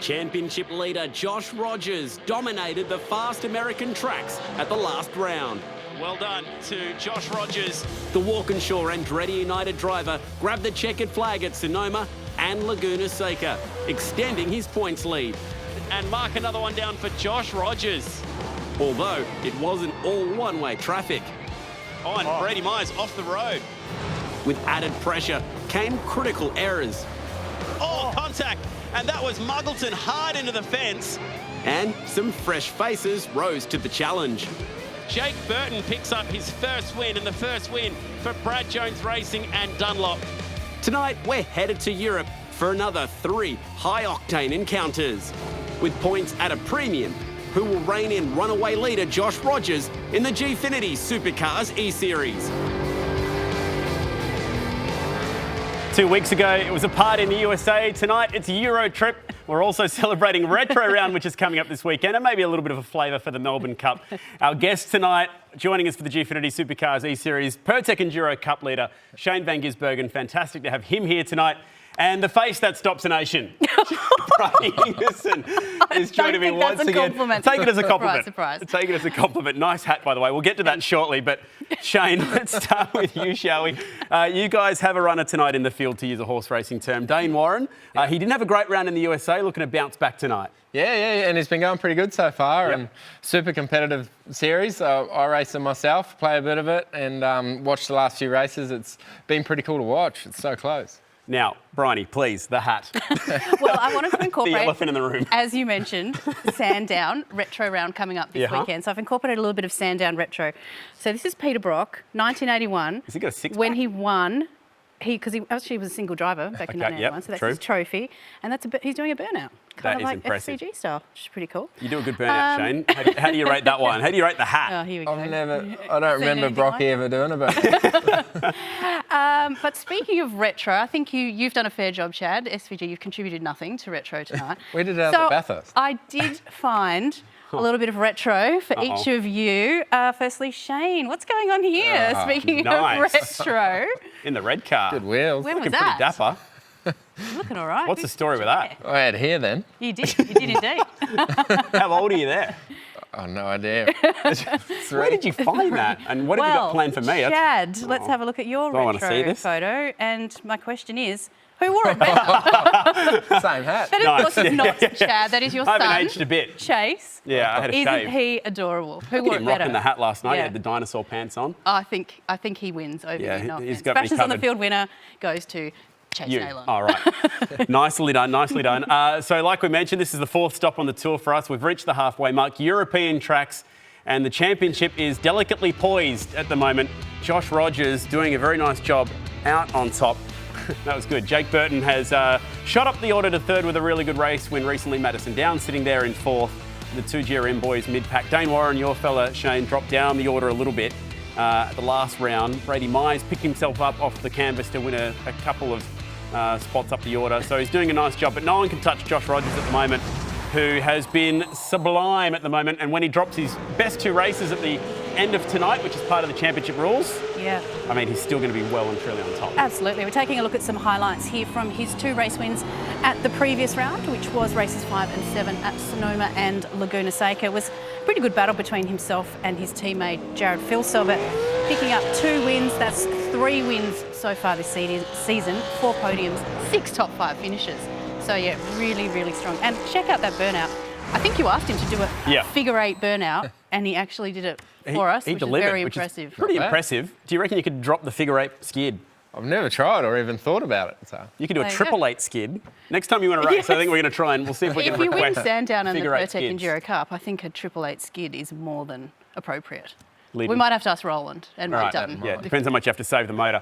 Championship leader Josh Rogers dominated the fast American tracks at the last round. Well done to Josh Rogers. The Walkinshaw Andretti United driver grabbed the checkered flag at Sonoma and Laguna Seca, extending his points lead. And mark another one down for Josh Rogers. Although it wasn't all one-way traffic. Oh, and Brady Myers off the road. With added pressure came critical errors. Oh, contact. And that was Muggleton hard into the fence. And some fresh faces rose to the challenge. Jake Burton picks up his first win, and the first win for Brad Jones Racing and Dunlop. Tonight, we're headed to Europe for another 3 high-octane encounters. With points at a premium, who will rein in runaway leader Josh Rogers in the Gfinity Supercars Eseries. 2 weeks ago, it was a party in the USA. Tonight, it's a Euro trip. We're also celebrating Retro Round, which is coming up this weekend, and maybe a little bit of a flavour for the Melbourne Cup. Our guest tonight, joining us for the Gfinity Supercars E-Series, Pertec Enduro Cup leader, Shane van Gisbergen. Fantastic to have him here tonight. And the face that stops a nation, Bryony Ingerson, is joining me once again. Take it as a compliment. Surprise. Take it as a compliment. Nice hat, by the way. We'll get to that shortly. But Shane, let's start with you, shall we? You guys have a runner tonight in the field, to use a horse racing term. Dane Warren. He didn't have a great round in the USA, looking to bounce back tonight. Yeah, and he's been going pretty good so far, and super competitive series. I race it myself, play a bit of it, and watch the last few races. It's been pretty cool to watch. It's so close. Now, Bryony, please, the hat. Well, I wanted to incorporate, the elephant in the room, as you mentioned, Sandown Retro Round coming up this weekend. So I've incorporated a little bit of Sandown Retro. So this is Peter Brock, 1981. Has he got a six-pack? When he won, because he actually was a single driver back in 1981, so that's his trophy. And he's doing a burnout. Kind of like impressive. FCG style, which is pretty cool. You do a good burnout, Shane. How do you rate that one? How do you rate the hat? Oh, here we go. I don't remember Brocky ever doing a burnout. But speaking of retro, I think you've done a fair job, Chad. SVG, you've contributed nothing to retro tonight. We did it out at Bathurst. I did find a little bit of retro for each of you. Firstly, Shane, what's going on here? Speaking of retro. In the red car. Good wheels. When was Looking that? pretty dapper. Looking all right. What's the story with that? I had hair then. You did indeed. How old are you there? Oh, no idea. Where did you find that? And what have you got planned for me? Chad, let's have a look at your retro photo. And my question is, who wore it better? Same hat. That, of course, is not Chad. That is your son. I haven't aged a bit. Chase. Yeah, I had a shave. Isn't he adorable? Who Look wore at him it better? rocking the hat last night. He had the dinosaur pants on. I think he wins over Yeah, you. No he's offense. got me Fashions on the covered. Field winner goes to Chase Naylor. All right. Nicely done, nicely done. So like we mentioned, this is the 4th stop on the tour for us. We've reached the halfway mark. European tracks, and the championship is delicately poised at the moment. Josh Rogers doing a very nice job out on top. That was good. Jake Burton has shot up the order to 3rd with a really good race win recently. Madison Down sitting there in 4th. The 2GRM boys mid-pack. Dane Warren, your fella, Shane, dropped down the order a little bit at the last round. Brady Myers picked himself up off the canvas to win a couple of spots up the order. So he's doing a nice job, but no one can touch Josh Rogers at the moment, who has been sublime at the moment. And when he drops his best 2 races at the end of tonight, which is part of the championship rules, I mean, he's still going to be well and truly on top. Absolutely. We're taking a look at some highlights here from his 2 race wins at the previous round, which was races 5 and 7 at Sonoma and Laguna Seca. It was a pretty good battle between himself and his teammate Jared Philsover, picking up 2 wins. That's 3 wins so far this season, 4 podiums, 6 top 5 finishes. So yeah, really, really strong. And check out that burnout. I think you asked him to do a figure 8 burnout, and he actually did it for us, which is very impressive. Pretty impressive. Do you reckon you could drop the figure 8 skid? I've never tried or even thought about it. So you could do a 888 skid. Next time you want to race, I think we're going to try and we'll see if we can request. If you win Sandown and the Pertec Enduro Cup, I think a 888 skid is more than appropriate. We might have to ask Roland and Ray Dutton. Yeah, depends how much you have to save the motor.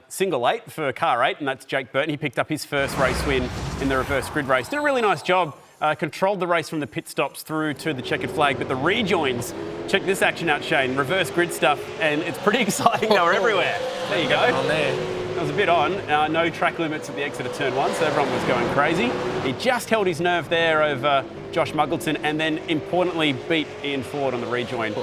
Single 8 for car 8, and that's Jake Burton. He picked up his first race win in the reverse grid race. Did a really nice job. Controlled the race from the pit stops through to the checkered flag, but the rejoins, check this action out, Shane. Reverse grid stuff, and it's pretty exciting. They were everywhere. There you go. That was a bit on. No track limits at the exit of turn 1, so everyone was going crazy. He just held his nerve there over Josh Muggleton, and then importantly beat Ian Ford on the rejoin.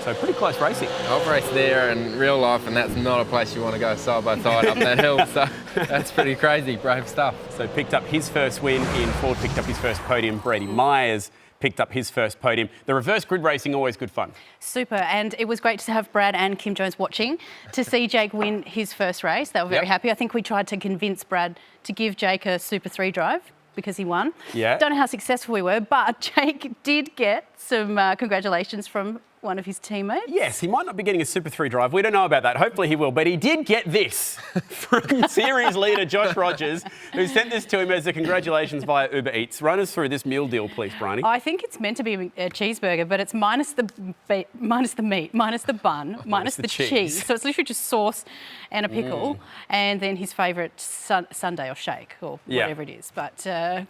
So So pretty close racing. I've raced there in real life, and that's not a place you want to go side by side up that hill. So that's pretty crazy, brave stuff. So picked up his first win in Ford, picked up his first podium. Brady Myers picked up his first podium. The reverse grid racing, always good fun. Super, and it was great to have Brad and Kim Jones watching to see Jake win his first race. They were very happy. I think we tried to convince Brad to give Jake a Super 3 drive because he won. Yeah. Don't know how successful we were, but Jake did get some congratulations from one of his teammates. Yes, he might not be getting a Super 3 drive. We don't know about that. Hopefully he will. But he did get this from series leader Josh Rogers, who sent this to him as a congratulations via Uber Eats. Run us through this meal deal, please, Bryony. I think it's meant to be a cheeseburger, but it's minus the meat, minus the bun, minus the cheese. So it's literally just sauce and a pickle, and then his favourite sundae or shake or whatever it is. But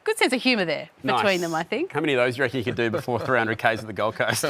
good sense of humour there between them, I think. How many of those do you reckon you could do before 300 Ks at the Gold Coast?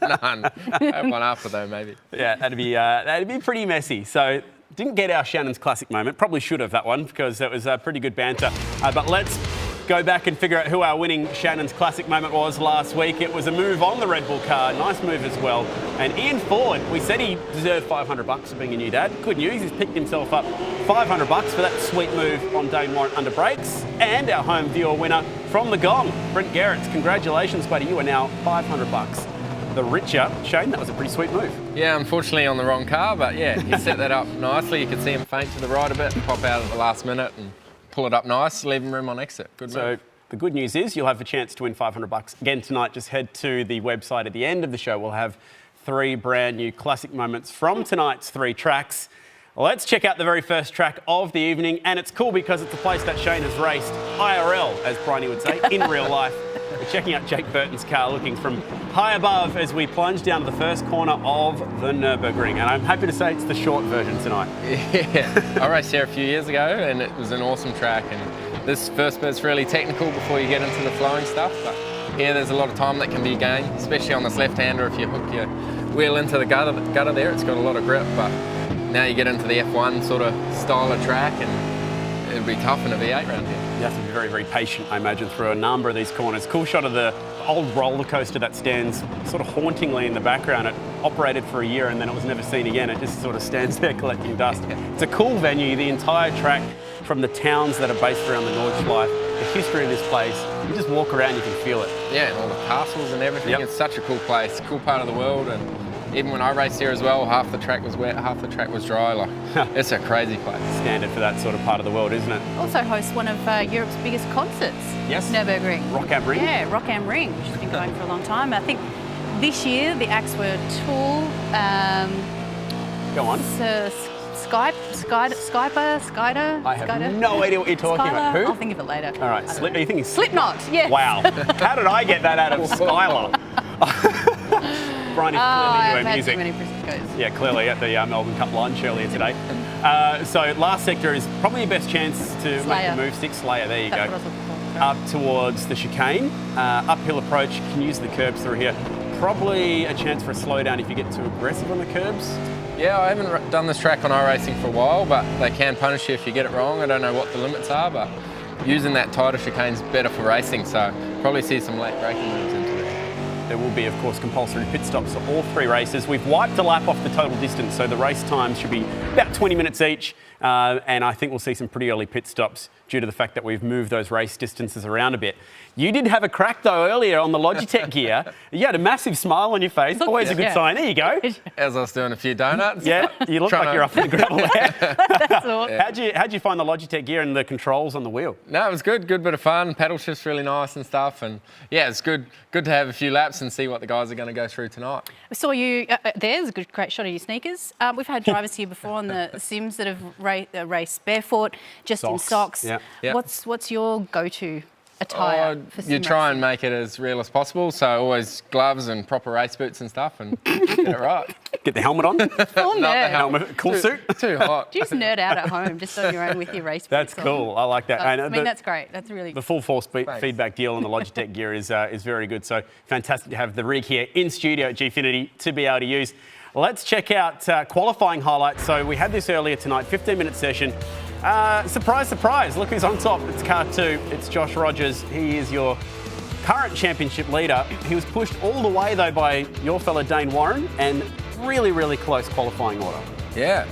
None. Have one after though, maybe. Yeah, that'd be pretty messy. So didn't get our Shannons classic moment. Probably should have that one because it was pretty good banter. But let's go back and figure out who our winning Shannons classic moment was last week. It was a move on the Red Bull car. Nice move as well. And Ian Ford, we said he deserved $500 for being a new dad. Good news, he's picked himself up $500 for that sweet move on Dane Warren under brakes. And our home viewer winner from the Gong, Brent Garretts. Congratulations, buddy. You are now $500 the richer. Shane, that was a pretty sweet move. Yeah, unfortunately on the wrong car, but yeah, he set that up nicely. You could see him feint to the right a bit and pop out at the last minute and pull it up nice, leaving room on exit. Good move. So the good news is you'll have a chance to win $500 again tonight. Just head to the website at the end of the show. We'll have 3 brand new classic moments from tonight's 3 tracks. Let's check out the very first track of the evening, and it's cool because it's a place that Shane has raced IRL, as Bryony would say, in real life. We're checking out Jake Burton's car, looking from high above as we plunge down to the first corner of the Nurburgring. And I'm happy to say it's the short version tonight. Yeah, I raced here a few years ago and it was an awesome track. And this first bit's really technical before you get into the flowing stuff. But here there's a lot of time that can be gained, especially on this left-hander if you hook your wheel into the gutter there. It's got a lot of grip, but now you get into the F1 sort of style of track and it'll be tough in a V8 round here. You have to be very, very patient, I imagine, through a number of these corners. Cool shot of the old roller coaster that stands sort of hauntingly in the background. It operated for a year and then it was never seen again. It just sort of stands there collecting dust. It's a cool venue. The entire track from the towns that are based around the Nordschleife, the history of this place, you just walk around, you can feel it. Yeah, and all the castles and everything. It's such a cool place, cool part of the world. And even when I raced here as well, half the track was wet, half the track was dry. Like, it's a crazy place. Standard for that sort of part of the world, isn't it? Also hosts one of Europe's biggest concerts. Yes. Nurburgring. Rock am Ring. Yeah, Rock am Ring, which has been going for a long time. I think this year the acts were Tool. Go on. Skyder. I have no idea what you're talking about. Who? I'll think of it later. All right. Are you thinking Slipknot? Yes. Wow. How did I get that out of Skylar? Brian is clearly doing music. Too many Prosecco's. Yeah, clearly at the Melbourne Cup lunch earlier today. So last sector is probably your best chance to make the move. 6 Slayer, there you That's go. what I was looking for. Up towards the chicane. Uphill approach, you can use the curbs through here. Probably a chance for a slowdown if you get too aggressive on the curbs. Yeah, I haven't done this track on iRacing for a while, but they can punish you if you get it wrong. I don't know what the limits are, but using that tighter chicane's better for racing, so probably see some late braking moves into it. There will be, of course, compulsory pit stops for all 3 races. We've wiped a lap off the total distance, so the race times should be about 20 minutes each. And I think we'll see some pretty early pit stops due to the fact that we've moved those race distances around a bit. You did have a crack, though, earlier on the Logitech gear. You had a massive smile on your face. Always a good sign. There you go. As I was doing a few donuts. Yeah, you look like you're up in the gravel there. That's awesome. How'd you find the Logitech gear and the controls on the wheel? No, it was good. Good bit of fun. Paddle shift's really nice and stuff. And yeah, it's good to have a few laps and see what the guys are going to go through tonight. I saw you, there's a great shot of your sneakers. We've had drivers here before on the Sims that have raced barefoot, just in socks. Yeah. What's your go-to attire for sim You try racing? and make it as real as possible, so always gloves and proper race boots and stuff and get it right. Get the helmet on. Full nerd. Helmet, cool suit. Too hot. Do you just nerd out at home, just on your own with your race boots That's cool. I like that. I mean, that's great. That's really The full force feedback deal on the Logitech gear is very good. So fantastic to have the rig here in studio at Gfinity to be able to use. Let's check out qualifying highlights. So we had this earlier tonight, 15-minute session. Surprise, surprise. Look who's on top. It's car 2. It's Josh Rogers. He is your current championship leader. He was pushed all the way, though, by your fella Dane Warren, and really, really close qualifying order. Yeah,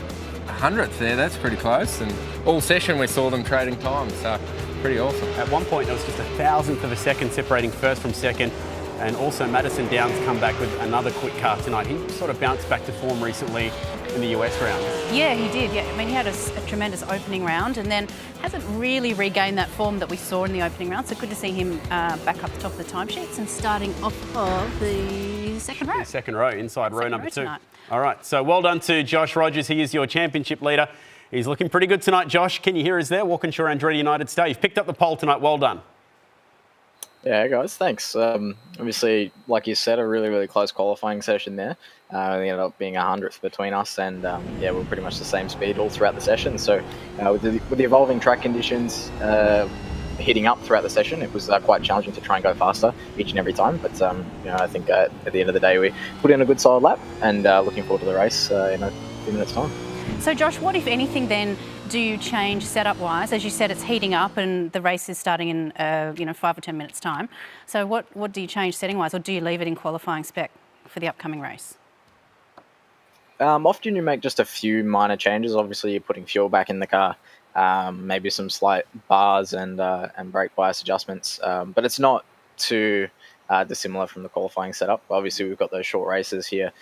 100th there, that's pretty close. And all session we saw them trading time, so pretty awesome. At one point, there was just 1,000th of a second separating first from second. And also Madison Down's come back with another quick car tonight. He sort of bounced back to form recently in the US round. Yeah, he did. Yeah, I mean, he had a tremendous opening round and then hasn't really regained that form that we saw in the opening round. So good to see him back up the top of the timesheets and starting off of the second row. The second row, inside row number 2. Tonight. All right, so well done to Josh Rogers. He is your championship leader. He's looking pretty good tonight, Josh. Can you hear us there? Walkinshaw Andretti United Star. You've picked up the pole tonight. Well done. Yeah, guys, thanks. Obviously, like you said, a really, really close qualifying session there. It ended up being 100th between us, and yeah, we're pretty much the same speed all throughout the session. So with the evolving track conditions heating up throughout the session, it was quite challenging to try and go faster each and every time. But I think at the end of the day, we put in a good solid lap, and looking forward to the race in a few minutes' time. So, Josh, what, if anything, then do you change setup-wise? As you said, it's heating up and the race is starting in 5 or 10 minutes' time. So what do you change setting-wise, or do you leave it in qualifying spec for the upcoming race? Often you make just a few minor changes. Obviously, you're putting fuel back in the car, maybe some slight bars and brake bias adjustments, but it's not too dissimilar from the qualifying setup. Obviously, we've got those short races here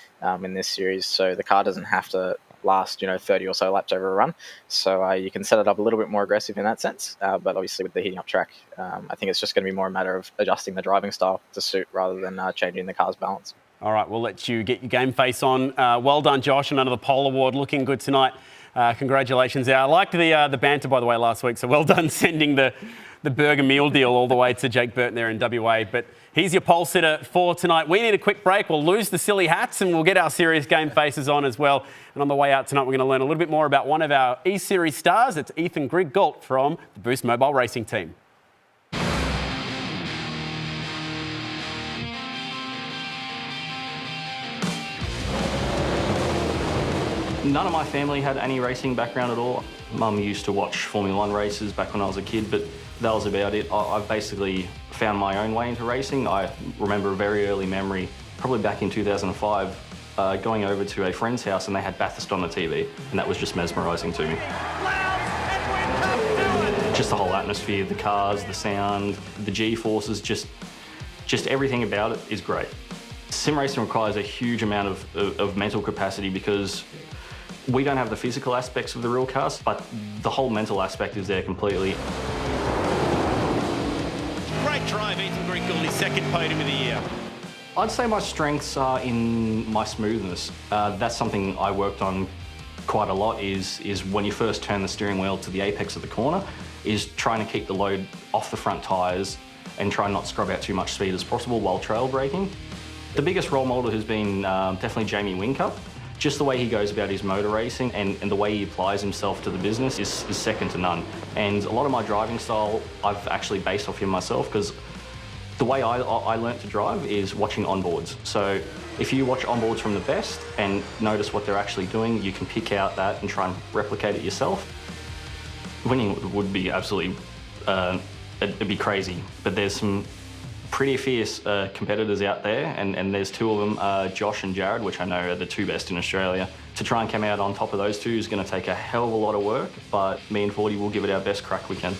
in this series, so the car doesn't have to last 30 or so laps over a run, so you can set it up a little bit more aggressive in that sense, but obviously with the heating up track, I think it's just going to be more a matter of adjusting the driving style to suit rather than changing the car's balance. All right, we'll let you get your game face on. Well done, Josh, and another pole award. Looking good tonight. Congratulations. I liked the banter, by the way, last week, so well done sending the burger meal deal all the way to Jake Burton there in WA. But he's your pole sitter for tonight. We need a quick break. We'll lose the silly hats and we'll get our serious game faces on as well. And on the way out tonight, we're going to learn a little bit more about one of our E-Series stars. It's Ethan Griggault from the Boost Mobile Racing team. None of my family had any racing background at all. Mum used to watch Formula 1 races back when I was a kid, but that was about it. I've basically found my own way into racing. I remember a very early memory, probably back in 2005, going over to a friend's house and they had Bathurst on the TV, and that was just mesmerising to me. Just the whole atmosphere, the cars, the sound, the G-forces, just everything about it is great. Sim racing requires a huge amount of mental capacity because we don't have the physical aspects of the real cars, but the whole mental aspect is there completely. Great drive, Ethan Griggault, his second podium of the year. I'd say my strengths are in my smoothness. That's something I worked on quite a lot, is when you first turn the steering wheel to the apex of the corner, is trying to keep the load off the front tyres and try not scrub out too much speed as possible while trail braking. The biggest role model has been definitely Jamie Whincup. Just the way he goes about his motor racing and the way he applies himself to the business is second to none. And a lot of my driving style I've actually based off him myself, because the way I learnt to drive is watching onboards. So if you watch onboards from the best and notice what they're actually doing, you can pick out that and try and replicate it yourself. Winning would be absolutely, it'd be crazy, but there's some pretty fierce competitors out there, and there's two of them, Josh and Jared, which I know are the two best in Australia. To try and come out on top of those two is going to take a hell of a lot of work, but me and 40 will give it our best crack we can.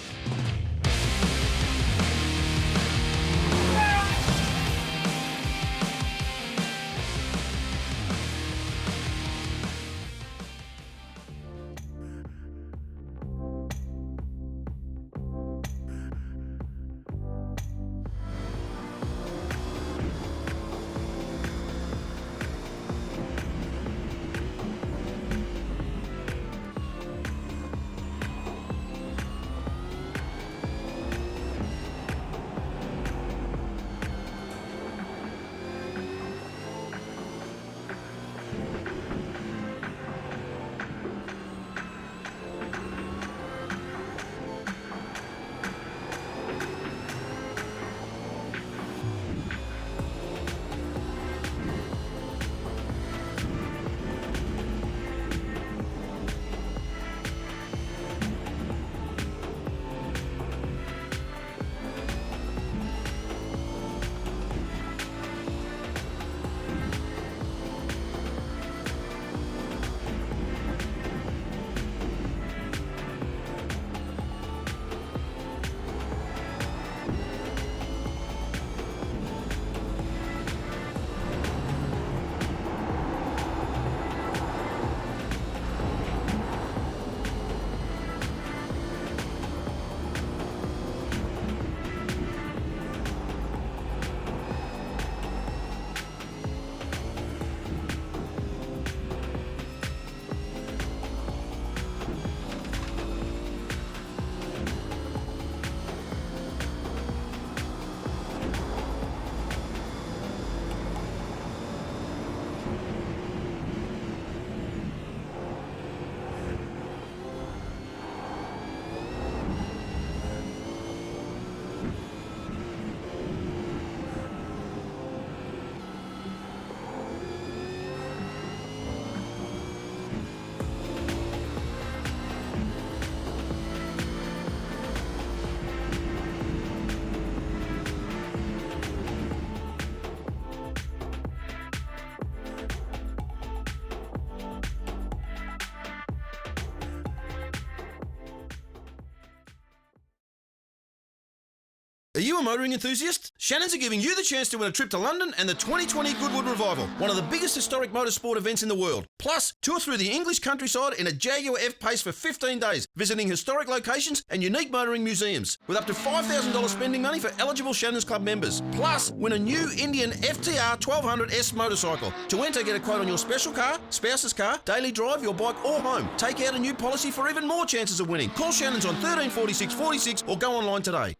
Are you a motoring enthusiast? Shannons are giving you the chance to win a trip to London and the 2020 Goodwood Revival, one of the biggest historic motorsport events in the world. Plus, tour through the English countryside in a Jaguar F-Pace for 15 days, visiting historic locations and unique motoring museums, with up to $5,000 spending money for eligible Shannons Club members. Plus, win a new Indian FTR 1200S motorcycle. To enter, get a quote on your special car, spouse's car, daily drive, your bike or home. Take out a new policy for even more chances of winning. Call Shannons on 13 46 46 or go online today.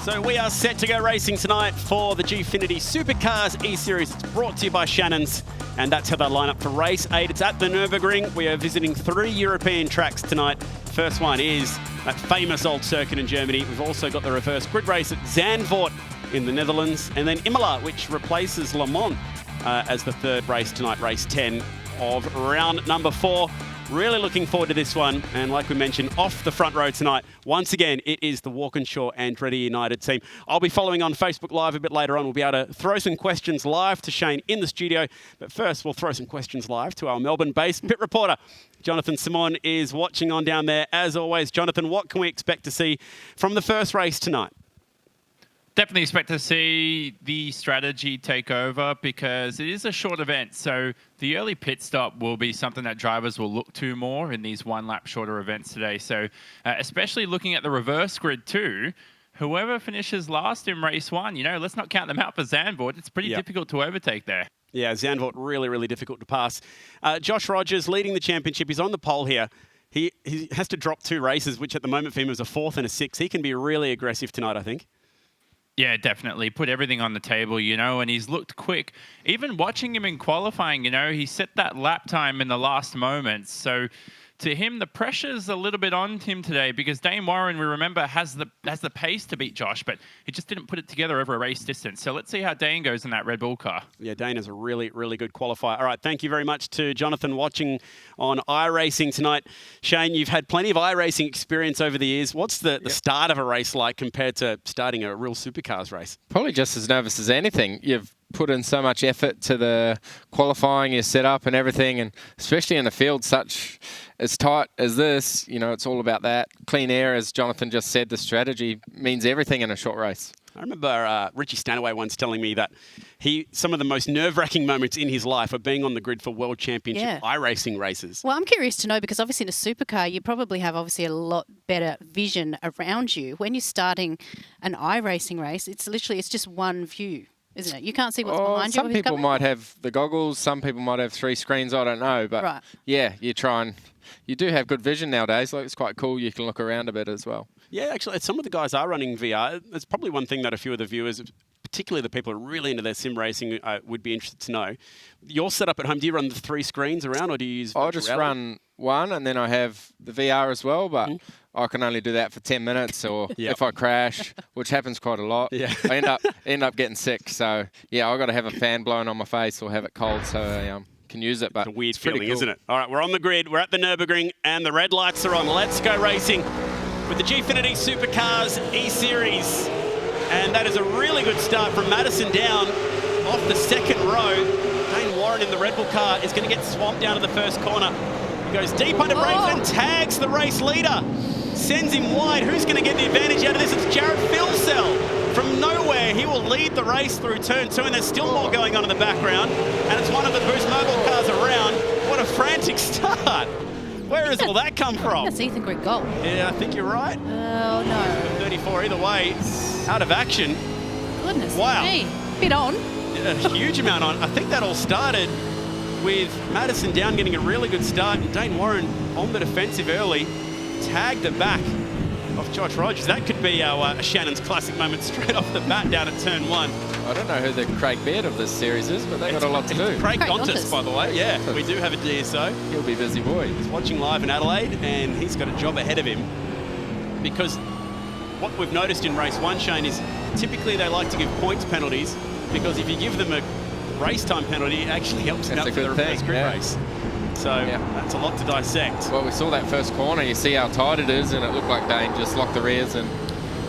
So we are set to go racing tonight for the Gfinity Supercars Eseries. It's brought to you by Shannons, and that's how they line up for race 8. It's at the Nurburgring. We are visiting 3 European tracks tonight. First one is that famous old circuit in Germany. We've also got the reverse grid race at Zandvoort in the Netherlands, and then Imola, which replaces Le Mans as the third race tonight, race 10 of round number 4. Really looking forward to this one. And like we mentioned, off the front row tonight, once again, it is the Walkinshaw Andretti United team. I'll be following on Facebook Live a bit later on. We'll be able to throw some questions live to Shane in the studio. But first, we'll throw some questions live to our Melbourne-based pit reporter. Jonathan Simon is watching on down there. As always, Jonathan, what can we expect to see from the first race tonight? Definitely expect to see the strategy take over because it is a short event. So the early pit stop will be something that drivers will look to more in these one-lap shorter events today. So especially looking at the reverse grid too, whoever finishes last in race 1, let's not count them out for Zandvoort. It's pretty difficult to overtake there. Yeah, Zandvoort really, really difficult to pass. Josh Rogers leading the championship. He's on the pole here. He has to drop 2 races, which at the moment for him is a 4th and a 6th. He can be really aggressive tonight, I think. Yeah, definitely. Put everything on the table, and he's looked quick. Even watching him in qualifying, he set that lap time in the last moments. So to him, the pressure's a little bit on him today because Dane Warren, we remember, has the pace to beat Josh, but he just didn't put it together over a race distance. So let's see how Dane goes in that Red Bull car. Yeah, Dane is a really, really good qualifier. All right, thank you very much to Jonathan watching on iRacing tonight. Shane, you've had plenty of iRacing experience over the years. What's the start of a race like compared to starting a real supercars race? Probably just as nervous as anything. You've put in so much effort to the qualifying, your setup and everything, and especially in a field such as tight as this, it's all about that. Clean air, as Jonathan just said, the strategy means everything in a short race. I remember Richie Stanaway once telling me that some of the most nerve-wracking moments in his life are being on the grid for World Championship iRacing races. Well, I'm curious to know because obviously in a supercar you probably have a lot better vision around you. When you're starting an iRacing race, it's just one view, isn't it? You can't see what's behind you. Some people might have the goggles, some people might have 3 screens, I don't know. But you do have good vision nowadays. Like, it's quite cool. You can look around a bit as well. Yeah, actually, some of the guys are running VR. It's probably one thing that a few of the viewers, particularly the people who are really into their sim racing, would be interested to know. Your setup at home, do you run the 3 screens around or do you use I just run one and then I have the VR as well, but I can only do that for 10 minutes or if I crash, which happens quite a lot, I end up getting sick. So, I've got to have a fan blowing on my face or have it cold so I can use it. But it's a weird feeling, isn't it? All right, we're on the grid. We're at the Nurburgring and the red lights are on. Let's go racing with the Gfinity Supercars Eseries. And that is a really good start from Madison Down off the second row. Dane Warren in the Red Bull car is going to get swamped down to the first corner. He goes deep under brakes and tags the race leader. Sends him wide. Who's going to get the advantage out of this? It's Jared Filsell. From nowhere, he will lead the race through turn 2, and there's still more going on in the background. And it's one of the Boost Mobile cars around. What a frantic start. Where has all that come from? That's Ethan Grigg goal. Yeah, I think you're right. Oh, no. 34 either way. Out of action. Goodness me. Bit on. A huge amount on. I think that all started with Madison Down getting a really good start and Dane Warren on the defensive early. Tagged the back of Josh Rogers. That could be our Shannons classic moment straight off the bat down at turn 1. I don't know who the Craig Baird of this series is, but they've got a lot to do. Craig Gontis, by the way. Yeah, we do have a DSO. He'll be a busy boy. He's watching live in Adelaide, and he's got a job ahead of him because what we've noticed in race 1, Shane, is typically they like to give points penalties because if you give them a race time penalty, it actually helps them out for the reverse grid race. So that's a lot to dissect. Well, we saw that first corner. You see how tight it is, and it looked like Dane just locked the rears and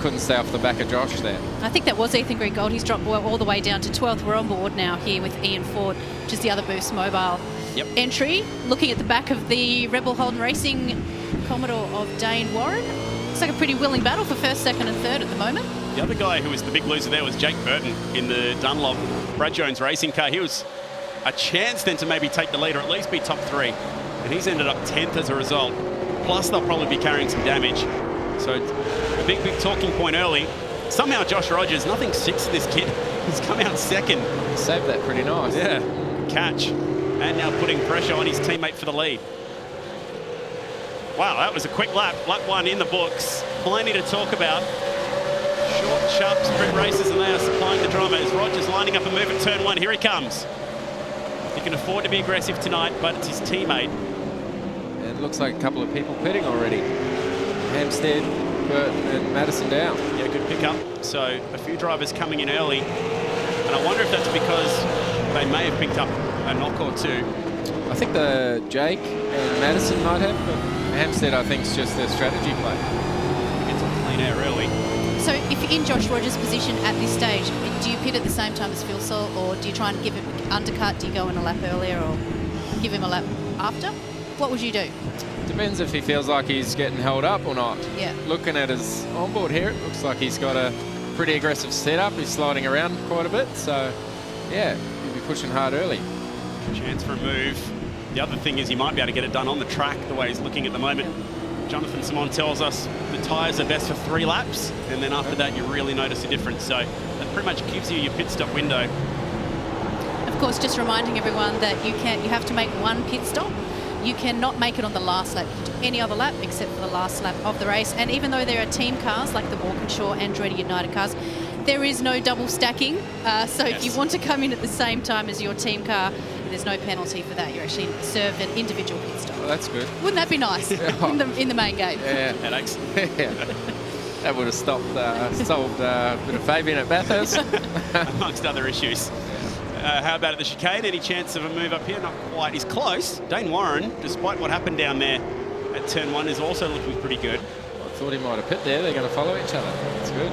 couldn't stay off the back of Josh there. I think that was Ethan Greengold. He's dropped all the way down to 12th. We're on board now here with Ian Ford, which is the other Boost Mobile entry. Looking at the back of the Rebel Holden Racing Commodore of Dane Warren. Looks like a pretty willing battle for first, second and third at the moment. The other guy who was the big loser there was Jake Burton in the Dunlop Brad Jones racing car. He was a chance then to maybe take the lead or at least be top 3. And he's ended up 10th as a result. Plus, they'll probably be carrying some damage. So a big talking point early. Somehow Josh Rogers, nothing six to this kid. He's come out second. Saved that pretty nice. Yeah, catch. And now putting pressure on his teammate for the lead. Wow, that was a quick lap. Lap 1 in the books. Plenty to talk about. Short, sharp sprint races, and they are supplying the drama as Rogers lining up a move at turn 1. Here he comes. He can afford to be aggressive tonight, but it's his teammate. It looks like a couple of people pitting already. Hampstead, Burton and Madison Down. Yeah, good pickup. So a few drivers coming in early. And I wonder if that's because they may have picked up a knock or two. I think the Jake and Madison might have, but Hampstead I think is just their strategy play. Gets on clean air early. So if you're in Josh Rogers' position at this stage, do you pit at the same time as Phil Sol, or do you try and give him an undercut? Do you go in a lap earlier or give him a lap after? What would you do? Depends if he feels like he's getting held up or not. Yeah. Looking at his onboard here, it looks like he's got a pretty aggressive setup. He's sliding around quite a bit, so yeah, he'll be pushing hard early. Chance for a move. The other thing is he might be able to get it done on the track the way he's looking at the moment. Jonathan Simon tells us the tyres are best for 3 laps, and then after that you really notice a difference. So that pretty much gives you your pit stop window. Of course, just reminding everyone that you have to make 1 pit stop. You cannot make it on the last lap. You can do any other lap except for the last lap of the race. And even though there are team cars like the Walkinshaw and Andretti United cars, there is no double stacking. So if you want to come in at the same time as your team car, there's no penalty for that. You're actually served an individual pit stop. Well, that's good. Wouldn't that be nice in the main gate? Yeah. Headaches. Yeah. That would have solved a bit of Fabian at Bathurst. Amongst other issues. How about at the chicane? Any chance of a move up here? Not quite. He's close. Dane Warren, despite what happened down there at turn 1, is also looking pretty good. I thought he might have pit there. They're going to follow each other. That's good.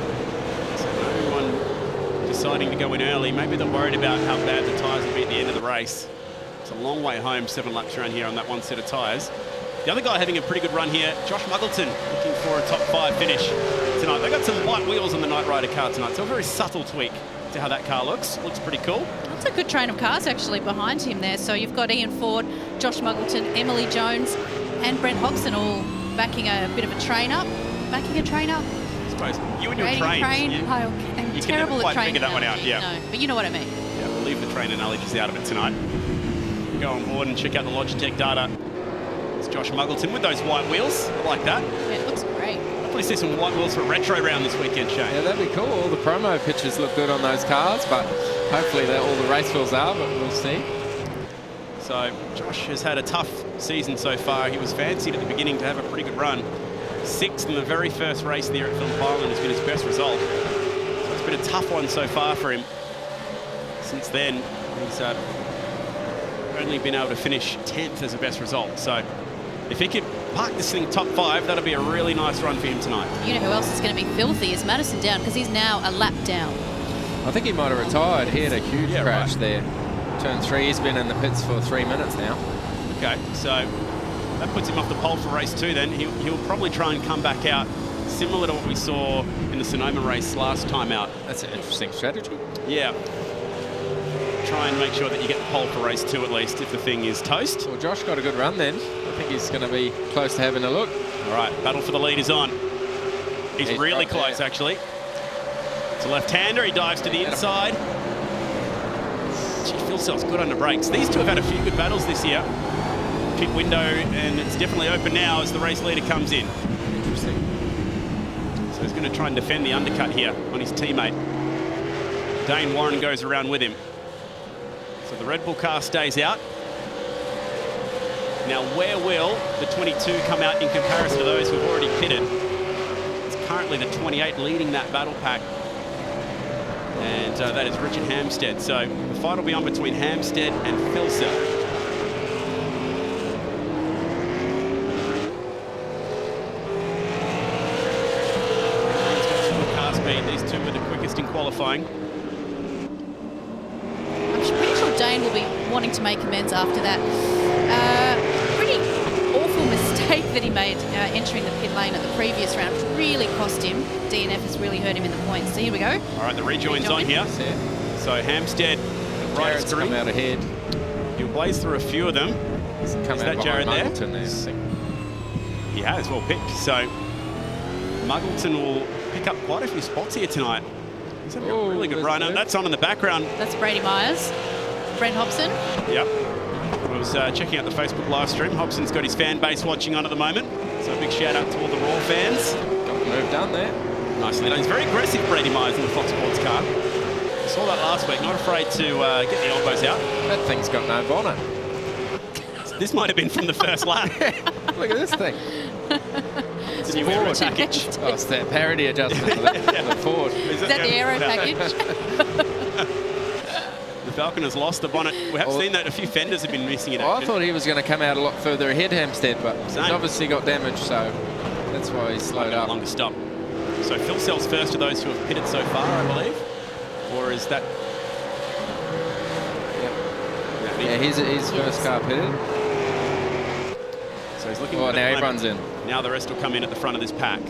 So everyone deciding to go in early. Maybe they're worried about how bad the tyres will be at the end of the race. It's a long way home, 7 laps around here on that 1 set of tyres. The other guy having a pretty good run here, Josh Muggleton, looking for a top 5 finish tonight. They got some white wheels on the Knight Rider car tonight, so a very subtle tweak to how that car looks. Looks pretty cool. That's a good train of cars actually behind him there. So you've got Ian Ford, Josh Muggleton, Emily Jones and Brent Hobson all backing a bit of a train up. Backing a train up? I suppose. You and your Rating trains. train. I'm you terrible can never at quite train figure that one out, analogy, yeah. No, but you know what I mean. Yeah, we'll leave the train analogies out of it tonight. Go on board and check out the Logitech data. It's Josh Muggleton with those white wheels. I like that. Yeah, it looks great. Hopefully see some white wheels for a retro round this weekend, Shane. Yeah, that'd be cool. All the promo pictures look good on those cars, but hopefully all the race wheels are, but we'll see. So Josh has had a tough season so far. He was fancied at the beginning to have a pretty good run. 6th in the very first race there at Phillip Island has been his best result. So it's been a tough one so far for him. Since then, he's only been able to finish 10th as a best result. So if he could park this thing top 5, that'll be a really nice run for him tonight. You know who else is going to be filthy is Madison Down, because he's now a lap down. I think he might have retired. He had a huge crash there. Turn 3, he's been in the pits for 3 minutes now. Okay, so that puts him off the pole for race 2 then. He'll probably try and come back out similar to what we saw in the Sonoma race last time out. That's an interesting strategy. Yeah. Try and make sure that you get the pole for race 2 at least if the thing is toast. Well, Josh got a good run then. I think he's going to be close to having a look. All right, battle for the lead is on. He's really right close, there. actually. It's a left-hander. He dives to the inside. Gee, Phil Self's good under brakes. These two have had a few good battles this year. Pit window, and it's definitely open now as the race leader comes in. Interesting. So he's going to try and defend the undercut here on his teammate. Dane Warren goes around with him. So the Red Bull car stays out. Now, where will the 22 come out in comparison to those who've already pitted? It's currently the 28 leading that battle pack. And that is Richard Hampstead. So the fight will be on between Hampstead and Phil Self. qualifying. I'm pretty sure Dane will be wanting to make amends after that pretty awful mistake that he made entering the pit lane at the previous round, which really cost him. DNF has really hurt him in the points. So here we go. All right, the rejoin's on here. So Hampstead, Jared's come out ahead. He'll blaze through a few of them. Is that Jared there? He has, well picked. So Muggleton will pick up quite a few spots here tonight. He's having a really good run. That's on in the background. That's Brady Myers. Brent Hobson. Yep. I was checking out the Facebook live stream. Hobson's got his fan base watching on at the moment. So a big shout out to all the Raw fans. Got the move done there. Nicely done. He's very aggressive, Brady Myers, in the Fox Sports car. I saw that last week. Not afraid to get the elbows out. That thing's got no bonnet. This might have been from the first lap. Look at this thing. It's a new aero package. Oh, it's that parity adjustment for the Ford. Is that the aero package? The Falcon has lost the bonnet. We have seen that a few fenders have been missing in action. I thought he was going to come out a lot further ahead, Hampstead, but he's obviously got damage, so that's why he's slowed up. Longer stop. So Phil Sells first of those who have pitted so far, I believe. Or is that... Yeah, he's first car pitted. So he's looking. Oh, now everyone's in. Now the rest will come in at the front of this pack.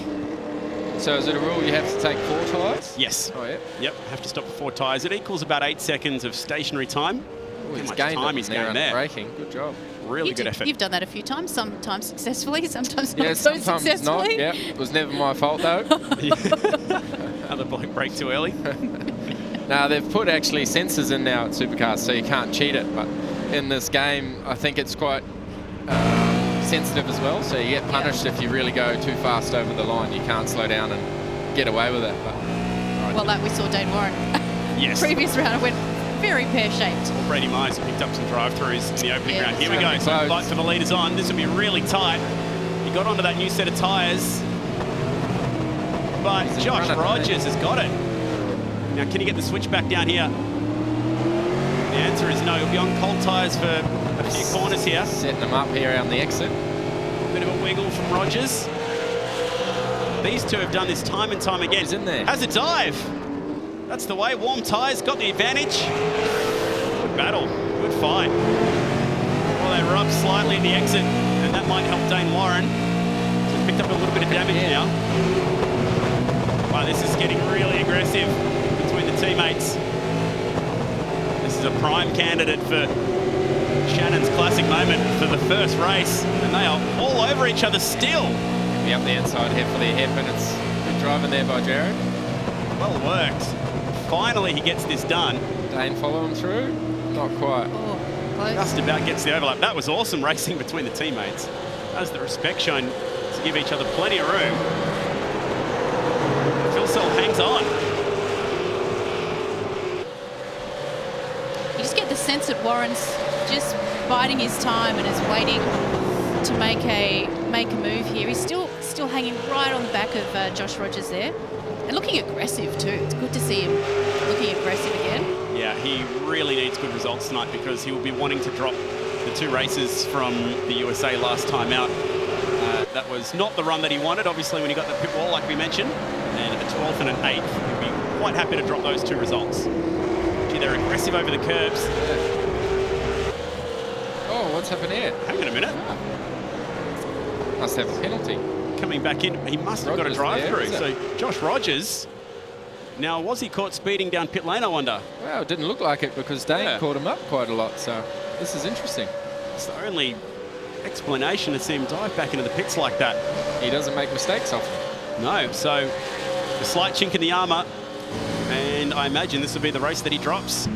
So is it a rule you have to take 4 tyres? Yes. Oh, yeah. Yep, have to stop for 4 tyres. It equals about 8 seconds of stationary time. Ooh, How much time he's gained there. Braking. Good job. Really good effort. You've done that a few times, sometimes successfully, sometimes Yeah, not so sometimes successfully. not. Yeah, it was never my fault though. Another bloke brake too early. Now they've put actually sensors in now at Supercars, so you can't cheat it. But in this game, I think it's quite sensitive as well. So you get punished if you really go too fast over the line. You can't slow down and get away with it. But Well, that we saw Dane Warren. Yes. Previous round went very pear-shaped. Well, Brady Myers picked up some drive-throughs in the opening round. Here we go. Close. So fight for the leaders on. This will be really tight. He got onto that new set of tyres. But Josh Rogers has got it. Now, can he get the switch back down here? The answer is no. He'll be on cold tyres for a few corners here. Setting them up here around the exit. Bit of a wiggle from Rogers. These two have done this time and time again. He's in there. Has a dive. That's the way. Warm tyres, got the advantage. Good battle. Good fight. Well, they were up slightly in the exit, and that might help Dane Warren. He's picked up a little bit of damage now. Wow, this is getting really aggressive between the teammates. This is a prime candidate for Shannon's classic moment for the first race, and they are all over each other still. Be up the inside here for the hip, and it's good driving there by Jared. Well worked. Finally, he gets this done. Dane following through? Not quite. Oh, close. Just about gets the overlap. That was awesome racing between the teammates. That was the respect shown to give each other plenty of room. Phil Sell hangs on. You just get the sense that Warren's just biding his time and is waiting to make a move here. He's still hanging right on the back of Josh Rogers there. And looking aggressive too. It's good to see him looking aggressive again. Yeah, he really needs good results tonight because he will be wanting to drop the 2 races from the USA last time out. That was not the run that he wanted, obviously, when he got the pit wall, like we mentioned. And a 12th and an 8th, he'd be quite happy to drop those 2 results. Gee, they're aggressive over the curbs. Oh, what's happened here? Hang on a minute. Must have a penalty. Coming back in, he must have got a drive-through. So Josh Rogers, now was he caught speeding down pit lane, I wonder? Well, it didn't look like it because Dane caught him up quite a lot, so this is interesting. It's the only explanation to see him dive back into the pits like that. He doesn't make mistakes often. No, so a slight chink in the armour, and I imagine this will be the race that he drops.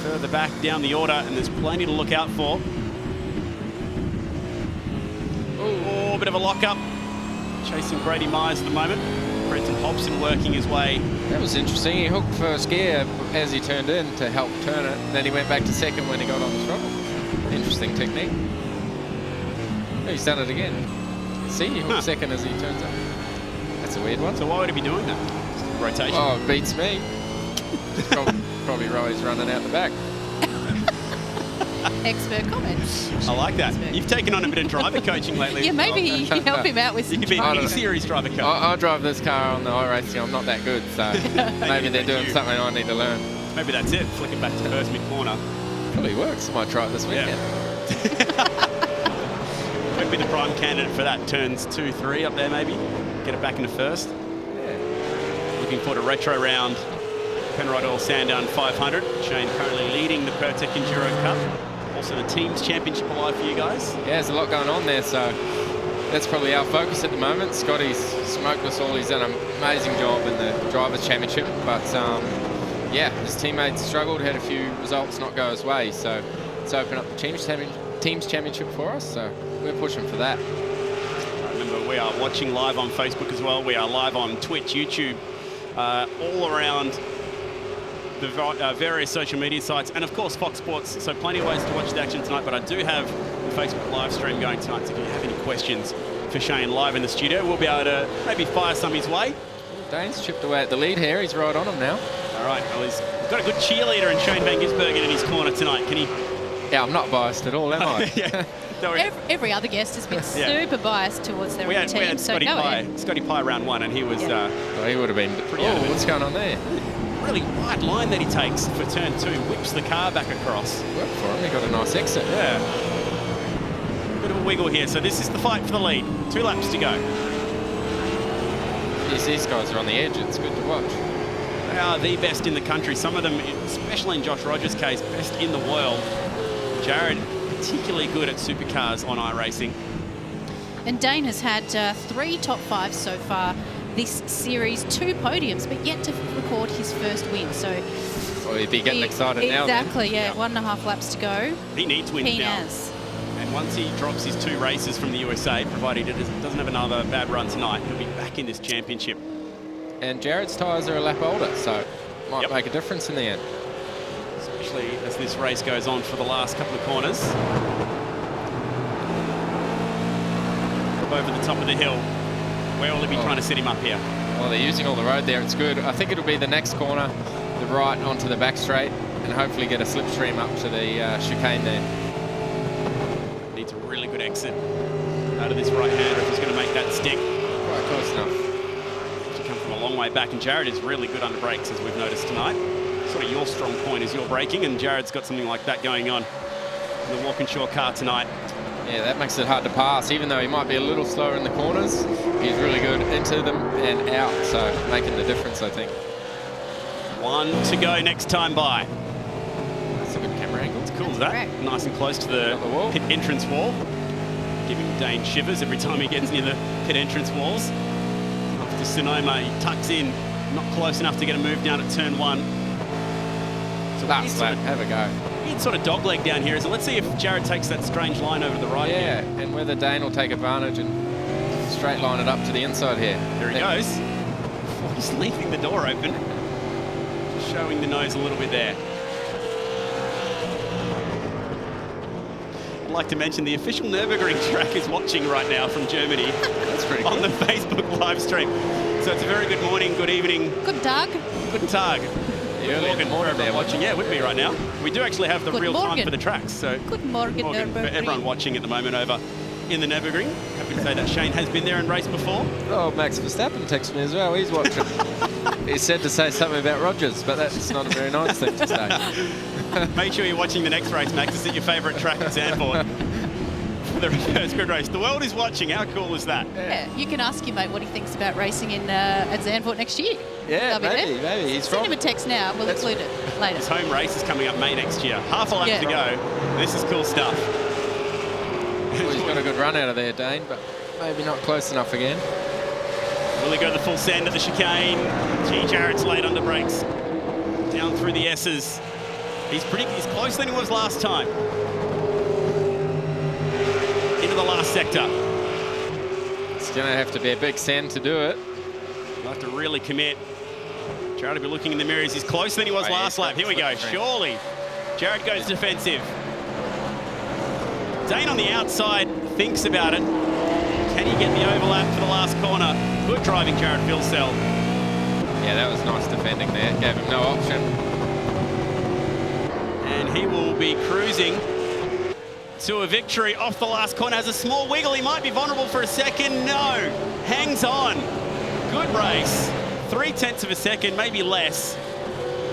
Further back down the order, and there's plenty to look out for. Oh, a bit of a lock-up. Chasing Brady Myers at the moment. Brenton Hobson working his way. That was interesting. He hooked first gear as he turned in to help turn it. Then he went back to second when he got on the throttle. Interesting technique. Oh, he's done it again. See, he hooked second as he turns up. That's a weird one. So why would he be doing that? Rotation. Oh, it beats me. Probably Roy's running out the back. Expert comments. I like that. You've taken on a bit of driver coaching lately. Yeah, maybe you help him out with some You could be driving. an E-Series driver coach. I drive this car on the iRacing. I'm not that good, so maybe they're doing something I need to learn. Maybe that's it. Flicking back to first mid-corner. Probably works. I might try it this weekend. Would be the prime candidate for that. Turns 2, 3 up there maybe. Get it back into first. Looking forward to retro round. Penrite Oil Sandown 500. Shane currently leading the Pertec Enduro Cup. Also the Teams Championship alive for you guys. Yeah, there's a lot going on there, so that's probably our focus at the moment. Scotty's smoked us all. He's done an amazing job in the Drivers' Championship, but yeah, his teammates struggled, had a few results not go his way, so it's opened up the Teams Championship for us, so we're pushing for that. Remember, we are watching live on Facebook as well. We are live on Twitch, YouTube, all around the various social media sites, and of course Fox Sports, so plenty of ways to watch the action tonight. But I do have the Facebook live stream going tonight, so if you have any questions for Shane live in the studio, we'll be able to maybe fire some his way. Dane's chipped away at the lead here. He's right on him now. All right, well, he's got a good cheerleader in Shane Van Gisbergen in his corner tonight. Can he? Yeah, I'm not biased at all, am I? Yeah. Every other guest has been super biased towards their own team. We had Scotty Pye. Scotty Pye round 1, and he was... well, he would have been pretty adamant. What's going on there? Really wide line that he takes for turn 2, whips the car back across. Worked for him. He got a nice exit. Yeah. Bit of a wiggle here. So this is the fight for the lead. 2 laps to go. Yes, these guys are on the edge. It's good to watch. They are the best in the country. Some of them, especially in Josh Rogers' case, best in the world. Jared, particularly good at supercars on iRacing. And Dane has had 3 top 5s so far this series, 2 podiums, but yet to record his first win. So well, he'd be getting excited now. Exactly, yeah. 1.5 laps to go. He needs wins now. Has. And once he drops his 2 races from the USA, provided he doesn't have another bad run tonight, he'll be back in this championship. And Jared's tyres are a lap older, so might make a difference in the end. Especially as this race goes on for the last couple of corners. Over the top of the hill. Where will he be trying to set him up here? Well, they're using all the road there. It's good. I think it'll be the next corner, the right onto the back straight, and hopefully get a slipstream up to the chicane there. Needs a really good exit out of this right-hander if he's going to make that stick. Quite close enough. He's come from a long way back, and Jared is really good under brakes, as we've noticed tonight. Sort of your strong point is your braking, and Jared's got something like that going on in the Walkinshaw car tonight. Yeah, that makes it hard to pass. Even though he might be a little slower in the corners, he's really good into them and out, so making the difference, I think. 1 to go next time by. That's a good camera angle. It's cool, that. Nice and close to the pit entrance wall. Giving Dane shivers every time he gets near the pit entrance walls. After Sonoma, he tucks in, not close enough to get a move down at turn 1. So last lap, have a go. He'd sort of dogleg down here. So let's see if Jared takes that strange line over the right. Yeah, here. and whether Dane will take advantage and straight line it up to the inside here. There he goes. He's leaving the door open. Just showing the nose a little bit there. I'd like to mention the official Nurburgring track is watching right now from Germany. That's pretty cool. On the Facebook live stream. So it's a very good morning, good evening. Good Tag. Guten Tag. Early in the morning everyone watching. Yeah, with me right now. We do actually have the real time for the tracks. So good morning, for everyone watching at the moment over in the Nurburgring. Happy to say that Shane has been there and raced before. Oh, Max Verstappen texted me as well. He's watching. He said to say something about Rogers, but that's not a very nice thing to say. Make sure you're watching the next race, Max. It's at your favourite track at Zandvoort. The reverse grid race. The world is watching. How cool is that? Yeah, you can ask your mate what he thinks about racing in at Zandvoort next year. Yeah, maybe. He's Send him a text now. We'll include it later. His home race is coming up May next year. Half a lap to go. This is cool stuff. Well, he's got a good run out of there, Dane, but maybe not close enough again. Will he go the full send at the chicane? Gee, Jarrett's late under brakes. Down through the S's. He's closer than he was last time. Into the last sector. It's going to have to be a big send to do it. He'll have to really commit. Jared will be looking in the mirrors. He's closer than he was last lap. Here we go. Surely. Jared goes defensive. Dane on the outside thinks about it. Can he get the overlap for the last corner? Good driving, Jared Vilsell. Yeah, that was nice defending there. Gave him no option. And he will be cruising to a victory off the last corner. Has a small wiggle. He might be vulnerable for a second. No. Hangs on. Good race. 0.3 of a second, maybe less.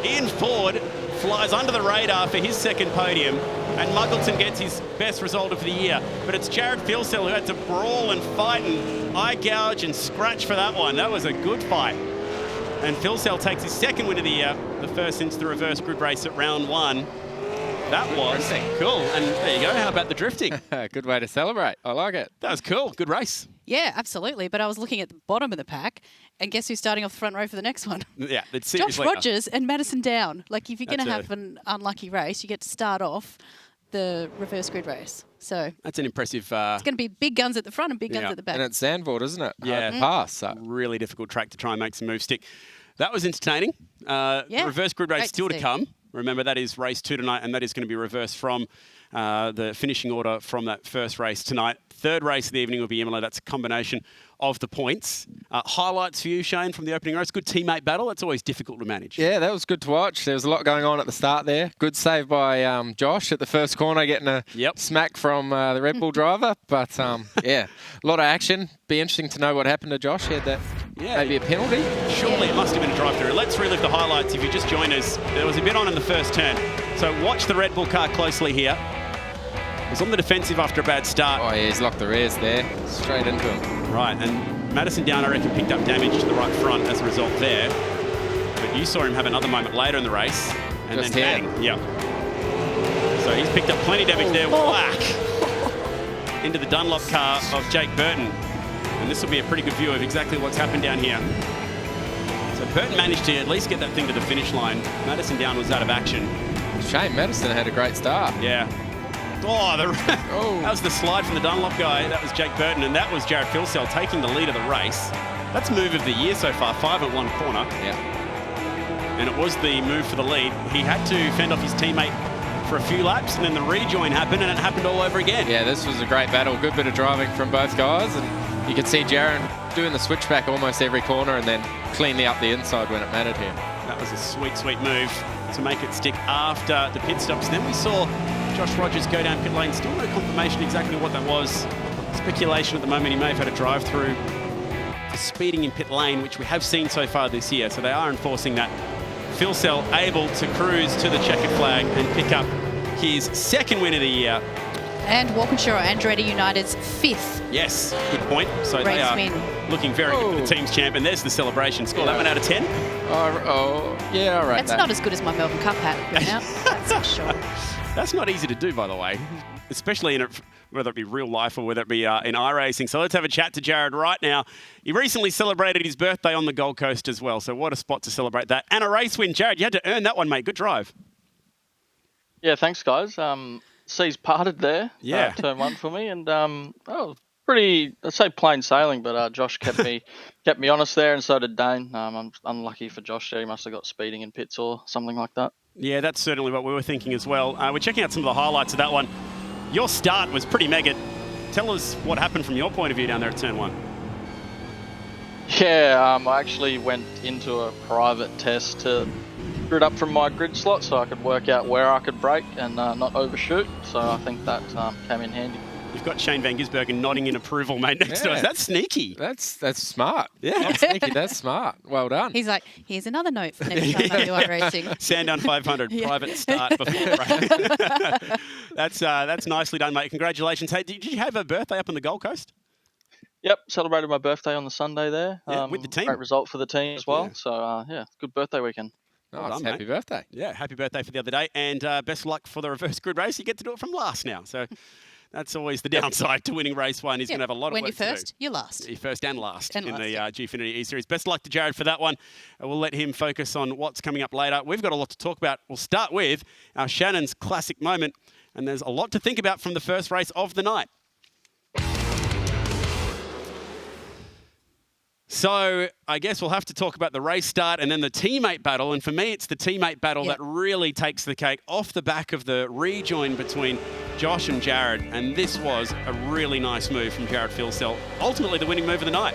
Ian Ford flies under the radar for his second podium, and Muggleton gets his best result of the year. But it's Jared Filsell who had to brawl and fight and eye gouge and scratch for that one. That was a good fight. And Filsell takes his second win of the year, the first since the reverse grid race at round 1. That was cool. And there you go. How about the drifting? Good way to celebrate. I like it. That was cool. Good race. Yeah, absolutely. But I was looking at the bottom of the pack, and guess who's starting off the front row for the next one? Yeah, it's Josh Rogers and Madison Down. Like, if you're going to have an unlucky race, you get to start off the reverse grid race. So that's an impressive. It's going to be big guns at the front and big guns at the back. And it's Zandvoort, isn't it? Yeah, pass. So. Really difficult track to try and make some moves stick. That was entertaining. Reverse grid race still to come. Remember, that is race 2 tonight, and that is going to be reversed from the finishing order from that first race tonight. Third race of the evening will be Imola. That's a combination of the points. Highlights for you, Shane, from the opening race. Good teammate battle. That's always difficult to manage. Yeah, that was good to watch. There was a lot going on at the start there. Good save by Josh at the first corner, getting a smack from the Red Bull driver. But, yeah, a lot of action. Be interesting to know what happened to Josh. He had that maybe a penalty. Surely it must have been a drive-through. Let's relive the highlights. If you just joined us, there was a bit on in the first turn. So watch the Red Bull car closely here. He's on the defensive after a bad start. Oh, yeah, he's locked the rears there. Straight into him. Right, and Madison Down, I reckon, picked up damage to the right front as a result there. But you saw him have another moment later in the race. And just then bang. Yeah. So he's picked up plenty of damage there. Whack! Into the Dunlop car of Jake Burton. And this will be a pretty good view of exactly what's happened down here. So Burton managed to at least get that thing to the finish line. Madison Down was out of action. Shame Madison had a great start. Yeah. Oh, that was the slide from the Dunlop guy. That was Jake Burton, and that was Jared Filsell taking the lead of the race. That's move of the year so far, 5 at one corner. Yeah. And it was the move for the lead. He had to fend off his teammate for a few laps, and then the rejoin happened, and it happened all over again. Yeah, this was a great battle. Good bit of driving from both guys, and you could see Jared doing the switchback almost every corner and then cleanly up the inside when it mattered here. That was a sweet, sweet move to make it stick after the pit stops. Then we saw Josh Rogers go down pit lane. Still no confirmation exactly what that was. Speculation at the moment. He may have had a drive-through for speeding in pit lane, which we have seen so far this year. So they are enforcing that. Filsell able to cruise to the checkered flag and pick up his second win of the year. And Walkinshaw Andretti United's 5th. Yes, good point. So they are looking very good for the team's champ. And there's the celebration. Score that one out of 10. Yeah, all right. That's not as good as my Melbourne Cup hat right now. That's for sure. That's not easy to do, by the way, especially in whether it be real life or whether it be in iRacing. So let's have a chat to Jared right now. He recently celebrated his birthday on the Gold Coast as well. So what a spot to celebrate that. And a race win. Jared, you had to earn that one, mate. Good drive. Yeah, thanks, guys. Seas parted there. Yeah. Turn 1 for me. And, pretty, I'd say plain sailing, but Josh kept me honest there, and so did Dane. I'm unlucky for Josh there. He must have got speeding in pits or something like that. Yeah, that's certainly what we were thinking as well. We're checking out some of the highlights of that one. Your start was pretty mega. Tell us what happened from your point of view down there at turn 1. Yeah, I actually went into a private test to grid up from my grid slot so I could work out where I could brake and not overshoot. So I think that came in handy. You've got Shane Van Gisbergen nodding in approval, mate, next to us. That's sneaky. That's smart. Yeah. Not sneaky, that's smart. Well done. He's like, here's another note for next time I do iRacing. Sandown 500, private start before break. That's nicely done, mate. Congratulations. Hey, did you have a birthday up on the Gold Coast? Yep, celebrated my birthday on the Sunday there. With the team. Great result for the team as well. Yeah. So, good birthday weekend. Nice, happy birthday. Yeah, happy birthday for the other day. And best luck for the reverse grid race. You get to do it from last now. So that's always the downside to winning race 1. He's going to have a lot of work to do. When you're first, you're last. You're first and last in the Gfinity Eseries. Best luck to Jared for that one. We'll let him focus on what's coming up later. We've got a lot to talk about. We'll start with our Shannons classic moment. And there's a lot to think about from the first race of the night. So I guess we'll have to talk about the race start and then the teammate battle. And for me, it's the teammate battle that really takes the cake off the back of the rejoin between Josh and Jared. And this was a really nice move from Jared Filsell. Ultimately, the winning move of the night.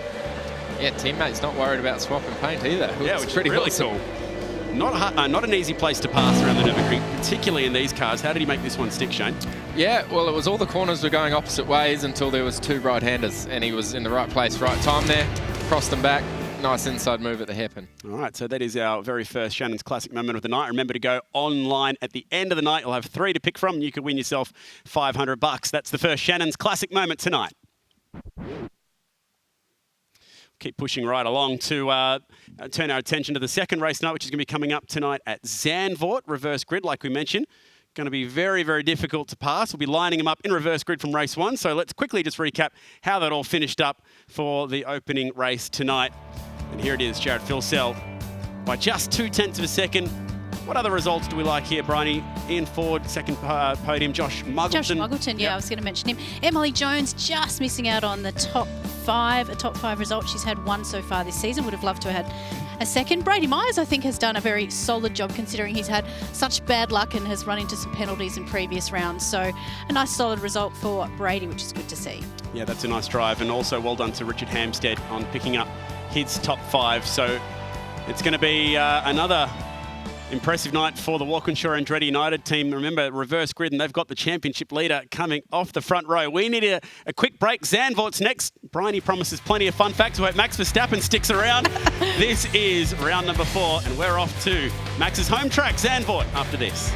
Yeah, teammate's not worried about swapping paint either. Yeah, which is pretty really awesome. cool. not an easy place to pass around the Nurburgring, particularly in these cars. How did he make this one stick, Shane? Yeah, well, it was all the corners were going opposite ways until there was 2 right-handers, and he was in the right place, right time there, crossed them back. Nice inside move at the hairpin. All right, so that is our very first Shannons Classic moment of the night. Remember to go online at the end of the night. You'll have 3 to pick from, and you could win yourself $500. That's the first Shannons Classic moment tonight. Keep pushing right along to turn our attention to the second race tonight, which is going to be coming up tonight at Zandvoort. Reverse grid, like we mentioned. Going to be very, very difficult to pass. We'll be lining them up in reverse grid from race 1. So let's quickly just recap how that all finished up for the opening race tonight. And here it is, Jared Filsell by just 0.2 of a second. What other results do we like here, Bryony? Ian Ford, second podium. Josh Muggleton. Josh Muggleton, yeah, I was going to mention him. Emily Jones just missing out on the top 5, a top 5 result. She's had 1 so far this season. Would have loved to have had a second. Brady Myers, I think, has done a very solid job considering he's had such bad luck and has run into some penalties in previous rounds. So a nice solid result for Brady, which is good to see. Yeah, that's a nice drive. And also well done to Richard Hampstead on picking up his top 5. So it's going to be another impressive night for the Walkinshaw Andretti United team. Remember, reverse grid, and they've got the championship leader coming off the front row. We need a quick break. Zandvoort's next. Bryony promises plenty of fun facts. We hope Max Verstappen sticks around. This is round number 4, and we're off to Max's home track, Zandvoort, after this.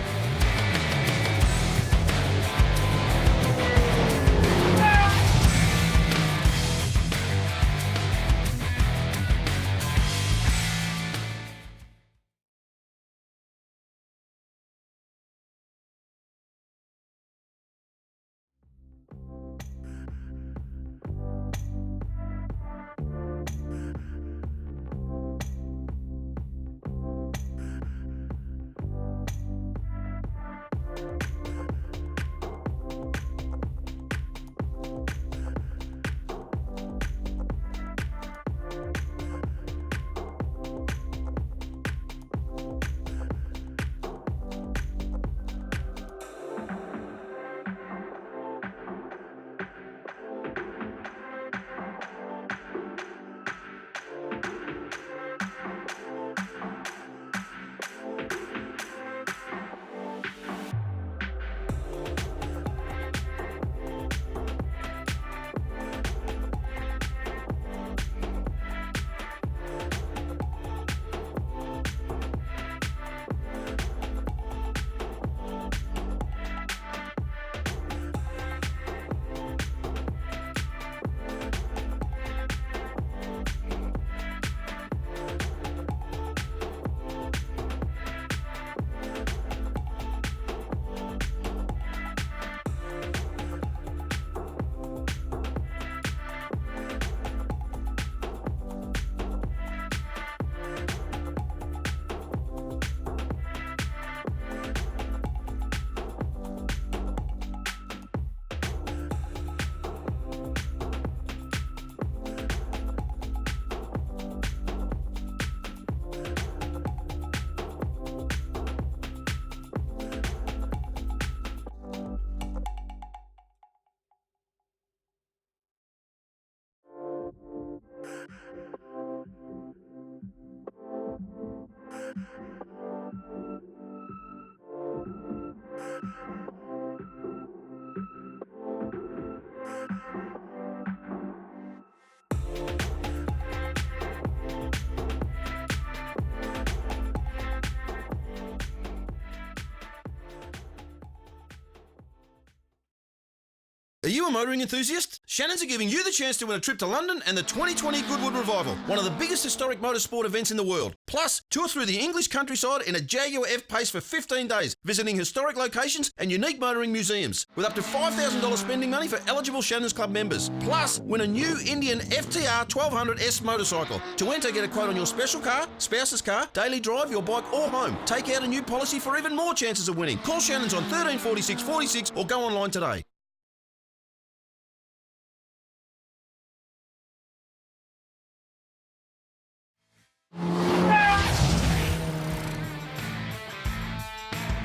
Are you a motoring enthusiast? Shannons are giving you the chance to win a trip to London and the 2020 Goodwood Revival, one of the biggest historic motorsport events in the world. Plus, tour through the English countryside in a Jaguar F-Pace for 15 days, visiting historic locations and unique motoring museums, with up to $5,000 spending money for eligible Shannons Club members. Plus, win a new Indian FTR 1200S motorcycle. To enter, get a quote on your special car, spouse's car, daily drive, your bike or home. Take out a new policy for even more chances of winning. Call Shannons on 13 46 46 or go online today.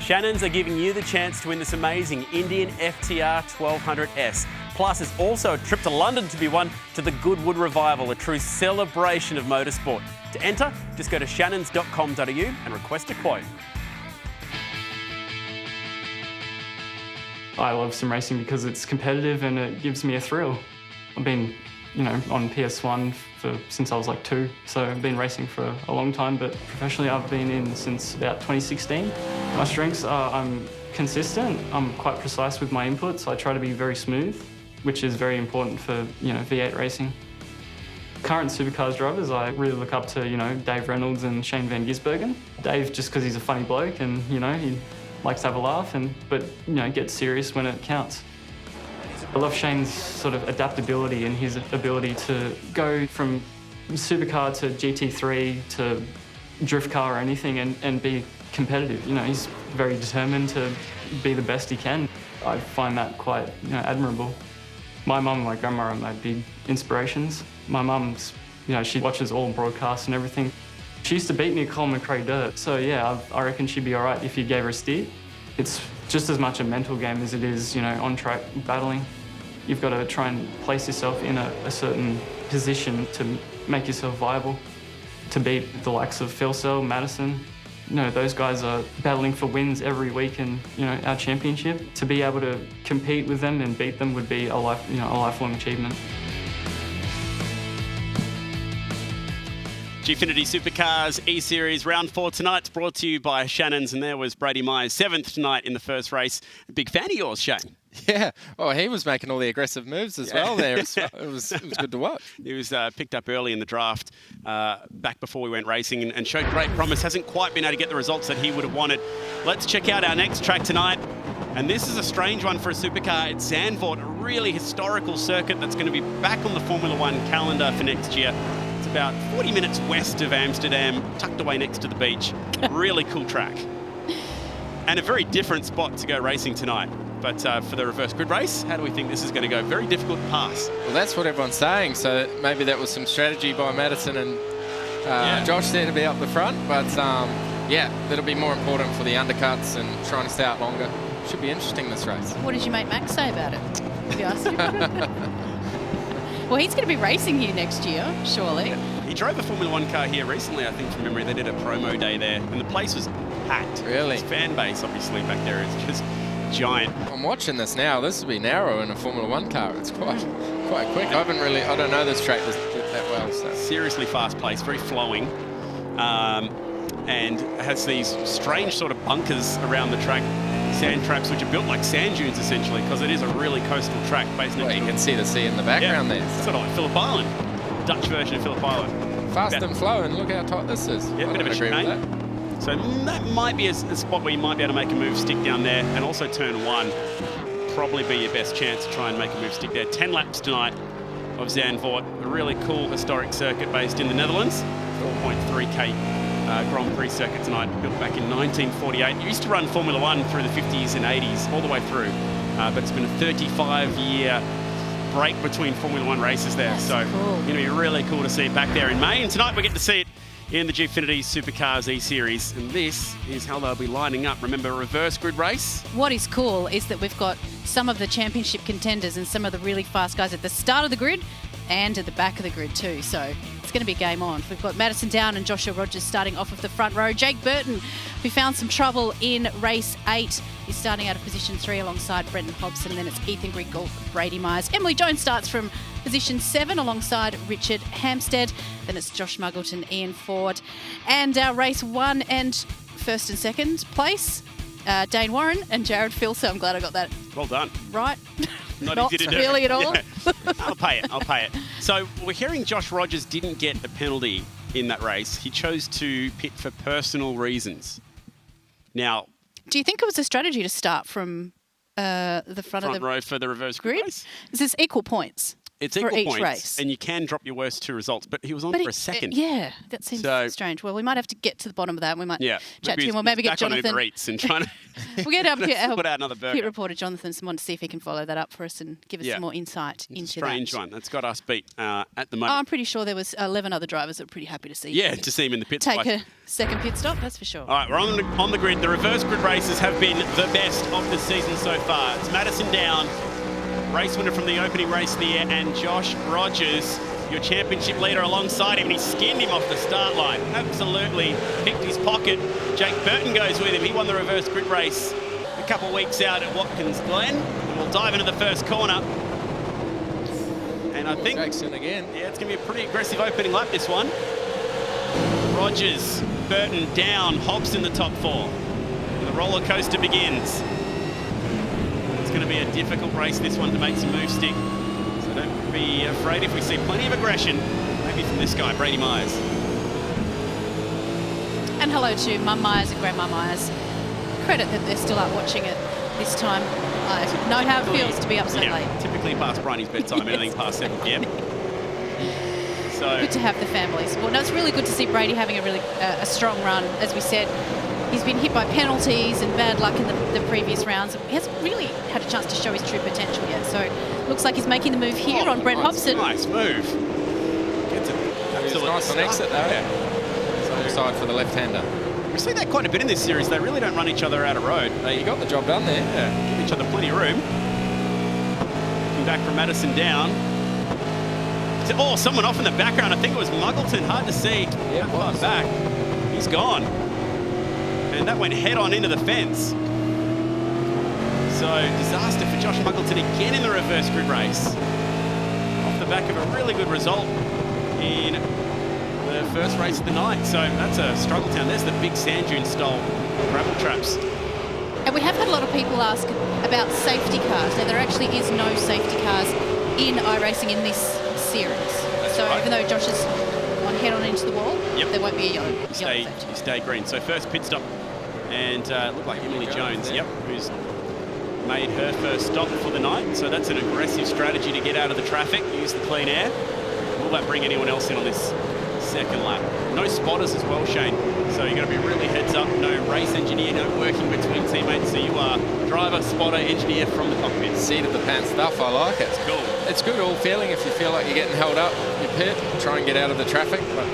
Shannons are giving you the chance to win this amazing Indian FTR 1200S. Plus, there's also a trip to London to be won to the Goodwood Revival, a true celebration of motorsport. To enter, just go to shannons.com.au and request a quote. I love sim racing because it's competitive and it gives me a thrill. I've been, on PS1 since I was like 2, so I've been racing for a long time, but professionally I've been in since about 2016. My strengths are I'm consistent, I'm quite precise with my inputs, I try to be very smooth, which is very important for, V8 racing. Current supercars drivers, I really look up to, Dave Reynolds and Shane Van Gisbergen. Dave, just because he's a funny bloke and, he likes to have a laugh, but, gets serious when it counts. I love Shane's sort of adaptability and his ability to go from supercar to GT3 to drift car or anything and be competitive. He's very determined to be the best he can. I find that quite, admirable. My mum and my grandma are my big inspirations. My mum's, she watches all broadcasts and everything. She used to beat me at Colin McRae Dirt, so yeah, I reckon she'd be all right if you gave her a steer. It's just as much a mental game as it is, on-track battling. You've got to try and place yourself in a certain position to make yourself viable. To beat the likes of Phil Sell, Madison, those guys are battling for wins every week in, our championship. To be able to compete with them and beat them would be a lifelong achievement. Gfinity Supercars Eseries Round 4 tonight's brought to you by Shannons, and there was Brady Myers, 7th tonight in the first race. A big fan of yours, Shane. Yeah, well, he was making all the aggressive moves as well there. It was good to watch. He was picked up early in the draft, back before we went racing, and showed great promise. Hasn't quite been able to get the results that he would have wanted. Let's check out our next track tonight. And this is a strange one for a supercar. It's Zandvoort, a really historical circuit that's going to be back on the Formula One calendar for next year. It's about 40 minutes west of Amsterdam, tucked away next to the beach. Really cool track. And a very different spot to go racing tonight. But for the reverse grid race, how do we think this is going to go? Very difficult to pass. Well, that's what everyone's saying. So maybe that was some strategy by Madison and Josh there to be up the front. But yeah, that'll be more important for the undercuts and trying to stay out longer. Should be interesting, this race. What did your mate Max say about it? Have you asked him? Well, he's going to be racing here next year, surely. Yeah. He drove a Formula One car here recently, I think, from memory. They did a promo day there, and the place was packed. Really? His fan base, obviously, back there is just giant. I'm watching this now. This will be narrow in a Formula One car. It's quite quick. I don't know this track that well. So. Seriously fast place, very flowing, and has these strange sort of bunkers around the track. Sand traps, which are built like sand dunes, essentially, because it is a really coastal track based on. Well, you can see the sea in the background there. So. Sort of like Phillip Island, Dutch version of Phillip Island. Fast and flowing. Look how tight this is. Yeah, a bit of a chicane. So that might be a spot where you might be able to make a move stick down there, and also turn 1. Probably be your best chance to try and make a move stick there. 10 laps tonight of Zandvoort, a really cool historic circuit based in the Netherlands. 4.3k. Grand Prix circuit tonight, built back in 1948. It used to run Formula One through the 50s and 80s, all the way through. But it's been a 35-year break between Formula One races there. That's so cool. Going to be really cool to see it back there in May. And tonight we get to see it in the Gfinity Supercars E-Series. And this is how they'll be lining up. Remember, reverse grid race? What is cool is that we've got some of the championship contenders and some of the really fast guys at the start of the grid and at the back of the grid too. So it's going to be game on. We've got Madison Down and Joshua Rogers starting off of the front row. Jake Burton, who found some trouble in race 8, is starting out of position 3 alongside Brenton Hobson. And then it's Ethan Griggle, Brady Myers. Emily Jones starts from position 7 alongside Richard Hampstead. Then it's Josh Muggleton, Ian Ford. And our race 1 and first and second place, Dane Warren and Jared Phil. So I'm glad I got that Well done. right. Not easy to do. Really at all. Yeah. I'll pay it. So we're hearing Josh Rogers didn't get a penalty in that race. He chose to pit for personal reasons. Now, do you think it was a strategy to start from the front of the row for the reverse grid race? Is this equal points? It's for equal each points, race. and you can drop your worst 2 results, but he was on for a second. Yeah, that seems strange. Well, we might have to get to the bottom of that. We might chat to him, or maybe get Jonathan. On Uber Eats and trying to we'll get put out another burger. Pit reporter Jonathan Simon to see if he can follow that up for us and give us some more insight into that. Strange one. That's got us beat at the moment. I'm pretty sure there was 11 other drivers that were pretty happy to see. Yeah, to see him in the pits. Take a second pit stop, that's for sure. All right, we're on the grid. The reverse grid races have been the best of the season so far. It's Madison Down, race winner from the opening race there, and Josh Rogers. your championship leader alongside him, and he skinned him off the start line. Absolutely picked his pocket. Jake Burton goes with him. He won the reverse grid race a couple of weeks out at Watkins Glen. And we'll dive into the first corner. And I think Jake's in again. Yeah, it's going to be a pretty aggressive opening lap, this one. Rogers, Burton, Down, Hobbs in the top 4. And the roller coaster begins. It's going to be a difficult race, this one, to make some moves stick. So don't be afraid if we see plenty of aggression, maybe from this guy, Brady Myers. And hello to Mum Myers and Grandma Myers. Credit that they're still up watching it this time. I know how it feels to be up so late. Typically past Bridie's bedtime, anything past 7 p.m. So good to have the family support. No, it's really good to see Brady having a really strong run. As we said, he's been hit by penalties and bad luck in the previous rounds. He hasn't really had a chance to show his true potential yet. So looks like he's making the move here on Brent Hobson. Nice move. Gets it. It's nice on exit though. Yeah. Side for the left-hander. We see that quite a bit in this series. They really don't run each other out of road. You got the job done there. Yeah, give each other plenty of room. Looking back from Madison Down. Oh, someone off in the background. I think it was Muggleton. Hard to see. Yeah, far back. He's gone. And that went head on into the fence. So, disaster for Josh Muggleton again in the reverse grid race. Off the back of a really good result in the first race of the night. So that's a struggle town. There's the big sand dune style gravel traps. And we have had a lot of people ask about safety cars. Now, there actually is no safety cars in iRacing in this series. So right. even though Josh has gone head on into the wall, there won't be a yellow You stay green. So first pit stop, and looked like Emily Jones, who's made her first stop for the night. So that's an aggressive strategy to get out of the traffic, use the clean air. Will that bring anyone else in on this second lap? No spotters as well, Shane. So you're going to be really heads up. No race engineer, no working between teammates. So you are driver, spotter, engineer from the cockpit. Seat of the pants stuff, I like it. It's cool. It's good all feeling if you feel like you're getting held up. You pit, try and get out of the traffic. But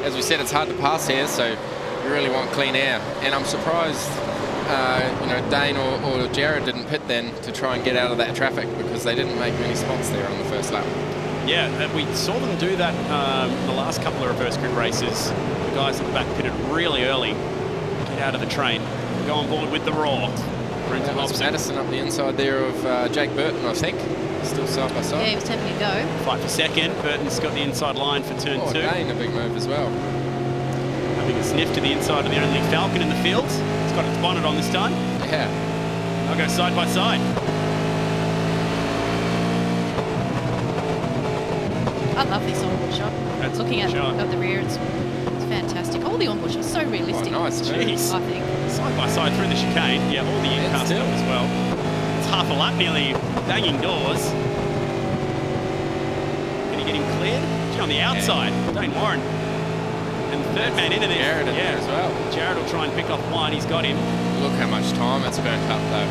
as we said, it's hard to pass here, so you really want clean air. And I'm surprised, Dane or Jared didn't pit then to try and get out of that traffic because they didn't make many spots there on the first lap. Yeah, we saw them do that the last couple of reverse grid races. The guys at the back pitted really early, get out of the train, go on board with the Raw. That was Madison up the inside there of Jake Burton, I think. Still side by side. Yeah, he was having a go. Fight for second. Burton's got the inside line for turn 2. Dane, a big move as well. Having a sniff to the inside of the only Falcon in the field. It's got its bonnet on this time. Yeah. I'll go side by side. I love this onboard shot. That's looking at shot. the rear, it's fantastic. All the onboard shots so realistic. Oh, nice. Jeez. I think. Side by side through the chicane. Yeah, all the in-car stuff as well. It's half a lap nearly, banging doors. Can he get him cleared? On the outside, Dane Warren. And the third man into there. Jared in there as well. Jared will try and pick off one. He's got him. Look how much time it's burnt up though.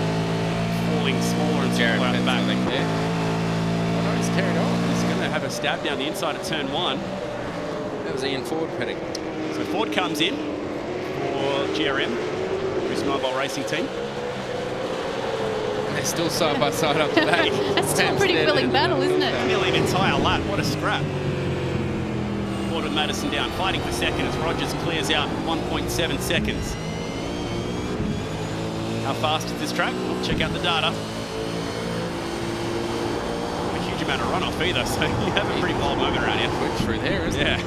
Falling smaller and Jared smaller out the back. there. Oh no, he's carried on. He's going to have a stab down the inside of turn 1. That was Ian Ford pitting. So Ford comes in for GRM, who's mobile racing team. They're still side by side up the back. That's still a pretty willing battle, isn't it? Nearly an entire lap. What a scrap. Ford with Madison Down, fighting for second as Rogers clears out 1.7 seconds. How fast is this track? We'll check out the data. Not a huge amount of runoff either, so you have a pretty wild moment around here. Quick through there, isn't it? Yeah.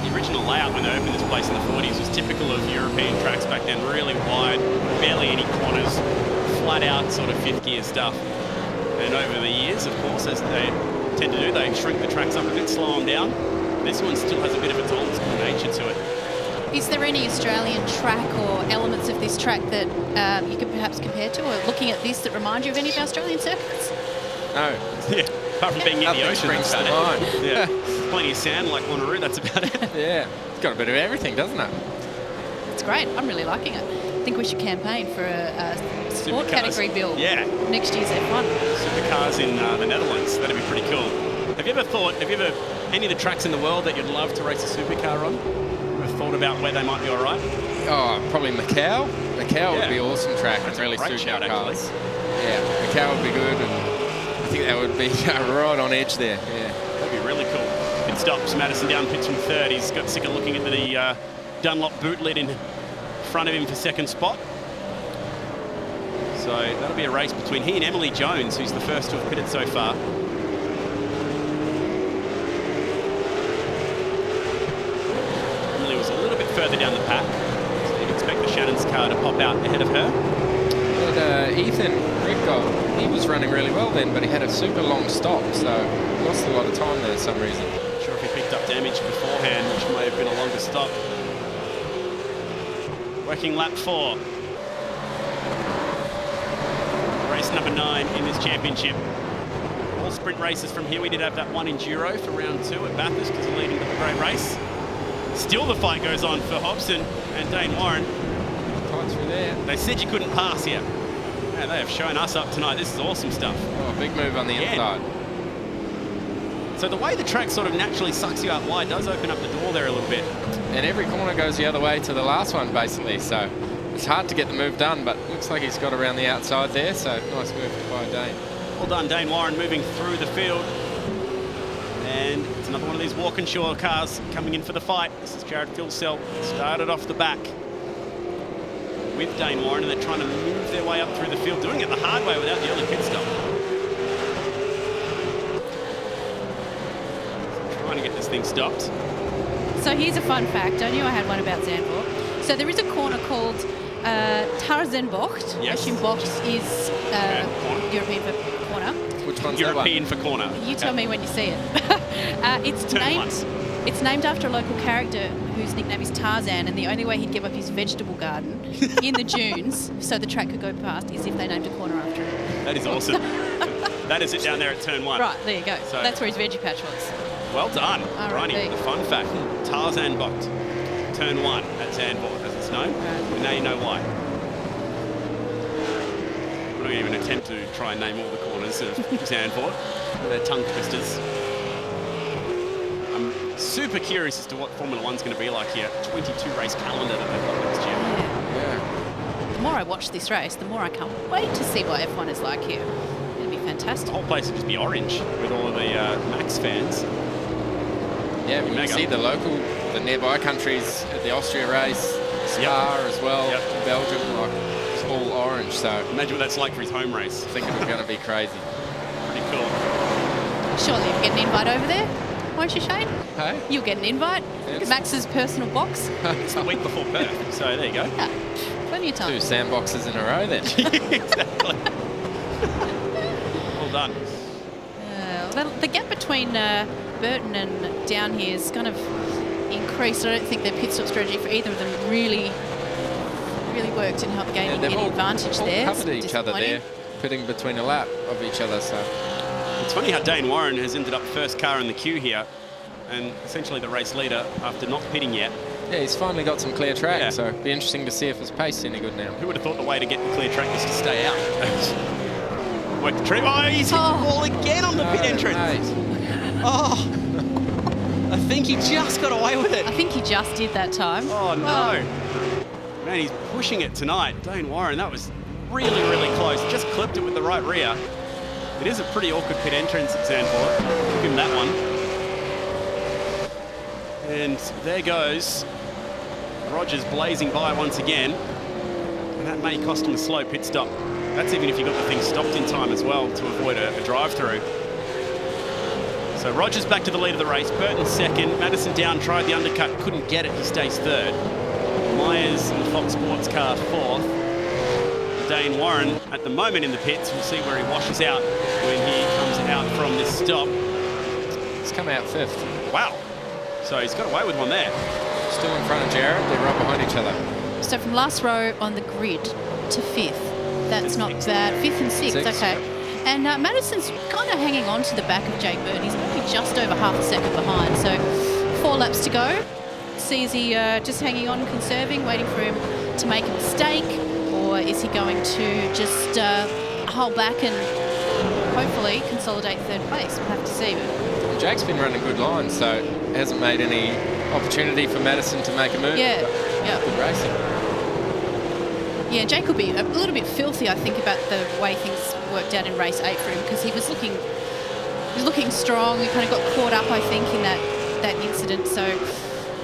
The original layout when they opened this place in the 40s was typical of European tracks back then. Really wide, barely any corners, flat out sort of fifth gear stuff. And over the years, of course, as they tend to do, they shrink the tracks up a bit, slow them down. This one still has a bit of its old school nature to it. Is there any Australian track or elements of this track that you could perhaps compare to, or looking at this that remind you of any of the Australian circuits? No. Yeah, apart from being in the ocean, that's springs about to it. mind. Yeah, plenty of sand like Wanneroo, that's about it. Yeah, it's got a bit of everything, doesn't it? It's great. I'm really liking it. I think we should campaign for a sport Supercars. category build. Yeah. Next year's F1. Supercars in the Netherlands, that'd be pretty cool. Have you ever any of the tracks in the world that you'd love to race a supercar on? Ever thought about where they might be all right? Oh, probably Macau. Macau would be an awesome track and really great suit shout, our cars. Yeah, Macau would be good, and think that would be right on edge there. Yeah. That'd be really cool. Pit stops. Madison Down pits from third. He's got sick of looking at the Dunlop boot lid in front of him for second spot. So that'll be a race between he and Emily Jones, who's the first to have pitted so far. Emily was a little bit further down the pack, so you'd expect the Shannons car to pop out ahead of her. But Ethan Ridgold, he was running really well then, but he had a super long stop, so lost a lot of time there for some reason. Not sure if he picked up damage beforehand, which may have been a longer stop. Working lap 4. Race number 9 in this championship. All sprint races from here. We did have that one enduro for round 2 at Bathurst because we're leading the great race. Still the fight goes on for Hobson and Dane Warren. Tight through there. They said you couldn't pass here. Yeah, they have shown us up tonight. This is awesome stuff. Oh, big move on the inside. So the way the track sort of naturally sucks you out wide does open up the door there a little bit. And every corner goes the other way to the last one, basically. So it's hard to get the move done, but looks like he's got around the outside there. So nice move by Dane. Well done, Dane Warren, moving through the field. And it's another one of these Walkinshaw cars coming in for the fight. This is Jared Philsell. Started off the back with Dane Warren, and they're trying to move their way up through the field, doing it the hard way without the early pit stop. Trying to get this thing stopped. So here's a fun fact. I knew I had one about Zandvoort. So there is a corner called Tarzanbocht. Yes. I assume Bocht is European for corner. Which one's European for corner. You tell me when you see it. Turn It's named after a local character whose nickname is Tarzan, and the only way he'd give up his vegetable garden in the dunes so the track could go past is if they named a corner after him. That is awesome. That is it down there at turn 1. Right, there you go. So that's where his veggie patch was. well done, All Ronnie. right, The fun fact, Tarzanbocht, turn 1 at Zandvoort, as it's known. And now you know why. I'm not going to even attempt to try and name all the corners of Zandvoort. They're tongue twisters. I'm super curious as to what Formula 1's going to be like here. 22 race calendar that they've got next year. Yeah. The more I watch this race, the more I can't wait to see what F1 is like here. It'll be fantastic. The whole place will just be orange with all of the Max fans. Yeah, you can see the nearby countries at the Austria race, Spa as well, Belgium, like it's all orange. So imagine what that's like for his home race. I think it's going to be crazy. Pretty cool. Surely you'll get an invite over there, won't you, Shane? Hey? You'll get an invite. Yes. Max's personal box. It's the week before Perth, so there you go. Yeah, plenty of time. 2 sandboxes in a row then. Exactly. Well done. The gap between Burton and Down here is kind of increased. I don't think their pit stop strategy for either of them really worked in help gaining any advantage there. Covered each other there, pitting between a lap of each other. So it's funny how Dane Warren has ended up first car in the queue here, and essentially the race leader after not pitting yet. Yeah, he's finally got some clear track, so it'll be interesting to see if his pace is any good now. Who would have thought the way to get the clear track is to stay out? Work the trip. Oh, he's hit the ball again on the pit entrance. Mate. Oh, I think he just got away with it. I think he just did that time. Oh, no. Man, he's pushing it tonight. Dane Warren, that was really, really close. Just clipped it with the right rear. It is a pretty awkward pit entrance at Zandvoort. Give him that one. And there goes Rogers blazing by once again. And that may cost him a slow pit stop. That's even if you got the thing stopped in time as well to avoid a drive-through. So Rogers back to the lead of the race. Burton second. Madison Down tried the undercut, couldn't get it. He stays third. Myers in the Fox Sports car fourth. Dane Warren at the moment in the pits. We'll see where he washes out when he comes out from this stop. He's come out fifth. Wow. So he's got away with one there. Still in front of Jared. They're right behind each other. So from last row on the grid to fifth. That's not bad. Fifth and sixth, okay. And Madison's kind of hanging on to the back of Jake Burton. He's maybe just over half a second behind. So 4 laps to go. See, is he just hanging on, conserving, waiting for him to make a mistake? Or is he going to just hold back and hopefully consolidate third place? We'll have to see. Jake's been running good lines, so hasn't made any opportunity for Madison to make a move. Yeah, Good racing. Yeah, Jake will be a little bit filthy, I think, about the way things worked out in race 8 for him, because he was looking strong. He kind of got caught up, I think, in that incident. So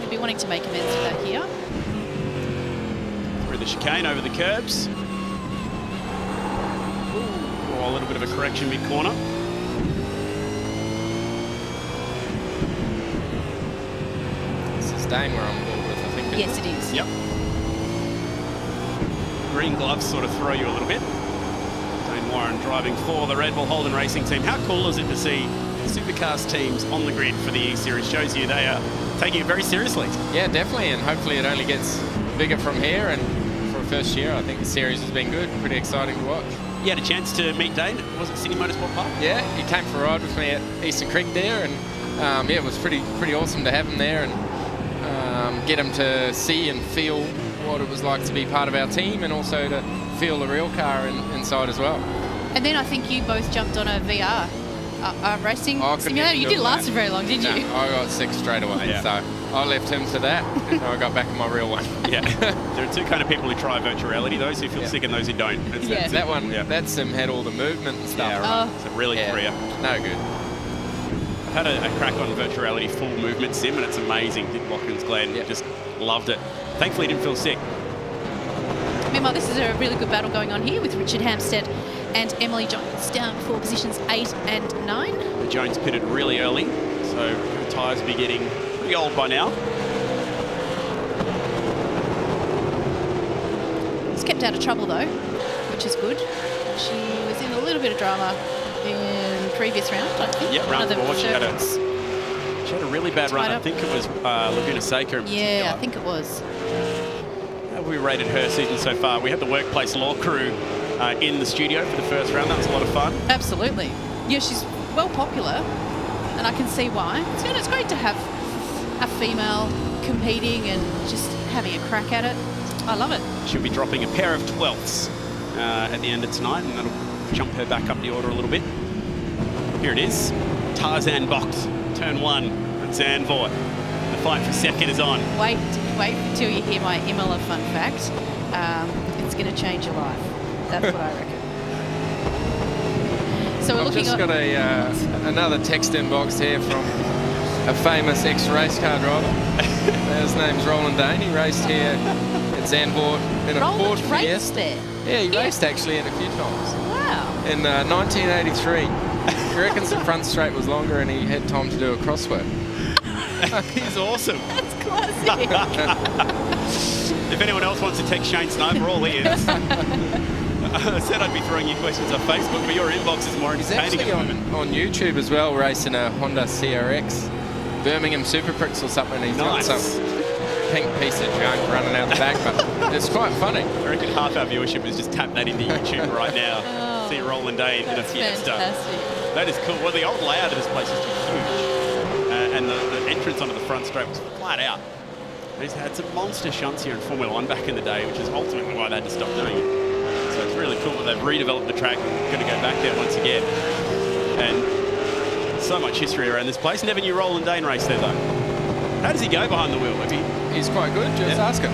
he'll be wanting to make amends for that here. Through the chicane, over the curbs. Oh, a little bit of a correction mid-corner. This is Dane we're on board with, I think. Yes, it is. Yep. Green gloves sort of throw you a little bit. Dane Warren driving for the Red Bull Holden Racing team. How cool is it to see Supercars teams on the grid for the E-Series? Shows you they are taking it very seriously. Yeah, definitely, and hopefully it only gets bigger from here. And for a first year, I think the series has been good, pretty exciting to watch. You had a chance to meet Dane, was it Sydney Motorsport Park? Yeah, he came for a ride with me at Eastern Creek there, and yeah, it was pretty awesome to have him there and get him to see and feel what it was like to be part of our team, and also to feel the real car inside as well. And then I think you both jumped on a VR racing simulator. You didn't last very long, did you? No, I got sick straight away, Yeah. so I left him to that, and I got back in my real one. Yeah. There are two kind of people who try virtual reality, those who feel sick and those who don't. That one, that sim had all the movement and stuff. Yeah, right. So really clear. No good. I've had a crack on virtual reality full movement sim, and it's amazing. Did Watkins Glen, just loved it. Thankfully, he didn't feel sick. Meanwhile, this is a really good battle going on here with Richard Hampstead and Emily Jones down for positions 8 and 9. The Jones pitted really early, so her tyres will be getting pretty old by now. He's kept out of trouble though, which is good. She was in a little bit of drama in previous round, I think. Yeah, round 4. She had a really bad run. I think it was Laguna Seca in particular. Yeah, I think it was. How have we rated her season so far? We had the workplace law crew in the studio for the first round. That was a lot of fun. Absolutely. Yeah, she's well popular, and I can see why. It's great to have a female competing and just having a crack at it. I love it. She'll be dropping a pair of 12ths at the end of tonight, and that'll jump her back up the order a little bit. Here it is. Tarzan box, turn 1 at Zandvoort. The fight for second is on. Wait until you hear my Imola fun fact. It's going to change your life. That's what I reckon. So we're I've looking just got another text inbox here from a famous ex-race car driver. His name's Roland Dane. He raced here at Zandvoort in a Ford Fiesta. There. Yeah, he raced actually in a few times. Wow. In 1983. He reckons the front straight was longer and he had time to do a crossword. He's awesome. That's classic. If anyone else wants to text Shane Sniper, all ears. I said I'd be throwing you questions on Facebook, but your inbox is more entertaining. He's actually on YouTube as well, racing a Honda CRX, Birmingham Supercars or something. He's got some pink piece of junk running out the back, but it's quite funny. I reckon half our viewership is just tap that into YouTube right now. See Roland Dane in a Fiesta. Fantastic. That is cool. Well, the old layout of this place is huge, and the entrance onto the front straight was flat out. He's had some monster shunts here in Formula 1 back in the day, which is ultimately why they had to stop doing it. So it's really cool that they've redeveloped the track and going to go back there once again. And so much history around this place. Never knew Roland Dane race there, though. How does he go behind the wheel? He's quite good. Just ask him.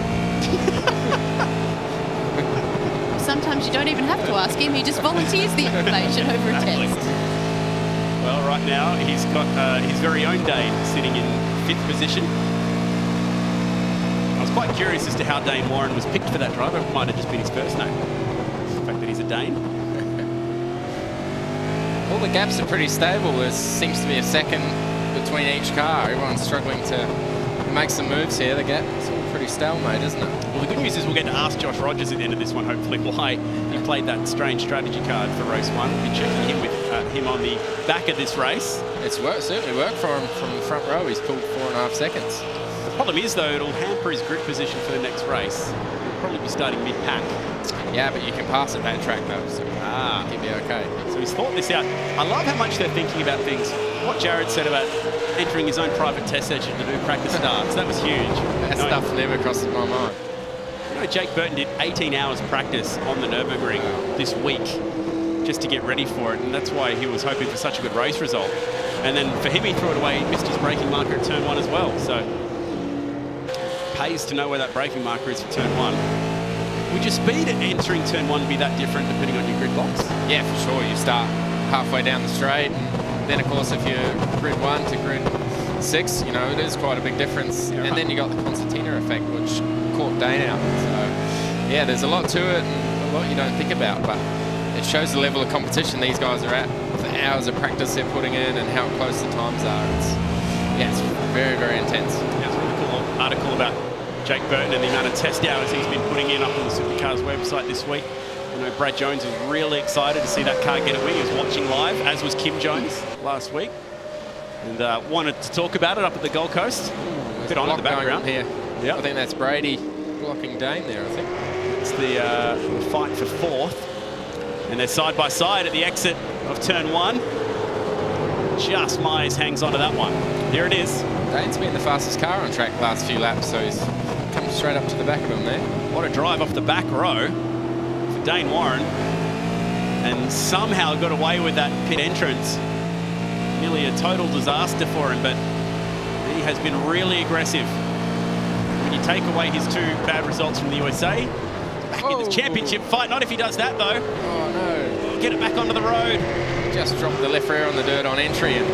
Sometimes you don't even have to ask him. He just volunteers the information over a text. Well, right now he's got his very own Dane sitting in 5th position. I was quite curious as to how Dane Warren was picked for that driver. It might have just been his first name. The fact that he's a Dane. All the gaps are pretty stable. There seems to be a second between each car. Everyone's struggling to make some moves here. The gap's all pretty stalemate, isn't it? Well, the good news is we'll get to ask Josh Rogers at the end of this one, hopefully, why he played that strange strategy card for race 1. We'll be checking in with him on the back of this race. It's certainly worked for him from the front row. He's pulled 4.5 seconds. The problem is, though, it'll hamper his grip position for the next race. He'll probably be starting mid-pack. Yeah, but you can pass at that track, though, so he'll be okay. So he's thought this out. I love how much they're thinking about things. What Jared said about entering his own private test session to do practice starts, that was huge. That stuff never crossed my mind. You know, Jake Burton did 18 hours practice on the Nurburgring this week just to get ready for it, and that's why he was hoping for such a good race result. And then for him, he threw it away. He missed his braking marker at turn 1 as well. So pays to know where that braking marker is for turn 1. Would your speed at entering turn 1 be that different depending on your grid box? Yeah, for sure. You start halfway down the straight, and then of course if you're grid 1 to grid 6, you know, it is quite a big difference. Yeah, and then you got the concertina effect, which caught Dane out. So yeah, there's a lot to it and a lot you don't think about, but it shows the level of competition these guys are at, the hours of practice they're putting in and how close the times are. It's very, very intense. Yeah, it's a really cool article about Jake Burton and the amount of test hours he's been putting in up on the Supercars website this week. I know Brad Jones was really excited to see that car get a win. He was watching live, as was Kim Jones last week. And wanted to talk about it up at the Gold Coast. Bit on in the background here. Yep. I think that's Brady blocking Dane there, I think. It's the fight for 4th. And they're side by side at the exit of turn 1. Just Myers hangs on to that one. There it is. Dane's been the fastest car on track the last few laps, so he's come straight up to the back of him there. What a drive off the back row for Dane Warren. And somehow got away with that pit entrance. Nearly a total disaster for him, but he has been really aggressive. When you take away his 2 bad results from the USA, back in the championship fight. Not if he does that, though. Oh, no. Get it back onto the road. Just dropped the left rear on the dirt on entry. And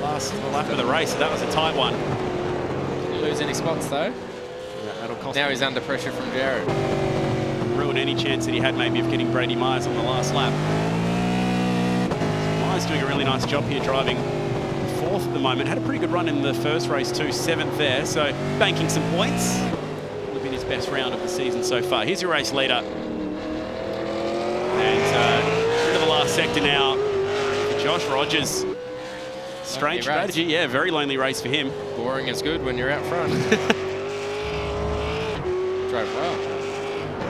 last lap of the race, that was a tight one. Didn't lose any spots, though. Yeah, that'll cost now him. he's under pressure from Jared. Ruined any chance that he had maybe of getting Brady Myers on the last lap. Myers doing a really nice job here driving 4th at the moment. Had a pretty good run in the first race too, 7th there. So banking some points. Would have been his best round of the season so far. Here's your race leader. And into the last sector now. Josh Rogers. Strange strategy. Yeah, very lonely race for him. Boring is good when you're out front. Drove well.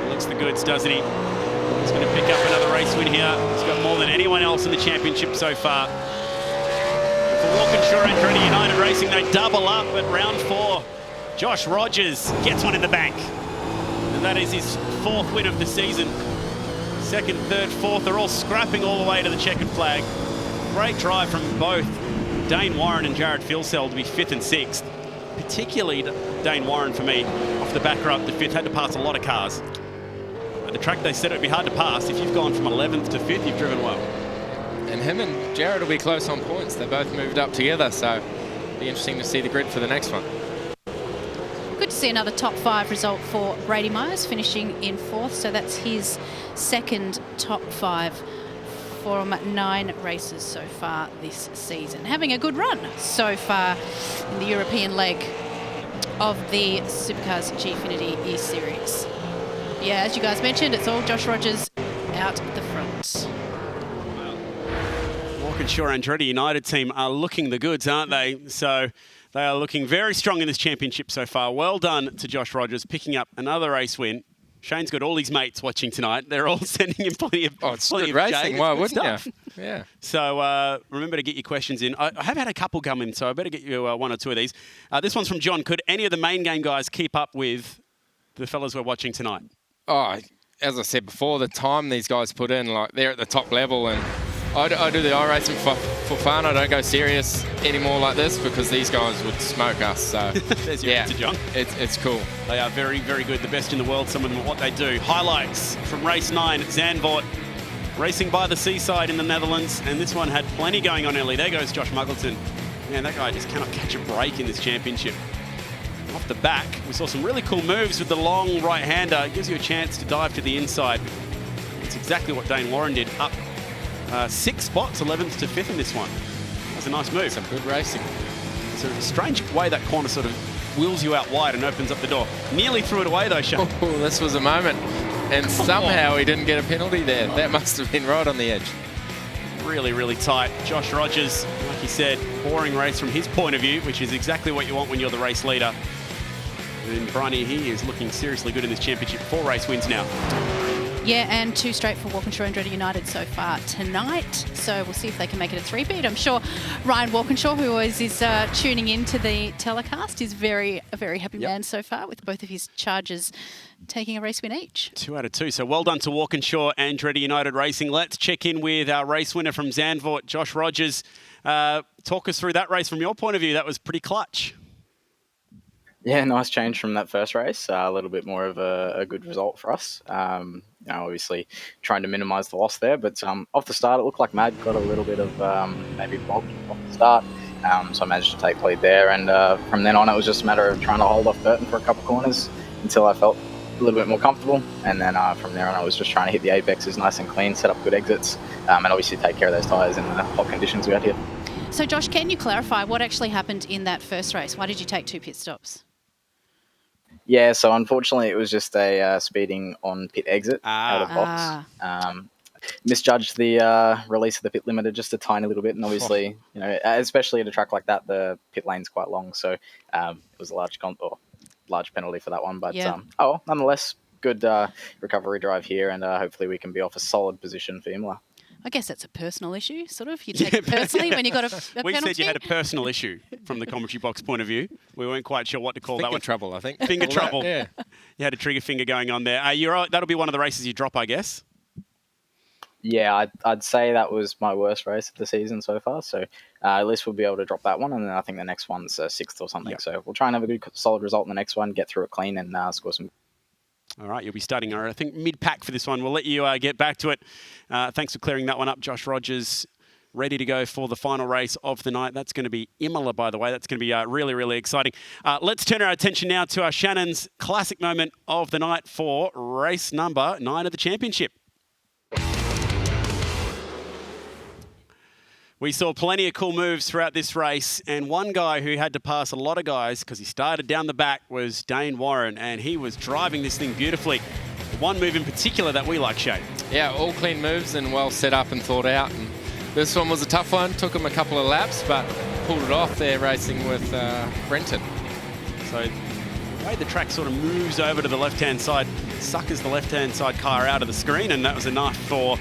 Looks the goods, doesn't he? He's going to pick up another race win here. He's got more than anyone else in the championship so far. For Walkinshaw and Trinity United Racing, they double up at round 4. Josh Rogers gets one in the bank. And that is his 4th win of the season. 2nd, 3rd, 4th, they're all scrapping all the way to the checkered flag. Great drive from both Dane Warren and Jared Filsell to be 5th and 6th. Particularly Dane Warren, for me, off the back row up to 5th, had to pass a lot of cars. At the track they said it would be hard to pass. If you've gone from 11th to 5th, you've driven well. And him and Jared will be close on points. They both moved up together, so it'll be interesting to see the grid for the next one. Good to see another top 5 result for Brady Myers, finishing in 4th. So that's his 2nd top 5 from 9 races so far this season. Having a good run so far in the European leg of the Supercars Gfinity Eseries. Yeah, as you guys mentioned, it's all Josh Rogers out the front. Walkinshaw Andretti United team are looking the goods, aren't they? So they are looking very strong in this championship so far. Well done to Josh Rogers, picking up another race win. Shane's got all his mates watching tonight. They're all sending him plenty of it's good racing. Why wouldn't you? Yeah. So remember to get your questions in. I have had a couple come in, so I better get you 1 or 2 of these. This one's from John. Could any of the main game guys keep up with the fellas we're watching tonight? Oh, as I said before, the time these guys put in, like they're at the top level, and I do the iRacing for fun. I don't go serious anymore like this because these guys would smoke us. So there's your answer, John. It's cool. They are very, very good. The best in the world, some of them, at what they do. Highlights from race 9 at Zandvoort. Racing by the seaside in the Netherlands. And this one had plenty going on early. There goes Josh Muggleton. Man, that guy just cannot catch a break in this championship. Off the back, we saw some really cool moves with the long right-hander. It gives you a chance to dive to the inside. It's exactly what Dane Warren did. Up 6 spots, 11th to 5th in this one. That's a nice move. Some good racing. It's a strange way that corner sort of wheels you out wide and opens up the door. Nearly threw it away though, Shane. Oh, this was a moment. And somehow he didn't get a penalty there. That must have been right on the edge. Really, really tight. Josh Rogers, like he said, boring race from his point of view, which is exactly what you want when you're the race leader. And Bryony, he is looking seriously good in this championship. 4 race wins now. Yeah, and 2 straight for Walkinshaw Andretti United so far tonight. So we'll see if they can make it a 3-peat. I'm sure Ryan Walkinshaw, who always is tuning into the telecast, is a very happy man so far with both of his charges taking a race win each. 2 out of 2. So well done to Walkinshaw Andretti United Racing. Let's check in with our race winner from Zandvoort, Josh Rogers. Talk us through that race from your point of view. That was pretty clutch. Yeah, nice change from that first race. A little bit more of a good result for us. Obviously trying to minimise the loss there, but off the start it looked like Mad got a little bit of maybe bogged off the start. So I managed to take lead there, and from then on it was just a matter of trying to hold off Burton for a couple of corners until I felt a little bit more comfortable, and then from there on I was just trying to hit the apexes nice and clean, set up good exits, and obviously take care of those tyres in the hot conditions we had here. So Josh, can you clarify what actually happened in that first race? Why did you take 2 pit stops? Yeah, so unfortunately it was just a speeding on pit exit out of box. Misjudged the release of the pit limiter just a tiny little bit, and obviously, especially at a track like that, the pit lane's quite long, so it was a large penalty for that one. But nonetheless, good recovery drive here, and hopefully we can be off a solid position for Imola. I guess that's a personal issue, sort of. You take it personally when you got a we penalty. said you had a personal issue from the commentary box point of view. We weren't quite sure what to call that one. Trouble, I think. Finger trouble. Yeah. You had a trigger finger going on there. You're right. That'll be one of the races you drop, I guess. Yeah, I'd say that was my worst race of the season so far. So at least we'll be able to drop that one, and then I think the next one's 6th or something. Yep. So we'll try and have a good, solid result in the next one, get through it clean, and score some. All right, you'll be starting, I think, mid-pack for this one. We'll let you get back to it. Thanks for clearing that one up. Josh Rogers ready to go for the final race of the night. That's going to be Imola, by the way. That's going to be really, really exciting. Let's turn our attention now to our Shannons classic moment of the night for race number 9 of the championship. We saw plenty of cool moves throughout this race, and one guy who had to pass a lot of guys because he started down the back was Dane Warren, and he was driving this thing beautifully. One move in particular that we like, Shane. Yeah, all clean moves and well set up and thought out. And this one was a tough one. Took him a couple of laps, but pulled it off there racing with Brenton. So the way the track sort of moves over to the left-hand side, suckers the left-hand side car out of the screen, and that was enough for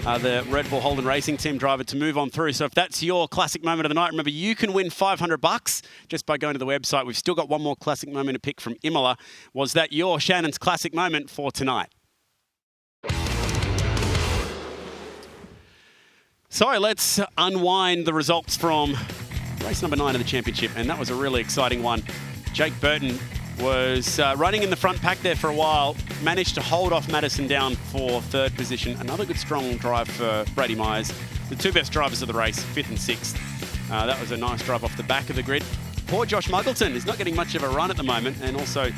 the Red Bull Holden Racing Team driver to move on through. So if that's your classic moment of the night, remember you can win $500 just by going to the website. We've still got one more classic moment to pick from Imola. Was that your Shannon's classic moment for tonight? So let's unwind the results from race number 9 of the championship, and that was a really exciting one. Jake Burton was running in the front pack there for a while, managed to hold off Madison Down for 3rd position. Another good strong drive for Brady Myers. The 2 best drivers of the race, 5th and 6th. That was a nice drive off the back of the grid. Poor Josh Muggleton is not getting much of a run at the moment, and also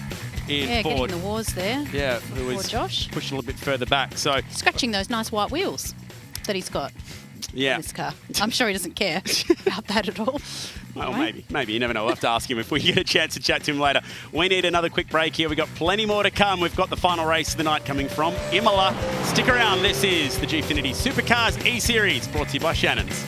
Ian Ford. Getting the wars there. Yeah, who is Josh. pushed a little bit further back. So scratching those nice white wheels that he's got. Yeah. In this car. I'm sure he doesn't care about that at all. Well, maybe. You never know. We'll have to ask him if we get a chance to chat to him later. We need another quick break here. We've got plenty more to come. We've got the final race of the night coming from Imola. Stick around. This is the Gfinity Supercars Eseries, brought to you by Shannons.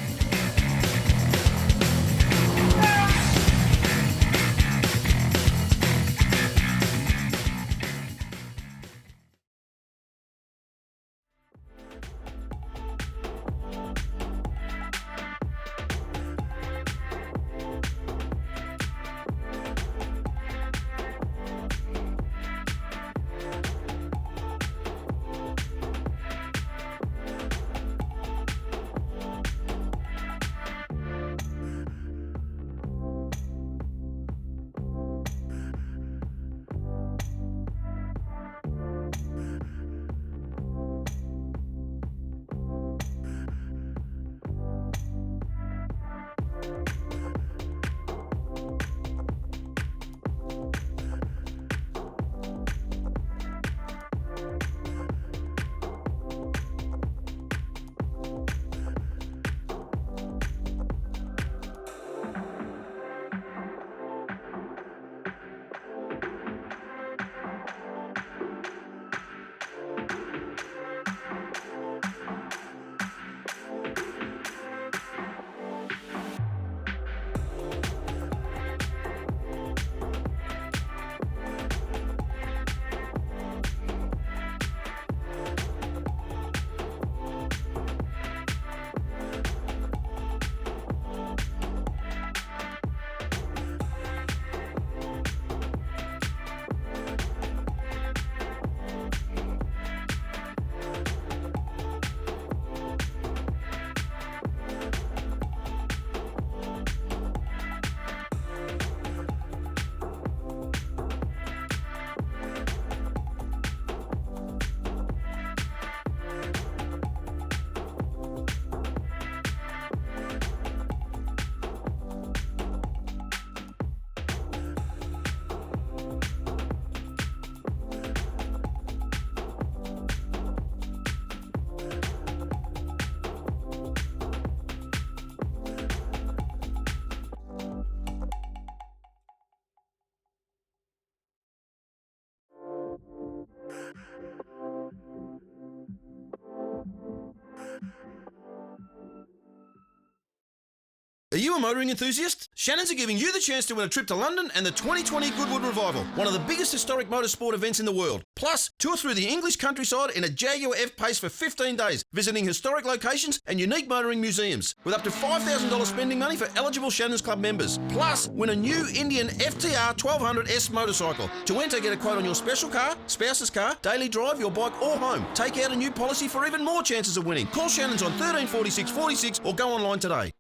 you a motoring enthusiast? Shannons are giving you the chance to win a trip to London and the 2020 Goodwood Revival, one of the biggest historic motorsport events in the world. Plus, tour through the English countryside in a Jaguar F-Pace for 15 days, visiting historic locations and unique motoring museums, with up to $5,000 spending money for eligible Shannons Club members. Plus, win a new Indian FTR 1200S motorcycle. To enter, get a quote on your special car, spouse's car, daily drive, your bike or home. Take out a new policy for even more chances of winning. Call Shannons on 13 46 46 or go online today.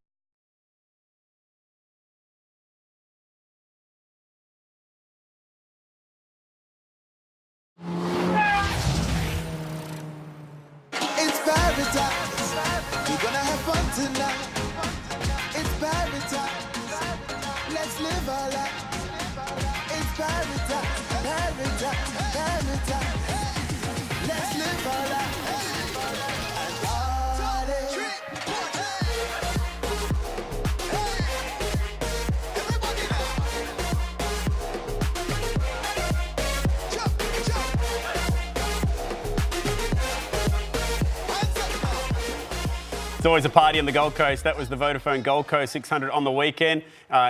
It's paradise. We're gonna have fun tonight. It's paradise. Let's live our life. It's paradise, paradise, paradise. Let's live our life. And party. Everybody now. Jump, jump. It's always a party on the Gold Coast. That was the Vodafone Gold Coast 600 on the weekend,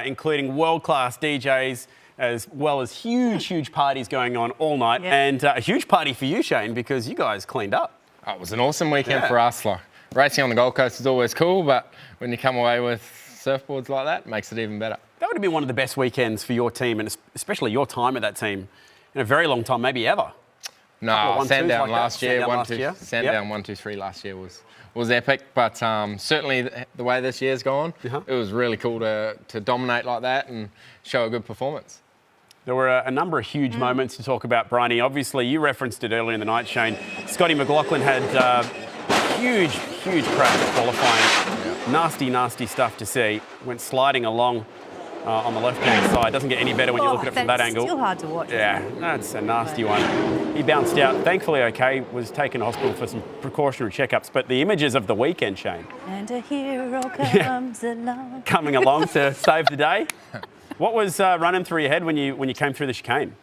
including world-class DJs, as well as huge parties going on all night. Yeah. And a huge party for you, Shane, because you guys cleaned up. Oh, it was an awesome weekend for us. Like, racing on the Gold Coast is always cool, but when you come away with surfboards like that, it makes it even better. That would have been one of the best weekends for your team, and especially your time at that team in a very long time, maybe ever. No, Sandown like last year, Sandown 1, 2, 3 last year was epic, but certainly the way this year's gone, it was really cool to dominate like that and show a good performance. There were a number of huge moments to talk about, Bryony. Obviously, you referenced it earlier in the night, Shane. Scotty McLaughlin had huge crash qualifying. Nasty stuff to see. Went sliding along on the left-hand side. Doesn't get any better when you look at it from that angle. Still hard to watch. Yeah, that's a nasty one. He bounced out. Thankfully, okay, was taken to hospital for some precautionary checkups. But the images of the weekend, Shane. And a hero comes along. Coming along to save the day. What was running through your head when you came through the chicane?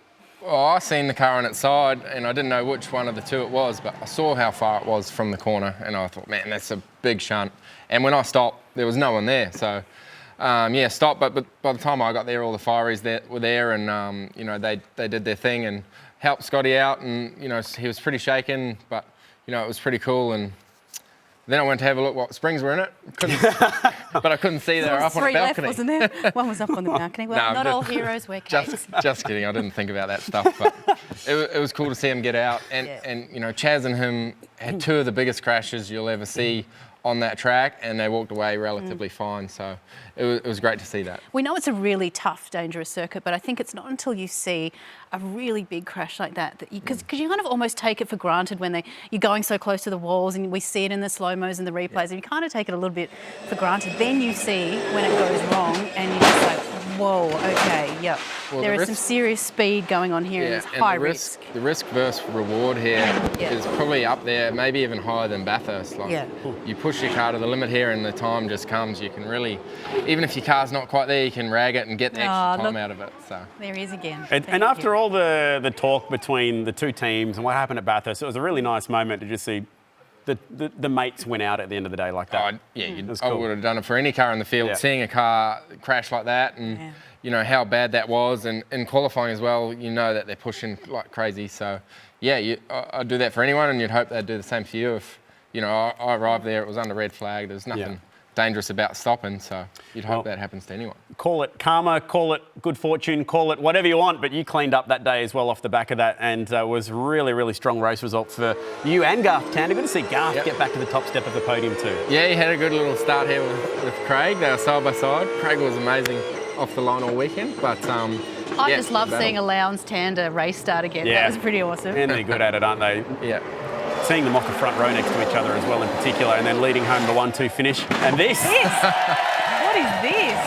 Well, I seen the car on its side, and I didn't know which one of the two it was, but I saw how far it was from the corner, and I thought, man, that's a big shunt. And when I stopped, there was no one there, so stopped. But by the time I got there, all the fireys were there, and they did their thing and helped Scotty out, and he was pretty shaken, but it was pretty cool. And then I went to have a look what springs were in it. But I couldn't see they were up on the balcony. Left, wasn't there? One was up on the balcony. Well, not all heroes wear capes. Just kidding. I didn't think about that stuff. But it was cool to see him get out. And Chaz and him had two of the biggest crashes you'll ever see on that track, and they walked away relatively fine. So it was great to see that. We know it's a really tough, dangerous circuit, but I think it's not until you see a really big crash like that because you kind of almost take it for granted when you're going so close to the walls, and we see it in the slow-mos and the replays, and you kind of take it a little bit for granted. Then you see when it goes wrong, and you're just like, whoa, okay, yep. Well, there is some serious speed going on here, and it's high risk. The risk versus reward here is probably up there, maybe even higher than Bathurst. You push your car to the limit here, and the time just comes. You can really, even if your car's not quite there, you can rag it and get the extra time out of it. So there he is again. And after all the talk between the two teams and what happened at Bathurst, it was a really nice moment to just see the mates win out at the end of the day like that. I would have done it for any car in the field. Seeing a car crash like that, and how bad that was, and in qualifying as well, that they're pushing like crazy. So I'd do that for anyone, and you'd hope they'd do the same for you. If I arrived there, it was under red flag. There's nothing dangerous about stopping, so you'd hope that happens to anyone. Call it karma, call it good fortune, call it whatever you want, but you cleaned up that day as well off the back of that, and was really strong race result for you and Garth Tander. Good to see Garth get back to the top step of the podium too. Yeah, he had a good little start here with Craig. They were side by side. Craig was amazing off the line all weekend, but I just love seeing a Lowndes Tander race start again. That was pretty awesome. And they're good at it, aren't they? Yeah. Seeing them off the front row next to each other as well in particular, and then leading home the 1-2 finish. And this! What is this?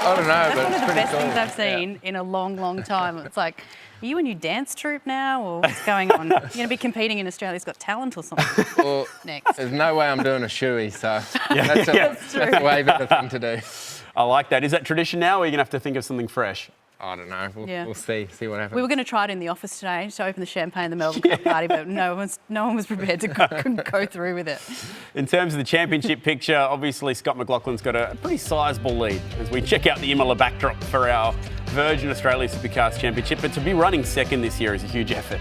I don't know, that's but one of the best cool. things I've seen in a long time. It's like, are you a new dance troupe now, or what's going on? You're going to be competing in Australia's Got Talent or something next. There's no way I'm doing a shoey, so that's a way better thing to do. I like that. Is that tradition now, or are you going to have to think of something fresh? I don't know. Yeah. We'll see what happens. We were going to try it in the office today to open the champagne at the Melbourne Cup party, but no one was prepared to go through with it. In terms of the championship picture, obviously Scott McLaughlin's got a pretty sizable lead as we check out the Imola backdrop for our Virgin Australia Supercars Championship. But to be running second this year is a huge effort.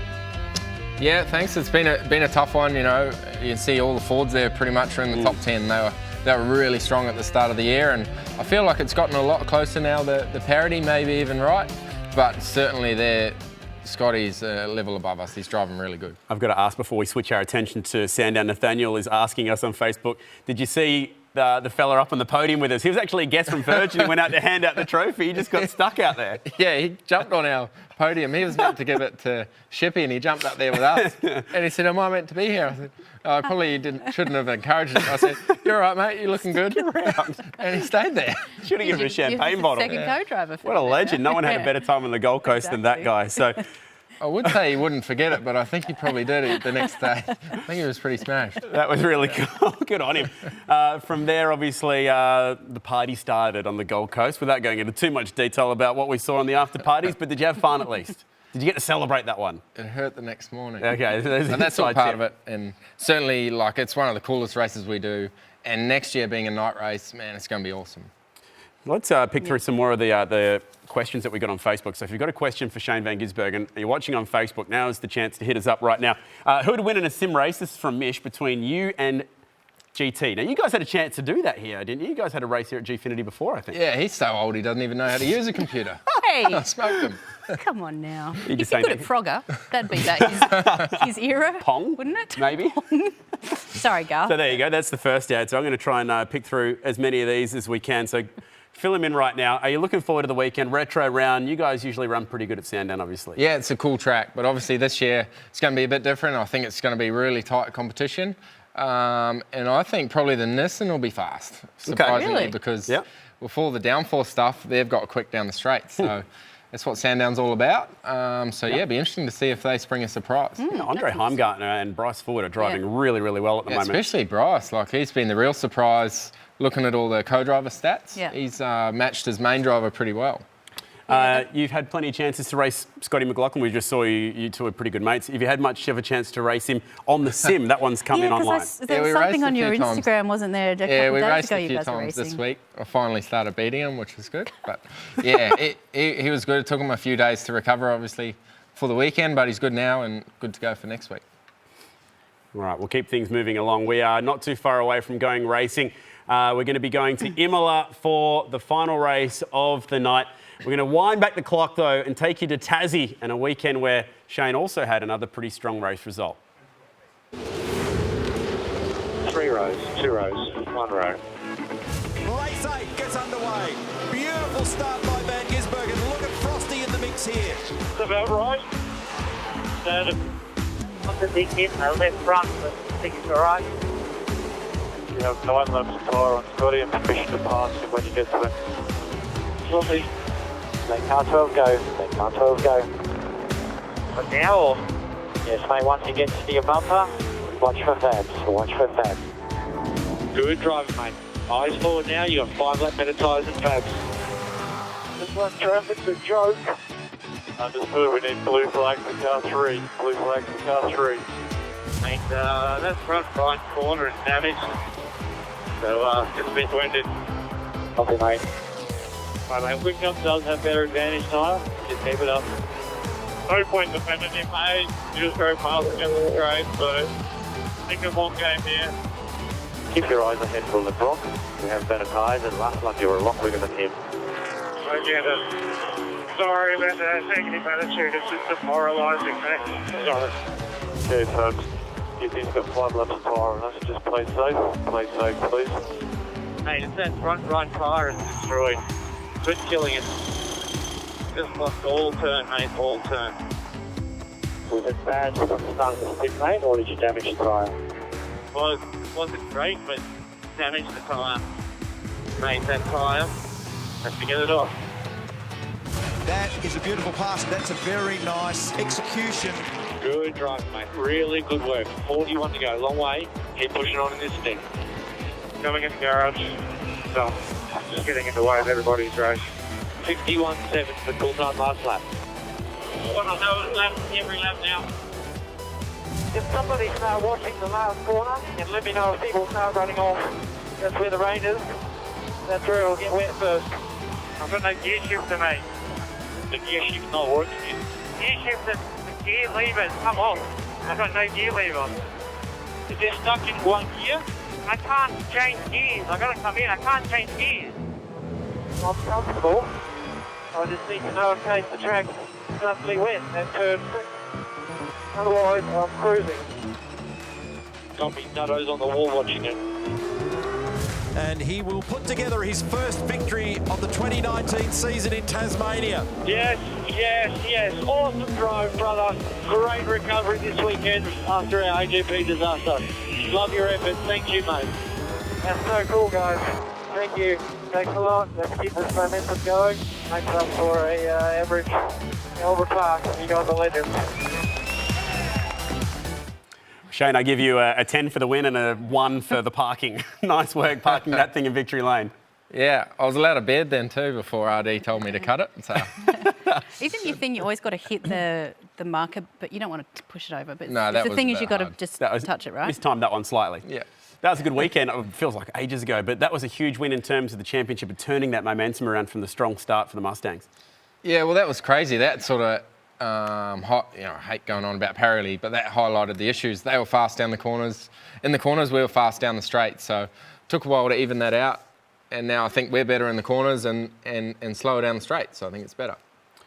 Yeah, thanks. It's been a tough one. You know, you can see all the Fords there pretty much are in the top 10. They were really strong at the start of the year, and I feel like it's gotten a lot closer now. The parity may be even right, but certainly Scotty's a level above us. He's driving really good. I've got to ask before we switch our attention to Sandown. Nathaniel is asking us on Facebook, did you see the fella up on the podium with us? He was actually a guest from Virgin. He went out to hand out the trophy. He just got stuck out there. Yeah, he jumped on our podium. He was about to give it to Shippy, and he jumped up there with us. And he said, am I meant to be here? I said, oh, probably shouldn't have encouraged it. I said, you're all right, mate. You're looking good. And he stayed there. Should have given him a champagne bottle. Second co-driver. What a legend. No one had a better time on the Gold Coast than that guy. So I would say he wouldn't forget it, but I think he probably did it the next day. I think he was pretty smashed. That was really cool. Good on him. From there, obviously, the party started on the Gold Coast without going into too much detail about what we saw in the after parties, but did you have fun at least? Did you get to celebrate that one? It hurt the next morning. Okay. And that's all part of it. And certainly, like, it's one of the coolest races we do. And next year being a night race, man, it's going to be awesome. Let's pick through some more of the questions that we got on Facebook. So if you've got a question for Shane Van Gisbergen and you're watching on Facebook, now is the chance to hit us up right now. Who would win in a sim race? This is from Mish, between you and GT. Now, you guys had a chance to do that here, didn't you? You guys had a race here at Gfinity before, I think. Yeah, he's so old he doesn't even know how to use a computer. Hey! I smoked him. Come on now. You're He's just good at Frogger. That'd be his era. Pong? Wouldn't it? Maybe. Pong. Sorry, Garth. So there you go. That's the first ad. So I'm going to try and pick through as many of these as we can. So fill them in right now. Are you looking forward to the weekend? Retro round. You guys usually run pretty good at Sandown, obviously. Yeah, it's a cool track. But obviously this year it's going to be a bit different. I think it's going to be really tight competition. And I think probably the Nissan will be fast, surprisingly, Really? because with all the downforce stuff, they've got quick down the straight. So that's what Sandown's all about. So it'd be interesting to see if they spring a surprise. Andre Heimgartner and Bryce Ford are driving really, really well at the moment. Especially Bryce. Like, he's been the real surprise looking at all the co-driver stats. Yeah. He's matched his main driver pretty well. You've had plenty of chances to race Scotty McLaughlin. We just saw you two are pretty good mates. Have you had much of a chance to race him on the sim? That one's coming online. There was something on your Instagram, wasn't there? A couple we days raced ago, a few you guys were times this racing. week. I finally started beating him, which was good. But yeah, he was good. It took him a few days to recover, obviously, for the weekend, but he's good now and good to go for next week. All right, we'll keep things moving along. We are not too far away from going racing. We're going to be going to Imola for the final race of the night. We're going to wind back the clock, though, and take you to Tassie and a weekend where Shane also had another pretty strong race result. 3 rows, 2 rows, 1 row. Race 8 gets underway. Beautiful start by Van Gisbergen. Look at Frosty in the mix here. It's about right. Standard. On the big hit, left front, but I think it's all right. You have 9 laps of tyre on Scotty and permission to pass him when you get to it. Lovely. Let car 12 go. Let car 12 go. But now, or? Yes, mate, once he gets to your bumper, watch for fabs. Watch for fabs. Good driving, mate. Eyes forward now. You got 5 lap better tyres than fabs. This one traffic's a joke. Understood. We need blue flag for car 3. Blue flag for car 3. Mate, that front right corner is damaged. So, it's a bit winded. Copy, mate. Right, mate, Quicknut does have better advantage tyre. Just keep it up. No point defending him, mate. You just go past him in the straight, so I think a long game here. Keep your eyes ahead for LeBron. We have better tyres, and last one you were a lot quicker than him. I get it. Sorry about that negative attitude. It's just demoralising, mate. Sorry. Okay, folks. You think you've got 5 laps of tyre on us. Just play safe. Play safe, please. Mate, it's that front right tyre is destroyed. Quit killing it. Just lost all turn, mate, all turn. Was it bad from the start of the spin, mate, or did you damage the tyre? Well, it wasn't great, but damaged the tyre. Mate, that tyre, have to get it off. That is a beautiful pass. That's a very nice execution. Good driving, mate. Really good work. 41 to go. Long way. Keep pushing on in this thing. Coming in the garage. So, just getting in the way of everybody's race. 51.7 for cool time last lap. What the hell is lap every lap now? If somebody start watching the last corner and let me know if people start running off, that's where the rain is. That's where it'll get wet first. I've got no gear shifter, mate. The gear shift's not working yet. Gear shifter, the gear levers come off. I've got no gear lever. Is it stuck in one gear? I can't change gears. I've got to come in. I can't change gears. I'm comfortable. I just need to know in case the track's suddenly wet and turn 6. Otherwise, I'm cruising. Got me nuttos on the wall watching it. And he will put together his first victory of the 2019 season in Tasmania. Yes, yes, yes. Awesome drive, brother. Great recovery this weekend after our AGP disaster. Love your effort. Thank you, mate. That's so cool, guys. Thank you. Thanks a lot. Let's keep this momentum going. Makes up for a average Albert Park. You guys are legends. Shane, I give you a 10 for the win and a 1 for the parking. Nice work parking that thing in Victory Lane. Yeah, I was allowed a bed then too before RD told me to cut it. So. Isn't your thing you always got to hit the marker, but you don't want to push it over? But no, that the thing is you got to just touch it, right? Mistimed that one slightly. Yeah. That was a good weekend. It feels like ages ago, but that was a huge win in terms of the championship and turning that momentum around from the strong start for the Mustangs. Yeah, well, that was crazy. That sort of, I hate going on about parity, but that highlighted the issues. They were fast down the corners. In the corners, we were fast down the straight. So it took a while to even that out. And now I think we're better in the corners and slower down the straight. So I think it's better.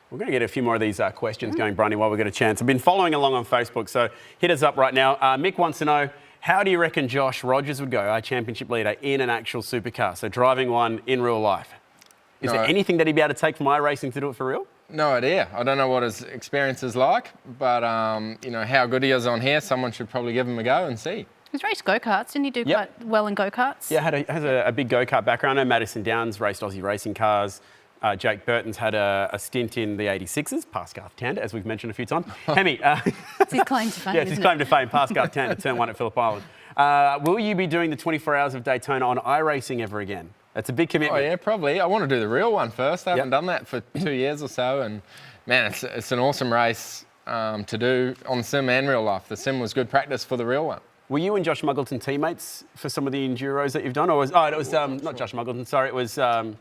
We're going to get a few more of these questions going, Bronny, while we've got a chance. I've been following along on Facebook, so hit us up right now. Mick wants to know, how do you reckon Josh Rogers would go, our championship leader, in an actual supercar? So driving one in real life. Is there anything that he'd be able to take from iRacing to do it for real? No idea. I don't know what his experience is like, but how good he is on here, someone should probably give him a go and see. He's raced go-karts. Didn't he do quite well in go-karts? Yeah, has a big go-kart background. I know Madison Downs raced Aussie racing cars. Jake Burton's had a stint in the 86s, past Garth Tander, as we've mentioned a few times. Hemi. It's his claim to fame, yeah, it's his claim to fame, past Garth Tander, turn 1 at Phillip Island. Will you be doing the 24 Hours of Daytona on iRacing ever again? That's a big commitment. Oh, yeah, probably. I want to do the real one first. I haven't done that for 2 years or so. And, man, it's an awesome race to do on the sim and real life. The sim was good practice for the real one. Were you and Josh Muggleton teammates for some of the Enduros that you've done? Or was not Josh Muggleton, sorry, it was...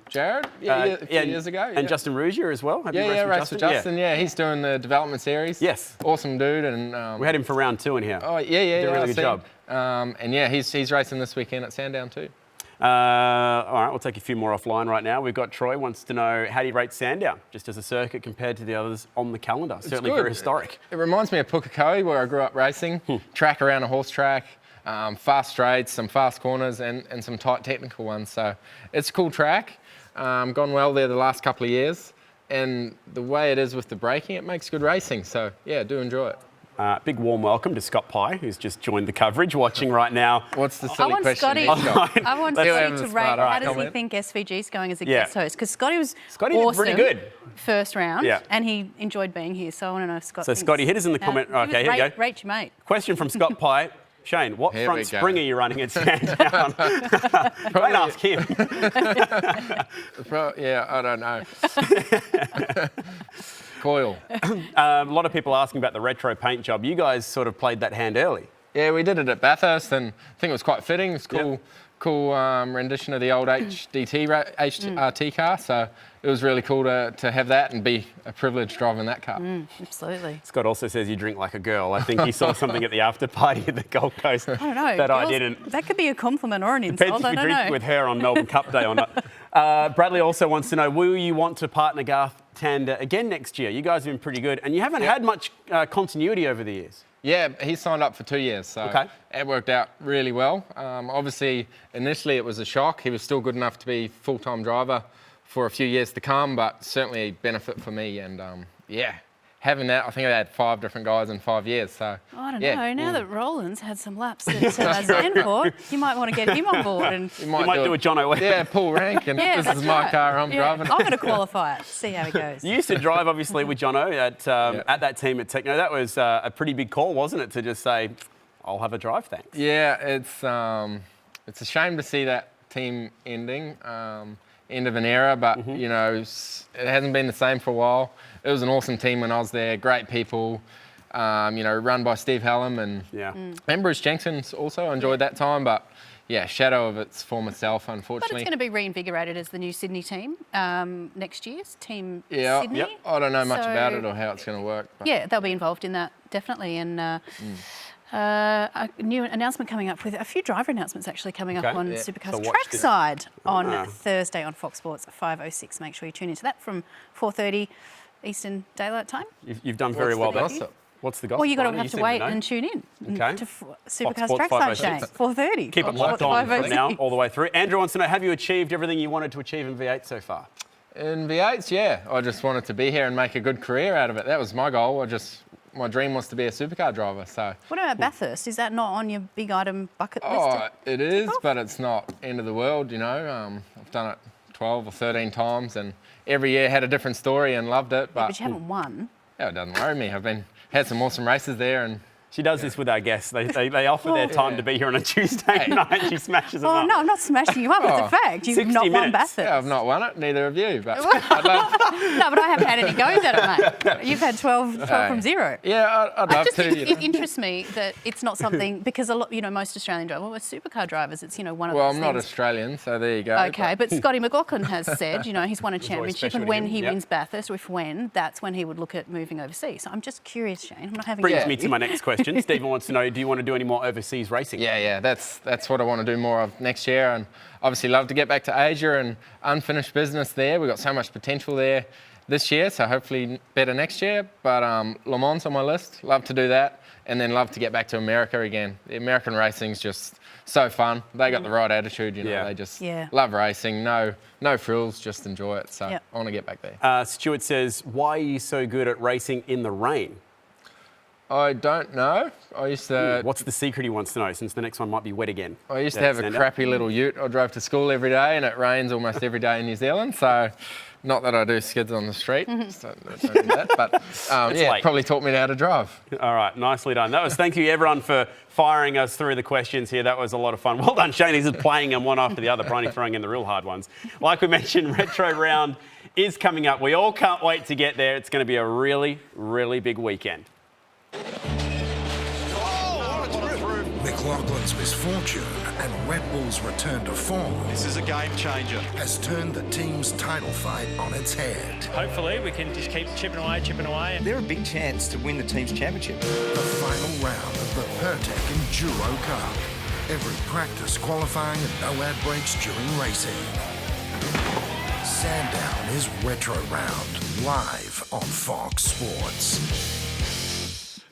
Jared? A few years ago. And Justin Rougier as well? Raced with Justin. Yeah, he's doing the development series. Yes. Awesome dude. And we had him for round 2 in here. Oh, yeah. Did a really good job. He's racing this weekend at Sandown too. All right, we'll take a few more offline right now. We've got Troy wants to know, how do you rate Sandown, just as a circuit compared to the others on the calendar? It's certainly good. Very historic. It reminds me of Pukekohe, where I grew up racing. Track around a horse track, fast straights, some fast corners and some tight technical ones. So it's a cool track. Gone well there the last couple of years. And the way it is with the braking, it makes good racing. So, yeah, do enjoy it. Big warm welcome to Scott Pye, who's just joined the coverage, watching right now. What's the silly question? I want Scotty to rate. How does he think SVG's going as a guest host? Because Scotty was awesome pretty good first round, and he enjoyed being here. So I want to know if Scott. So Scotty, hit us in the comment. Okay, here you go. Rate your mate. Question from Scott Pye. Shane, what front spring are you running at Sandown? Don't ask him. I don't know. Coil. A lot of people asking about the retro paint job. You guys sort of played that hand early. Yeah, we did it at Bathurst, and I think it was quite fitting. It's cool rendition of the old HRT car. So it was really cool to have that and be a privilege driving that car. Absolutely. Scott also says you drink like a girl. I think he saw something at the after party at the Gold Coast. I don't know. That girls, I didn't. That could be a compliment or an insult. Depends if I you don't drink know. with her on Melbourne Cup Day or not. Bradley also wants to know, will you want to partner Garth Tander again next year? You guys have been pretty good, and you haven't had much continuity over the years. Yeah, he signed up for 2 years, so it worked out really well. Obviously, initially it was a shock. He was still good enough to be full-time driver for a few years to come, but certainly a benefit for me. And having that, I think I had 5 different guys in 5 years. So I don't know. Now that Roland's had some laps at Zandvoort, you might want to get him on board and you might do a John O'Webb. Yeah, pull rank, and this is my car. I'm driving. I'm going to qualify it. See how it goes. You used to drive, obviously, with Jono at that team at Techno. That was a pretty big call, wasn't it, to just say, "I'll have a drive, thanks." Yeah, it's a shame to see that team ending. end of an era, but, you know, it hasn't been the same for a while. It was an awesome team when I was there, great people, you know, run by Steve Hallam and Bruce Jenkins also. I enjoyed that time, but yeah, shadow of its former self, unfortunately. But it's going to be reinvigorated as the new Sydney team next year's Team Yeah, Sydney. I don't know much about it or how it's going to work. But. Yeah, they'll be involved in that, definitely. And a new announcement coming up with a few driver announcements actually coming up on Supercars Trackside on Thursday on Fox Sports at 5:06. Make sure you tune into that from 4:30 Eastern Daylight Time. You've done very well there. What's the gossip? Well, you're going to have to wait and tune in to Supercars Trackside, Shane, 4:30. Keep it locked on from now all the way through. Andrew wants to know, have you achieved everything you wanted to achieve in V8 so far? In V8s, yeah. I just wanted to be here and make a good career out of it. That was my goal. My dream was to be a supercar driver. So. What about Bathurst? Is that not on your big item bucket list? It is, but it's not end of the world, you know. I've done it 12 or 13 times and every year had a different story and loved it. But you haven't won. Yeah, it doesn't worry me. I've had some awesome races there, and she does this with our guests. They offer their time to be here on a Tuesday night. She smashes them up. No, I'm not smashing you up. It's a fact. You've not won Bathurst. Yeah, I've not won it. Neither have you. But No, but I haven't had any goes at it, mate. You've had 12 from 0. Yeah, I'd love to. It interests me that it's not something because a lot, you know, most Australian drivers, we're supercar drivers. It's, you know, one of those Well, I'm not things. Australian, so there you go. Okay, but Scotty McLaughlin has said, you know, he's won a championship, and when he wins Bathurst, or if when, that's when he would look at moving overseas. So I'm just curious, Shane. I'm not having. Brings me to my next question. Stephen wants to know, do you want to do any more overseas racing? Yeah, that's what I want to do more of next year, and obviously love to get back to Asia and unfinished business there. We've got so much potential there this year, so hopefully better next year. But Le Mans on my list, love to do that, and then love to get back to America again. The American racing's just so fun. They got the right attitude, you know. They just love racing. No frills, just enjoy it. So I want to get back there. Stuart says, why are you so good at racing in the rain? I don't know. I used to... What's the secret he wants to know, since the next one might be wet again? I used to have a crappy little ute. I drove to school every day and it rains almost every day in New Zealand. So not that I do skids on the street. So don't do that. But it probably taught me how to drive. All right, nicely done. Thank you everyone for firing us through the questions here. That was a lot of fun. Well done, Shane. He's playing them one after the other, Bronny throwing in the real hard ones. Like we mentioned, Retro Round is coming up. We all can't wait to get there. It's going to be a really, really big weekend. McLaughlin's misfortune and Red Bull's return to form. This is a game changer. Has turned the team's title fight on its head. Hopefully we can just keep chipping away. They're a big chance to win the team's championship. The final round of the Pertec Enduro Cup. Every practice, qualifying and no ad breaks during racing. Sandown is Retro Round, live on Fox Sports.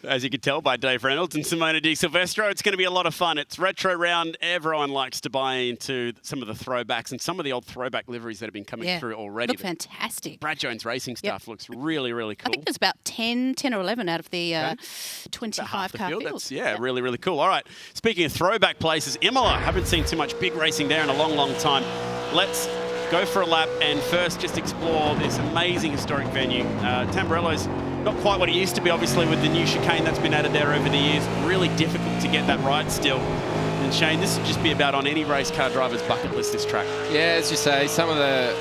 As you can tell by Dave Reynolds and Simona Di Silvestro, it's going to be a lot of fun. It's Retro Round. Everyone likes to buy into some of the throwbacks and some of the old throwback liveries that have been coming through already. Look fantastic. Brad Jones Racing stuff looks really, really cool. I think there's about 10 or 11 out of the 25 car field. That's, really, really cool. All right, speaking of throwback places, Imola. Haven't seen too much big racing there in a long, long time. Let's go for a lap and first just explore this amazing historic venue. Tamburello's not quite what it used to be, obviously, with the new chicane that's been added there over the years. Really difficult to get that right still. And Shane, this would just be about on any race car driver's bucket list, this track. Yeah, as you say, some of the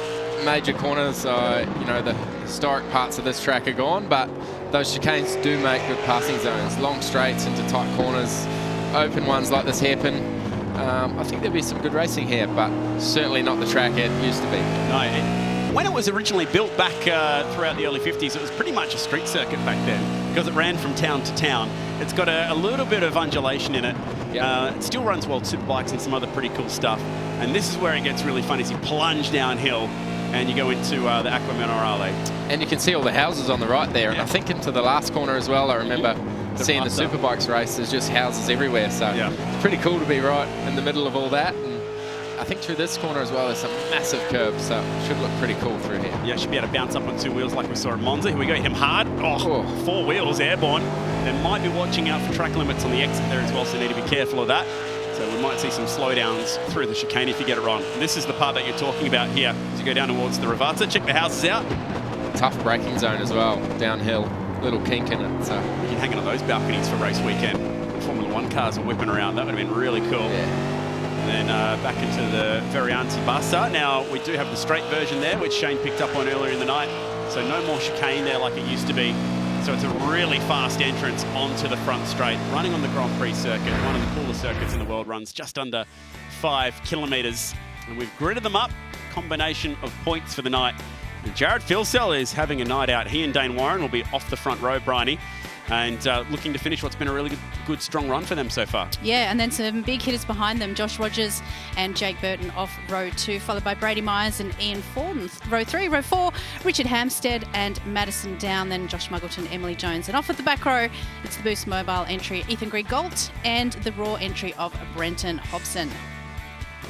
major corners, the historic parts of this track are gone, but those chicanes do make good passing zones. Long straights into tight corners, open ones like this hairpin. I think there'd be some good racing here, but certainly not the track it used to be. No, when it was originally built back throughout the early 50s, it was pretty much a street circuit back then because it ran from town to town. It's got a little bit of undulation in it. It still runs World Superbikes and some other pretty cool stuff. And this is where it gets really fun, is you plunge downhill and you go into the Acqua Minerale. And you can see all the houses on the right there. And I think into the last corner as well, I remember seeing the Superbikes race. There's just houses everywhere. So it's pretty cool to be right in the middle of all that. And I think through this corner as well, there's some massive curves, so it should look pretty cool through here. Yeah, should be able to bounce up on 2 wheels like we saw at Monza. Here we go, him hard. 4 wheels, airborne. They might be watching out for track limits on the exit there as well, so need to be careful of that. So we might see some slowdowns through the chicane if you get it wrong. This is the part that you're talking about here as you go down towards the Ravazza. Check the houses out. Tough braking zone as well, downhill. Little kink in it. So you can hang on those balconies for race weekend. Formula 1 cars are whipping around. That would have been really cool. Yeah. And then and back into the Varianti Bassa. Now, we do have the straight version there, which Shane picked up on earlier in the night. So no more chicane there like it used to be. So it's a really fast entrance onto the front straight, running on the Grand Prix circuit, one of the coolest circuits in the world, runs just under 5 kilometres. And we've gridded them up, combination of points for the night. And Jared Filsell is having a night out. He and Dane Warren will be off the front row, Bryony, and looking to finish what's been a really good, strong run for them so far. Yeah, and then some big hitters behind them. Josh Rogers and Jake Burton off row 2, followed by Brady Myers and Ian Forden. Row 3, row 4, Richard Hampstead and Madison Down, then Josh Muggleton, Emily Jones. And off at the back row, it's the Boost Mobile entry, Ethan Grigalt, and the Raw entry of Brenton Hobson.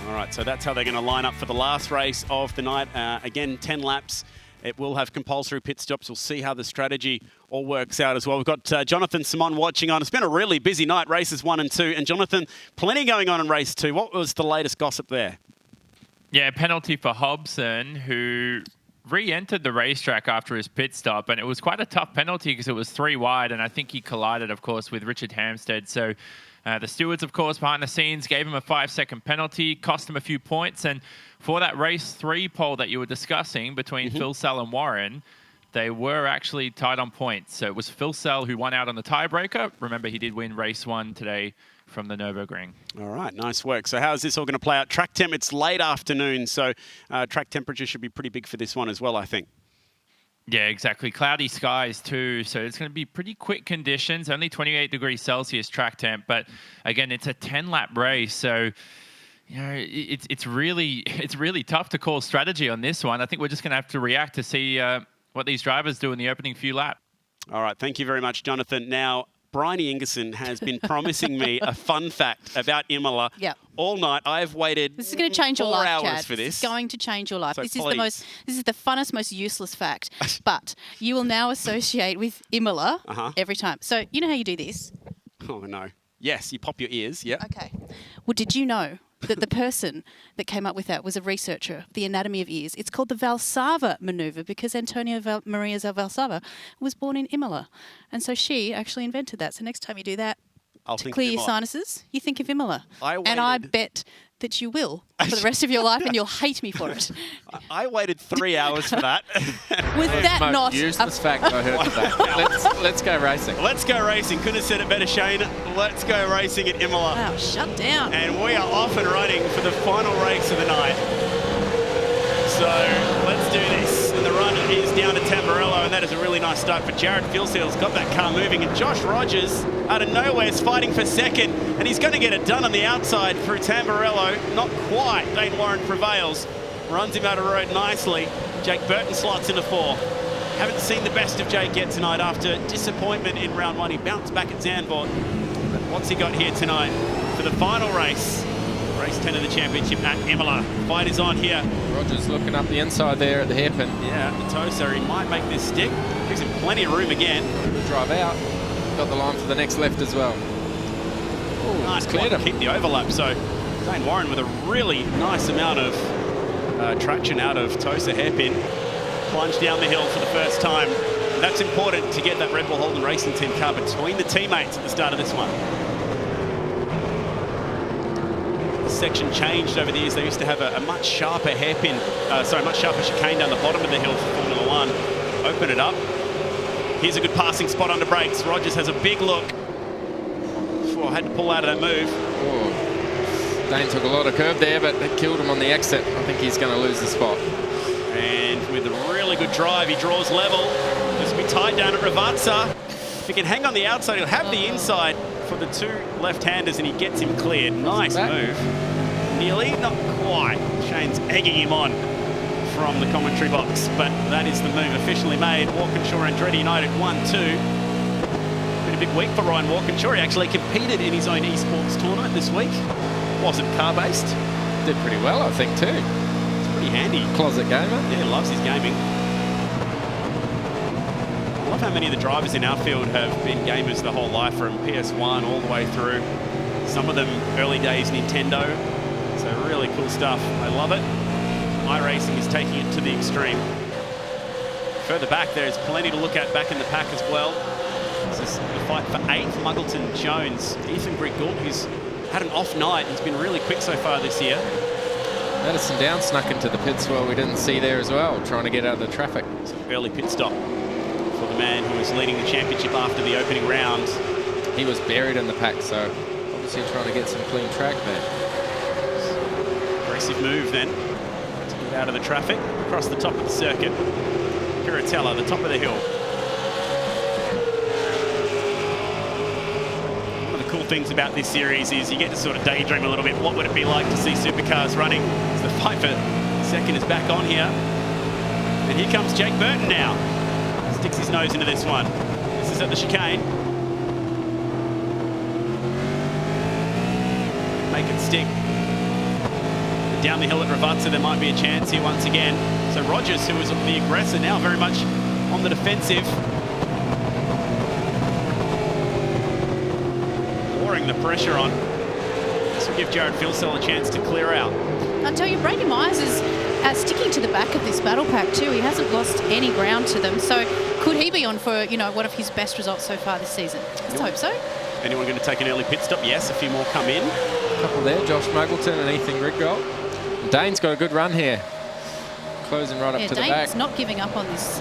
All right, so that's how they're going to line up for the last race of the night. Again, 10 laps. It will have compulsory pit stops. We'll see how the strategy all works out as well. We've got Jonathan Simon watching on. It's been a really busy night, races 1 and 2. And Jonathan, plenty going on in race 2. What was the latest gossip there? Yeah, penalty for Hobson, who re-entered the racetrack after his pit stop. And it was quite a tough penalty because it was 3 wide. And I think he collided, of course, with Richard Hampstead. So the stewards, of course, behind the scenes gave him a 5-second penalty, cost him a few points. And for that race 3 pole that you were discussing between Filsell and Warren, they were actually tied on points. So it was Filsell who won out on the tiebreaker. Remember, he did win race 1 today from the Nurburgring. All right, nice work. So how is this all going to play out? Track temp, it's late afternoon, so track temperature should be pretty big for this one as well, I think. Yeah, exactly. Cloudy skies too, so it's going to be pretty quick conditions. Only 28 degrees Celsius track temp, but again, it's a 10-lap race, so you know it's really tough to call strategy on this one. I think we're just going to have to react to see what these drivers do in the opening few laps. All right, thank you very much, Jonathan. Now, Bryony Ingerson has been promising me a fun fact about Imola all night. I've waited This is going to change your life, Chad. for this. It's going to change your life. So This please. is the funnest, most useless fact. But you will now associate with Imola every time. So you know how you do this? Oh, no. Yes, you pop your ears, yeah. Okay. Well, did you know that the person that came up with that was a researcher of the anatomy of ears? It's called the Valsalva maneuver because Antonio Maria Valsalva was born in Imola. And so she actually invented that. So next time you do that, to clear your sinuses, you think of Imola. And I bet that you will for the rest of your life and you'll hate me for it. I waited 3 hours for that. Was that not useless fact I heard today? Let's go racing. Let's go racing. Couldn't have said it better, Shane. Let's go racing at Imola. Wow, shut down. And we are off and running for the final race of the night. So let's do this. And the run is down to Tamburello, and that is a really nice start for Jared Filsell's got that car moving, and Josh Rogers out of nowhere is fighting for second, and he's going to get it done on the outside through Tamburello. Not quite. Dane Warren prevails, runs him out of road nicely. Jake Burton slots into 4. Haven't seen the best of Jake yet tonight after disappointment in round 1. He bounced back at Zandvoort. But what's he got here tonight for the final race? Race 10 of the championship at Imola. Fight is on here. Rogers looking up the inside there at the hairpin. Yeah, at the toe, so he might make this stick. Gives him plenty of room again. Drive out. Got the line for the next left as well. Ooh, nice clear to keep the overlap. So Dane Warren with a really nice amount of traction out of Tosa hairpin. Plunge down the hill for the first time. And that's important to get that Red Bull Holden Racing Team car between the teammates at the start of this one. Section changed over the years. They used to have a much sharper hairpin, much sharper chicane down the bottom of the hill for Formula 1. Open it up. Here's a good passing spot under brakes. Rogers has a big look. Oh, had to pull out of that move. Oh. Dane took a lot of curve there, but it killed him on the exit. I think he's going to lose the spot. And with a really good drive, he draws level. This will be tied down at Ravazza. If he can hang on the outside, he'll have the inside for the 2 left-handers, and he gets him cleared. Nice move. Nearly, not quite. Shane's egging him on from the commentary box, but that is the move officially made. Walkinshaw and Andretti United 1-2. Been a big week for Ryan Walkinshaw. He actually competed in his own esports tournament this week. Wasn't car-based. Did pretty well, I think, too. It's pretty handy. Closet gamer. Yeah, loves his gaming. I love how many of the drivers in our field have been gamers the whole life, from PS1 all the way through. Some of them early days Nintendo. So really cool stuff. I love it. iRacing is taking it to the extreme. Further back, there's plenty to look at back in the pack as well. This is the fight for 8th. Muggleton Jones. Ethan Grigalt, who's had an off night. He's been really quick so far this year. Madison Down snuck into the pits well. We didn't see there as well, trying to get out of the traffic. Early pit stop for the man who was leading the championship after the opening round. He was buried in the pack, so obviously trying to get some clean track there. Aggressive move then to get out of the traffic across the top of the circuit. Piratella, the top of the hill. One of the cool things about this series is you get to sort of daydream a little bit. What would it be like to see supercars running? So the fight for second is back on here. And here comes Jake Burton now. Sticks his nose into this one. This is at the chicane. Make it stick. Down the hill at Ravazza, there might be a chance here once again. So Rogers, who was the aggressor, now very much on the defensive. Pouring the pressure on. This will give Jared Filsell a chance to clear out. I'll tell you, Brady Myers is sticking to the back of this battle pack too. He hasn't lost any ground to them. So could he be on for, you know, one of his best results so far this season? Let's hope so. Anyone going to take an early pit stop? Yes, a few more come in. A couple there, Josh Muggleton and Ethan Griggold. Dane's got a good run here. Closing right up to the back. Dane's not giving up on this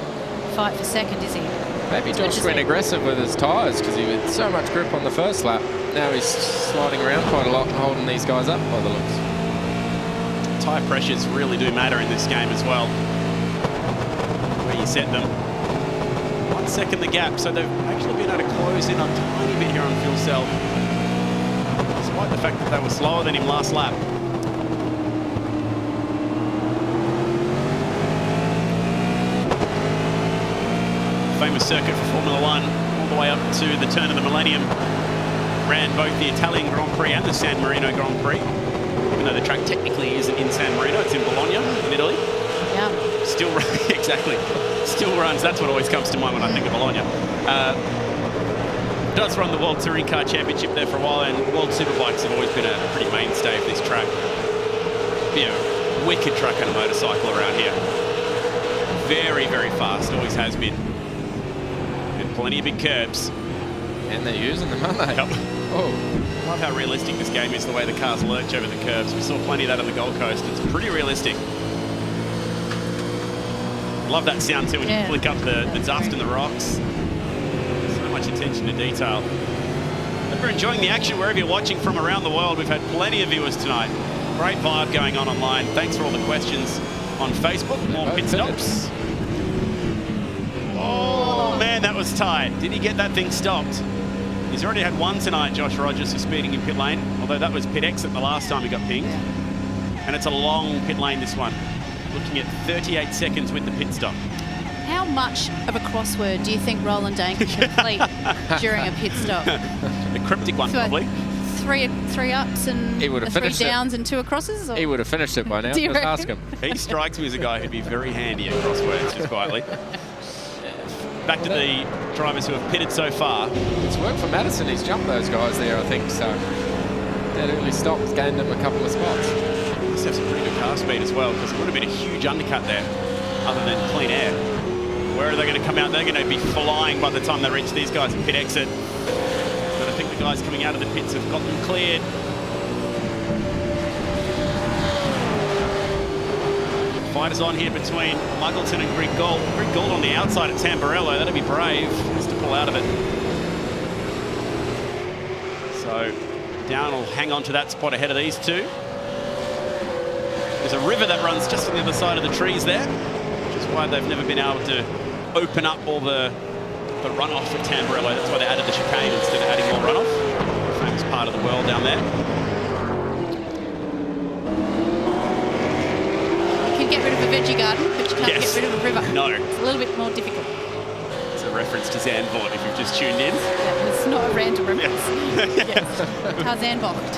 fight for second, is he? Maybe Josh went aggressive with his tyres because he had so much grip on the first lap. Now he's sliding around quite a lot and holding these guys up by the looks. Tyre pressures really do matter in this game as well. Where you set them. 1 second the gap, so they've actually been able to close in a tiny bit here on Filsell. Despite the fact that they were slower than him last lap. Famous circuit for Formula One, all the way up to the turn of the millennium. Ran both the Italian Grand Prix and the San Marino Grand Prix. Even though the track technically isn't in San Marino, it's in Bologna, in Italy. Yeah. Still, exactly. Still runs. That's what always comes to mind when I think of Bologna. Does run the World Touring Car Championship there for a while, and World Superbikes have always been a pretty mainstay of this track. Be a wicked track on a motorcycle around here. Very, very fast. Always has been. Plenty of big curbs. And they're using them, aren't they? Yep. Oh. Love how realistic this game is, the way the cars lurch over the curbs. We saw plenty of that on the Gold Coast. It's pretty realistic. Love that sound too when you flick up the dust and the rocks. So much attention to detail. Hope you're enjoying the action wherever you're watching from around the world. We've had plenty of viewers tonight. Great vibe going on online. Thanks for all the questions on Facebook. More pit stops. Oh, man, that was tight. Did he get that thing stopped? He's already had one tonight, Josh Rogers, for speeding in pit lane, although that was pit exit the last time he got pinged. And it's a long pit lane, this one. Looking at 38 seconds with the pit stop. How much of a crossword do you think Roland Dane could complete during a pit stop? A cryptic one, probably. Three ups and three downs and two acrosses? Or? He would have finished it by now. Just ask him. He strikes me as a guy who'd be very handy at crosswords, just quietly. Back to the drivers who have pitted so far. It's worked for Madison. He's jumped those guys there, I think. So that early stop has gained him a couple of spots. Must have some pretty good car speed as well, because it would have been a huge undercut there, other than clean air. Where are they going to come out? They're going to be flying by the time they reach these guys at pit exit. But I think the guys coming out of the pits have got them cleared. Fighters on here between Muggleton and Griggold. Griggold on the outside at Tamburello. That'd be brave. Has to pull out of it. So Down will hang on to that spot ahead of these two. There's a river that runs just on the other side of the trees there, which is why they've never been able to open up all the runoff at Tamburello. That's why they added the chicane instead of adding more runoff. Famous part of the world down there. Get rid of a veggie garden, but you can't get rid of a river. No. It's a little bit more difficult. It's a reference to Zandvoort, if you've just tuned in. Yeah, it's not a random reference. Yes. Zandvoort.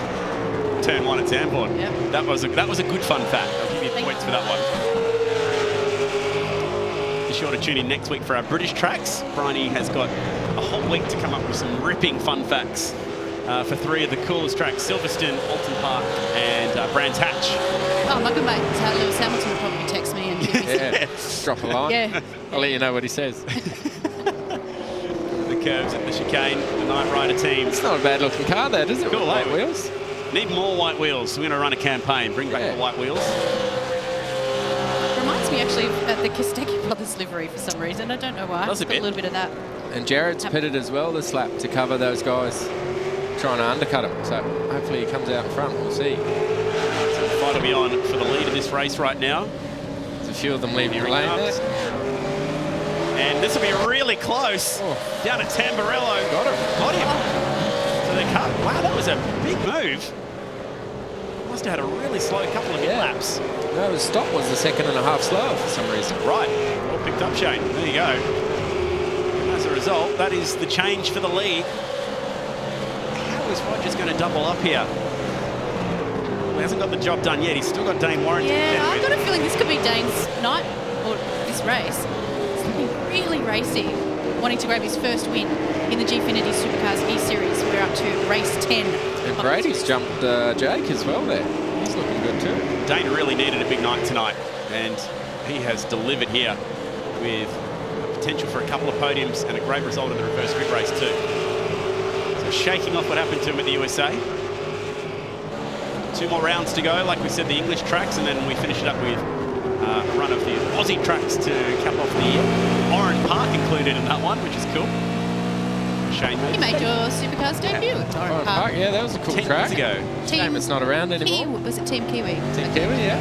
Turn one at Zandvoort. Yep. That was a good fun fact. I'll give you points for that one. Be sure to tune in next week for our British tracks. Bryony has got a whole week to come up with some ripping fun facts for three of the coolest tracks: Silverstone, Alton Park, and Brands Hatch. Oh, my good mate Lewis Hamilton will probably text me and give me drop a line. Yeah. I'll let you know what he says. The curves at the chicane, the Knight Rider team. It's not a bad looking car there, does it? Cool, White wheels. Need more white wheels. We're going to run a campaign. Bring back the white wheels. Reminds me actually of the Kostecki brothers livery for some reason. I don't know why. Does a Got a bit. little bit of that. And Jared's pitted as well this lap to cover those guys trying to undercut him. So hopefully he comes out in front. We'll see. So the fight will be on for the lead of this race right now. There's a few of them leaving the lane there. And this will be really close. Down at Tamburello. Got him. Got him. So they cut. Wow, that was a big move. Must have had a really slow couple of laps. No, his stop was a second and a half slower for some reason. Right. All picked up, Shane. There you go. And as a result, that is the change for the lead. How is Rogers going to double up here? Well, he hasn't got the job done yet. He's still got Dane Warren to contend I've with. got a feeling this could be Dane's night, or this race. It's looking really racy, wanting to grab his first win in the Gfinity Supercars Eseries. We're up to race 10. And Brady's jumped Jake as well there. He's looking good too. Dane really needed a big night tonight, and he has delivered here with potential for a couple of podiums and a great result in the reverse grid race too. So shaking off what happened to him at the USA. 2 more rounds to go, like we said, the English tracks, and then we finish it up with a run of the Aussie tracks to cap off the year. Oran Park included in that one, which is cool. Shane You made your Supercars debut at Oran Park. Yeah, that was a cool 10 track. years ago. Shame it's not around anymore. Was it Team Kiwi? Team Kiwi, yeah.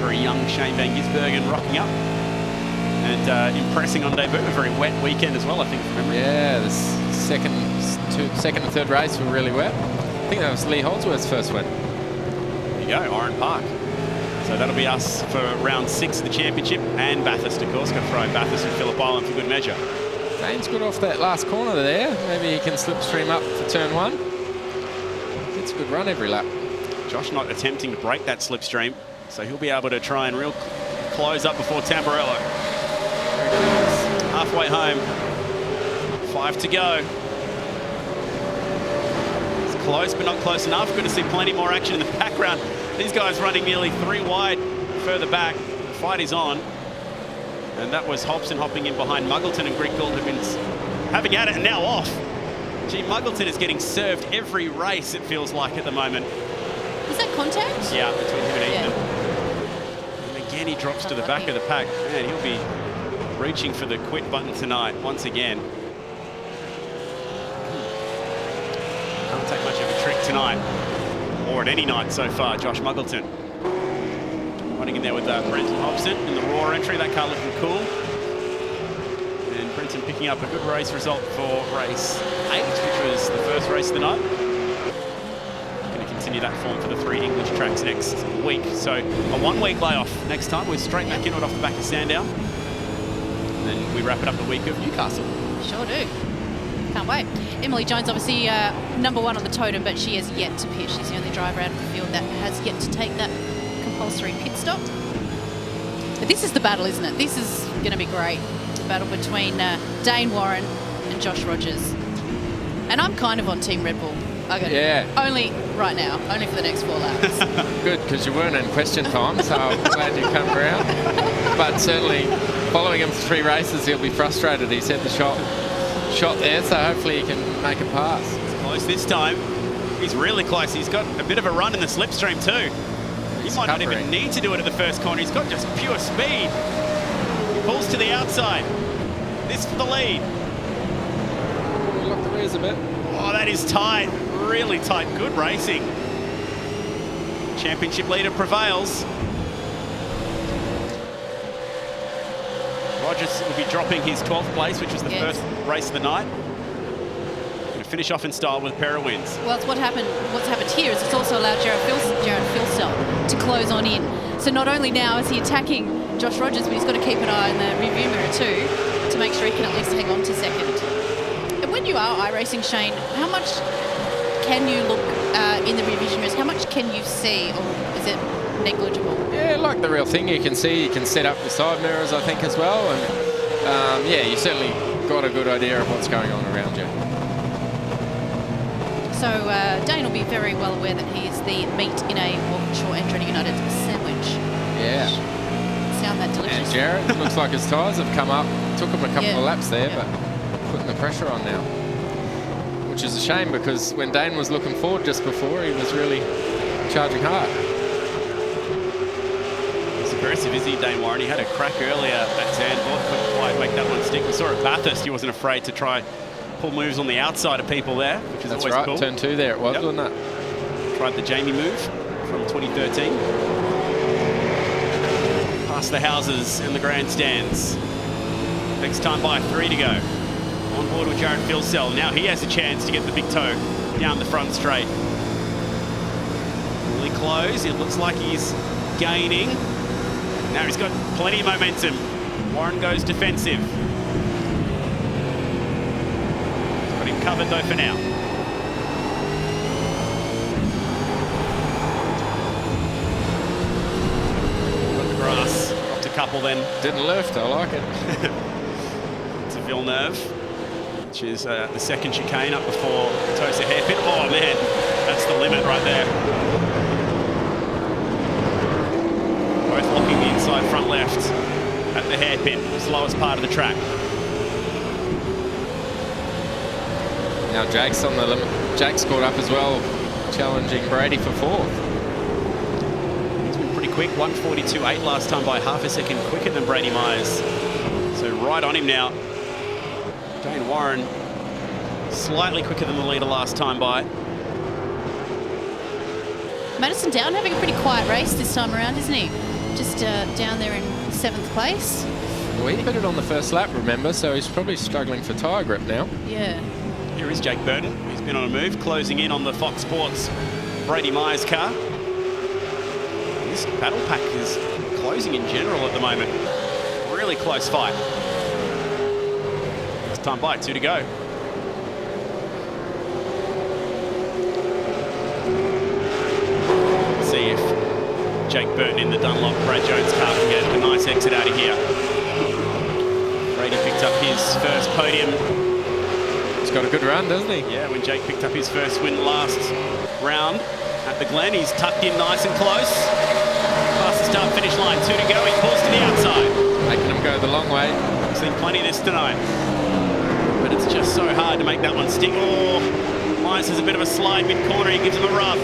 Very young Shane van Gisbergen rocking up and impressing on debut. A very wet weekend as well, I think, from memory. Yeah, the second and third race were really wet. I think that was Lee Holdsworth's first win. There you go, Oran Park. So that'll be us for round 6 of the championship, and Bathurst, of course. Got to throw in Bathurst and Phillip Island for good measure. Dane's good off that last corner there. Maybe he can slipstream up for turn 1. Gets a good run every lap. Josh not attempting to break that slipstream, so he'll be able to try and real close up before Tamburello. Halfway home. 5 to go. It's close, but not close enough. Good to see plenty more action in the background. These guys running nearly 3 wide further back. The fight is on. And that was Hobson hopping in behind Muggleton, and Greg Gould have been having at it and now off. Gee, Muggleton is getting served every race, it feels like, at the moment. Is that contact? Yeah, between him and Ethan. And again, he drops to the back of the pack. Man, he'll be reaching for the quit button tonight once again. Can't take much of a trick tonight, or at any night so far, Josh Muggleton. Running in there with Brenton Hobson in the raw entry. That car looking cool. And Brenton picking up a good race result for race 8, which was the first race of the night. Going to continue that form for the 3 English tracks next week. So a 1-week layoff next time. We're straight back in it off the back of Sandown. And then we wrap it up the week of Newcastle. Sure do. Can't wait. Emily Jones, obviously number 1 on the totem, but she has yet to pit. She's the only driver out of the field that has yet to take that compulsory pit stop. But this is the battle, isn't it? This is going to be great. The battle between Dane Warren and Josh Rogers. And I'm kind of on Team Red Bull. Only right now, only for the next 4 laps. Good, because you weren't in question time, so I'm glad you come around. But certainly, following him for 3 races, he'll be frustrated. He's had the shot there, so hopefully he can make a pass. It's close this time. He's really close. He's got a bit of a run in the slipstream too. He might not even need to do it at the first corner. He's got just pure speed. He pulls to the outside. This for the lead. Lock the rears a bit. Oh, that is tight. Really tight. Good racing. Championship leader prevails. Rogers will be dropping his 12th place, which was the first race of the night. Going to finish off in style with a pair of wins. Well, it's what's happened here is it's also allowed Jared Filsell to close on in. So not only now is he attacking Josh Rogers, but he's got to keep an eye on the review mirror too to make sure he can at least hang on to second. And when you are iRacing, Shane, how much can you look in the revision mirrors? How much can you see, or is it negligible? Yeah, like the real thing, you can see, you can set up the side mirrors, I think, as well. And yeah, you certainly got a good idea of what's going on around you. So Dane will be very well aware that he is the meat in a Walkinshaw Andretti United sandwich. Yeah. Sound that delicious? And Jared, looks like his tyres have come up. Took him a couple of laps there, but putting the pressure on now. Which which is a shame because when Dane was looking forward just before, he was really charging hard. He's aggressive, is he, Dane Warren? He had a crack earlier at Zandvoort, couldn't quite make that one stick. We saw at Bathurst he wasn't afraid to try pull moves on the outside of people there, which is always cool. Turn 2 there it was, wasn't it? Tried the Jamie move from 2013. Past the houses and the grandstands. Next time by 3 to go. On board with Jared Filsell. Now he has a chance to get the big toe down the front straight. Really close. It looks like he's gaining. Now he's got plenty of momentum. Warren goes defensive. Got him covered though for now. Got the grass. Dropped a couple then. Didn't lift, I like it. To Villeneuve, which is the second chicane up before Tosa hairpin. Oh man, that's the limit right there. Both locking the inside front left at the hairpin, slowest part of the track. Now Jake's on the limit. Jake's caught up as well, challenging Brady for 4th. He's been pretty quick, 1:42.8 last time, by half a second quicker than Brady Myers. So right on him now. Dane Warren slightly quicker than the leader last time by. Madison Down having a pretty quiet race this time around, isn't he? Just down there in 7th place. Well, he put it on the first lap, remember, so he's probably struggling for tyre grip now. Yeah. Here is Jake Burton. He's been on a move, closing in on the Fox Sports Brady Myers car. This battle pack is closing in general at the moment. Really close fight. Next time by, 2 to go. See if Jake Burton in the Dunlop Brad Jones car can get a nice exit out of here. Brady picked up his first podium. He's got a good run, doesn't he? Yeah, when Jake picked up his first win last round at the Glen, he's tucked in nice and close. Past the start finish line, 2 to go. He pulls to the outside. Making him go the long way. I've seen plenty of this tonight. But it's just so hard to make that one stick. Oh, Myers has a bit of a slide mid-corner. He gives him a rub.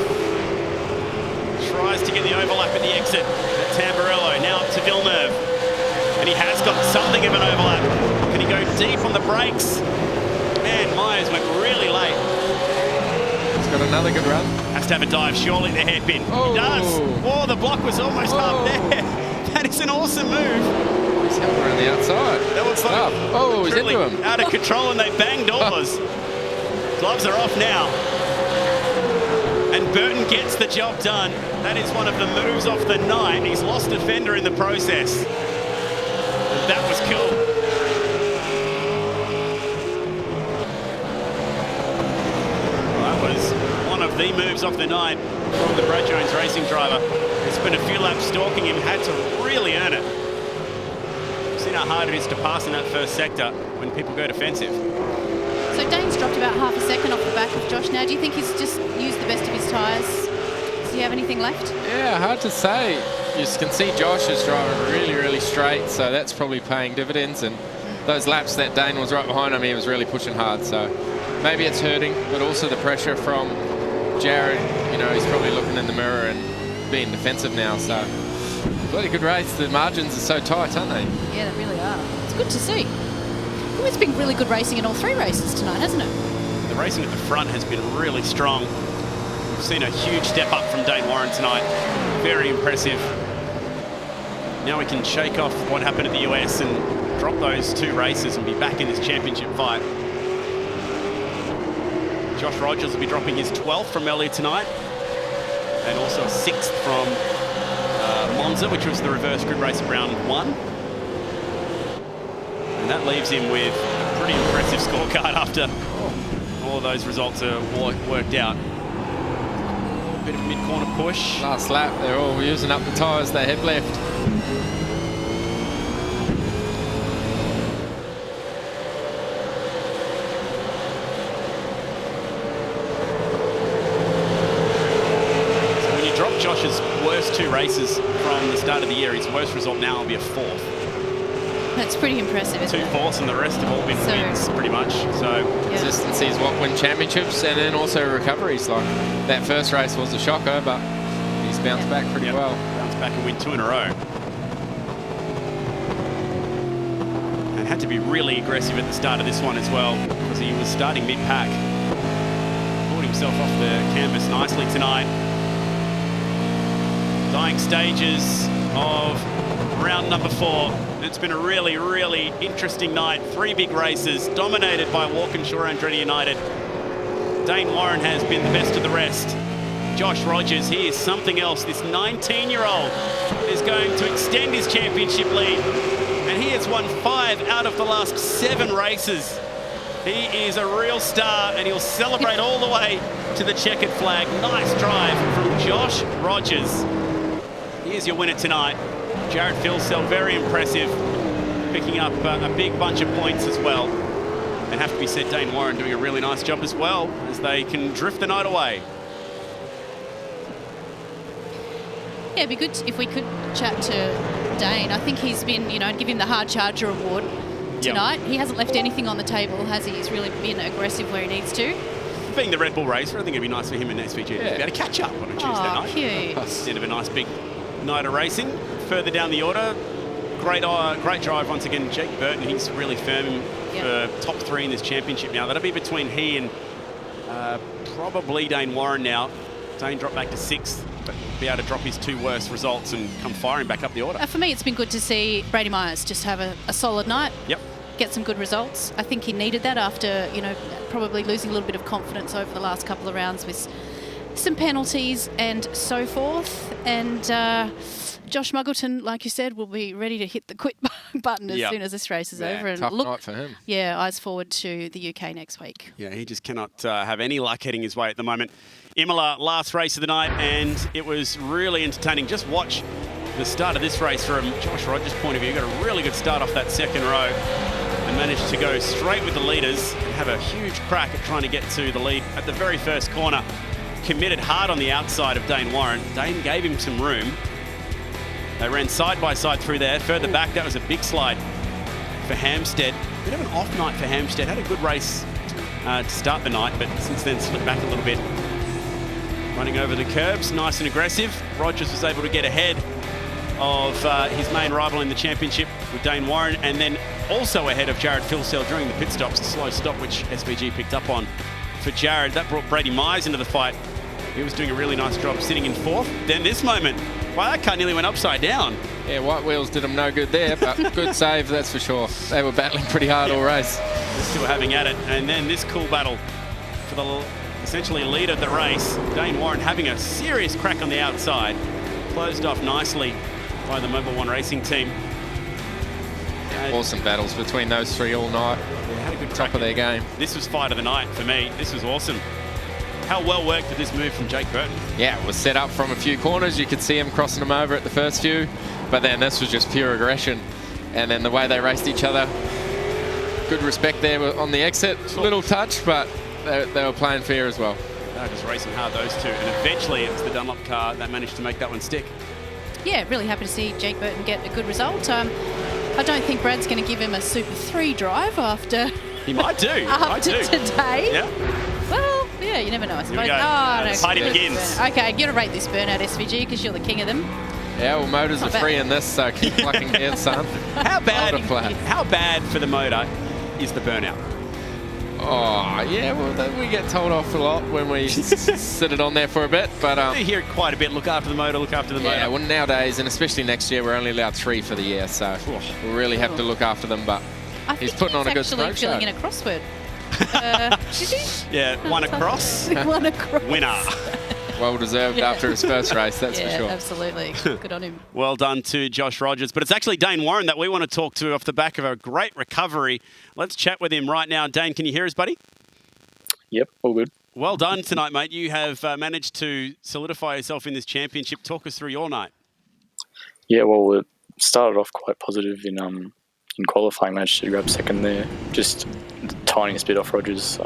Tries to get the overlap at the exit at Tamburello. Now up to Villeneuve. And he has got something of an overlap. Can he go deep on the brakes? Man, Myers went really late. He's got another good run. Has to have a dive, surely, the hairpin. Oh. He does. Oh, the block was almost up there. That is an awesome move. He's helping around the outside. That was like he's into him. Out of control, and they banged doors. Gloves are off now. And Burton gets the job done. That is one of the moves off the night. He's lost a fender in the process. That was cool. That was one of the moves off the night from the Brad Jones racing driver. He spent a few laps stalking him, had to really earn it. We've seen how hard it is to pass in that first sector when people go defensive. So Dane's dropped about half a second off the back of Josh now. Do you think he's just used the best of his tyres? Does he have anything left? Yeah, hard to say. You can see Josh is driving really, really straight, so that's probably paying dividends. And those laps that Dane was right behind him, he was really pushing hard. So maybe it's hurting, but also the pressure from Jared. You know, he's probably looking in the mirror and being defensive now. So bloody good race. The margins are so tight, aren't they? Yeah, they really are. It's good to see. It's been really good racing in all 3 races tonight, hasn't it? The racing at the front has been really strong. We've seen a huge step up from Dane Warren tonight. Very impressive. Now we can shake off what happened at the US and drop those 2 races and be back in this championship fight. Josh Rogers will be dropping his 12th from earlier tonight, and also a 6th from Monza, which was the reverse grid race of round 1. And that leaves him with a pretty impressive scorecard after all of those results are worked out. Bit of mid-corner push. Last lap, they're all using up the tyres they had left. So when you drop Josh's worst 2 races from the start of the year, his worst result now will be a 4th. That's pretty impressive, isn't it? 2/4 and the rest have all been wins, pretty much. So consistency is what win championships, and then also recoveries. Like that first race was a shocker, but he's bounced back pretty well. Bounced back and win 2 in a row. And had to be really aggressive at the start of this one as well, because he was starting mid-pack. Pulled himself off the canvas nicely tonight. Dying stages of round number 4. It's been a really, really interesting night. 3 big races dominated by Walkinshaw Andretti United. Dane Warren has been the best of the rest. Josh Rogers, he is something else. This 19-year-old is going to extend his championship lead. And he has won 5 out of the last 7 races. He is a real star, and he'll celebrate all the way to the checkered flag. Nice drive from Josh Rogers. Here's your winner tonight. Jared Filsell, very impressive, picking up a big bunch of points as well. And have to be said, Dane Warren doing a really nice job as well, as they can drift the night away. Yeah, it'd be good if we could chat to Dane. I think he's been, give him the Hard Charger Award tonight. He hasn't left anything on the table, has he? He's really been aggressive where he needs to. Being the Red Bull racer, I think it'd be nice for him and SVG to be able to catch up on a Tuesday night. Cute. Instead of a nice big night of racing. Further down the order, great drive once again, Jake Burton. He's really firm for top 3 in this championship now. That'll be between he and probably Dane Warren now. Dane dropped back to 6th, but be able to drop his 2 worst results and come firing back up the order. For me, it's been good to see Brady Myers just have a solid night. Yep. Get some good results. I think he needed that after, probably losing a little bit of confidence over the last couple of rounds with some penalties and so forth. And Josh Muggleton, like you said, will be ready to hit the quit button as soon as this race is over. And tough night for him. Yeah, eyes forward to the UK next week. Yeah, he just cannot have any luck heading his way at the moment. Imola, last race of the night, and it was really entertaining. Just watch the start of this race from Josh Rogers' point of view. Got a really good start off that second row and managed to go straight with the leaders and have a huge crack at trying to get to the lead at the very first corner. Committed hard on the outside of Dane Warren. Dane gave him some room. They ran side by side through there. Further back, that was a big slide for Hampstead. Bit of an off night for Hampstead. Had a good race to start the night, but since then slipped back a little bit. Running over the curbs, nice and aggressive. Rogers was able to get ahead of his main rival in the championship with Dane Warren, and then also ahead of Jared Filsell during the pit stops. A slow stop, which SVG picked up on for Jared. That brought Brady Myers into the fight. He was doing a really nice job sitting in 4th. Then this moment, wow, that car nearly went upside down. Yeah, white wheels did him no good there, but good save, that's for sure. They were battling pretty hard all race. They're still having at it. And then this cool battle for the essentially lead of the race. Dane Warren having a serious crack on the outside. Closed off nicely by the Mobile One Racing team. Awesome battles between those 3 all night. Had a good top of their game. This was fight of the night for me. This was awesome. How well worked did this move from Jake Burton? Yeah, it was set up from a few corners. You could see him crossing them over at the first few, but then this was just pure aggression. And then the way they raced each other, good respect there on the exit. Little touch, but they were playing fair as well. They were just racing hard, those two. And eventually it was the Dunlop car that managed to make that one stick. Yeah, really happy to see Jake Burton get a good result. I don't think Brad's going to give him a Super 3 drive after... He might do. Today. Yeah. Well, yeah, you never know, I suppose. Here we go. No, party begins. Okay, you're going to rate this burnout, SVG, because you're the king of them. Yeah, well, motors are free in this, so keep plucking down, son. How bad for the motor is the burnout? Oh, yeah, well, we get told off a lot when we sit it on there for a bit, but... You hear it quite a bit, look after the motor, look after the motor. Yeah, well, nowadays, and especially next year, we're only allowed 3 for the year, so we'll really have to look after them, but he's putting on a good stroke show. Actually filling in a crossword. Did he? Yeah, one across. One across. Winner. Well deserved after his first race, that's for sure. Absolutely. Good on him. Well done to Josh Rogers. But it's actually Dane Warren that we want to talk to off the back of a great recovery. Let's chat with him right now. Dane, can you hear us, buddy? Yep, all good. Well done tonight, mate. You have managed to solidify yourself in this championship. Talk us through your night. Yeah, well, it started off quite positive in qualifying. Managed to grab second there. Just the tiniest bit off Rogers.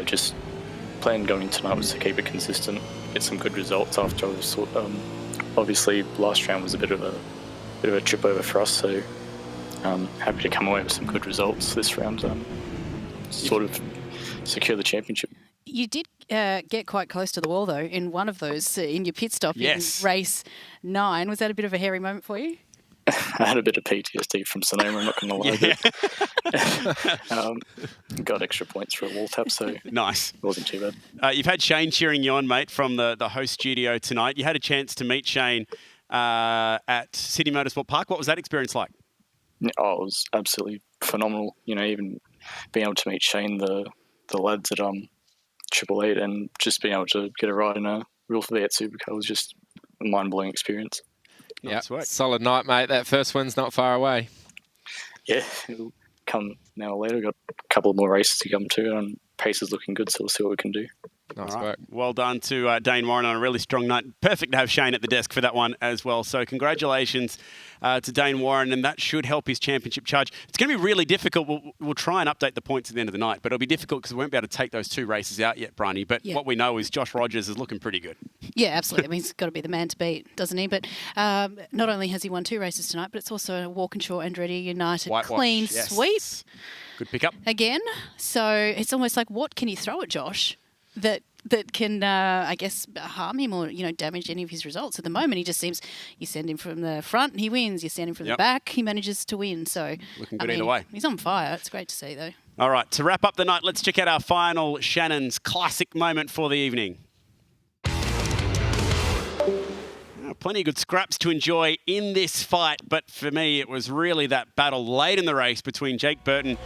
Just plan going tonight was to keep it consistent, get some good results after I was obviously last round was a bit of a bit of a trip over for us. So happy to come away with some good results this round. Sort of secure the championship. You did get quite close to the wall, though, in one of those in your pit stop in race 9. Was that a bit of a hairy moment for you? I had a bit of PTSD from Sonoma, I'm not going to lie. But, got extra points for a wall tap, so nice. It wasn't too bad. You've had Shane cheering you on, mate, from the host studio tonight. You had a chance to meet Shane at Sydney Motorsport Park. What was that experience like? Oh, it was absolutely phenomenal. You know, even being able to meet Shane, the lads at Triple Eight, and just being able to get a ride in a real V8 supercar was just a mind-blowing experience. Yeah, solid night, mate. That first win's not far away. Yeah, it'll come now or later. We've got a couple more races to come to, and pace is looking good, so we'll see what we can do. Nice work. Well done to Dane Warren on a really strong night. Perfect to have Shane at the desk for that one as well. So congratulations to Dane Warren, and that should help his championship charge. It's going to be really difficult. We'll try and update the points at the end of the night, but it'll be difficult because we won't be able to take those 2 races out yet, Bryony. But what we know is Josh Rogers is looking pretty good. Yeah, absolutely. I mean, he's got to be the man to beat, doesn't he? But not only has he won 2 races tonight, but it's also a Walkinshaw Andretti United clean sweep. Good pickup. Again. So it's almost like, what can you throw at Josh that can, I guess, harm him or, damage any of his results? At the moment, he just seems, you send him from the front, he wins. You send him from the back, he manages to win. So looking good either way. He's on fire. It's great to see, though. All right, to wrap up the night, let's check out our final Shannons classic moment for the evening. Plenty of good scraps to enjoy in this fight, but for me, it was really that battle late in the race between Jake Burton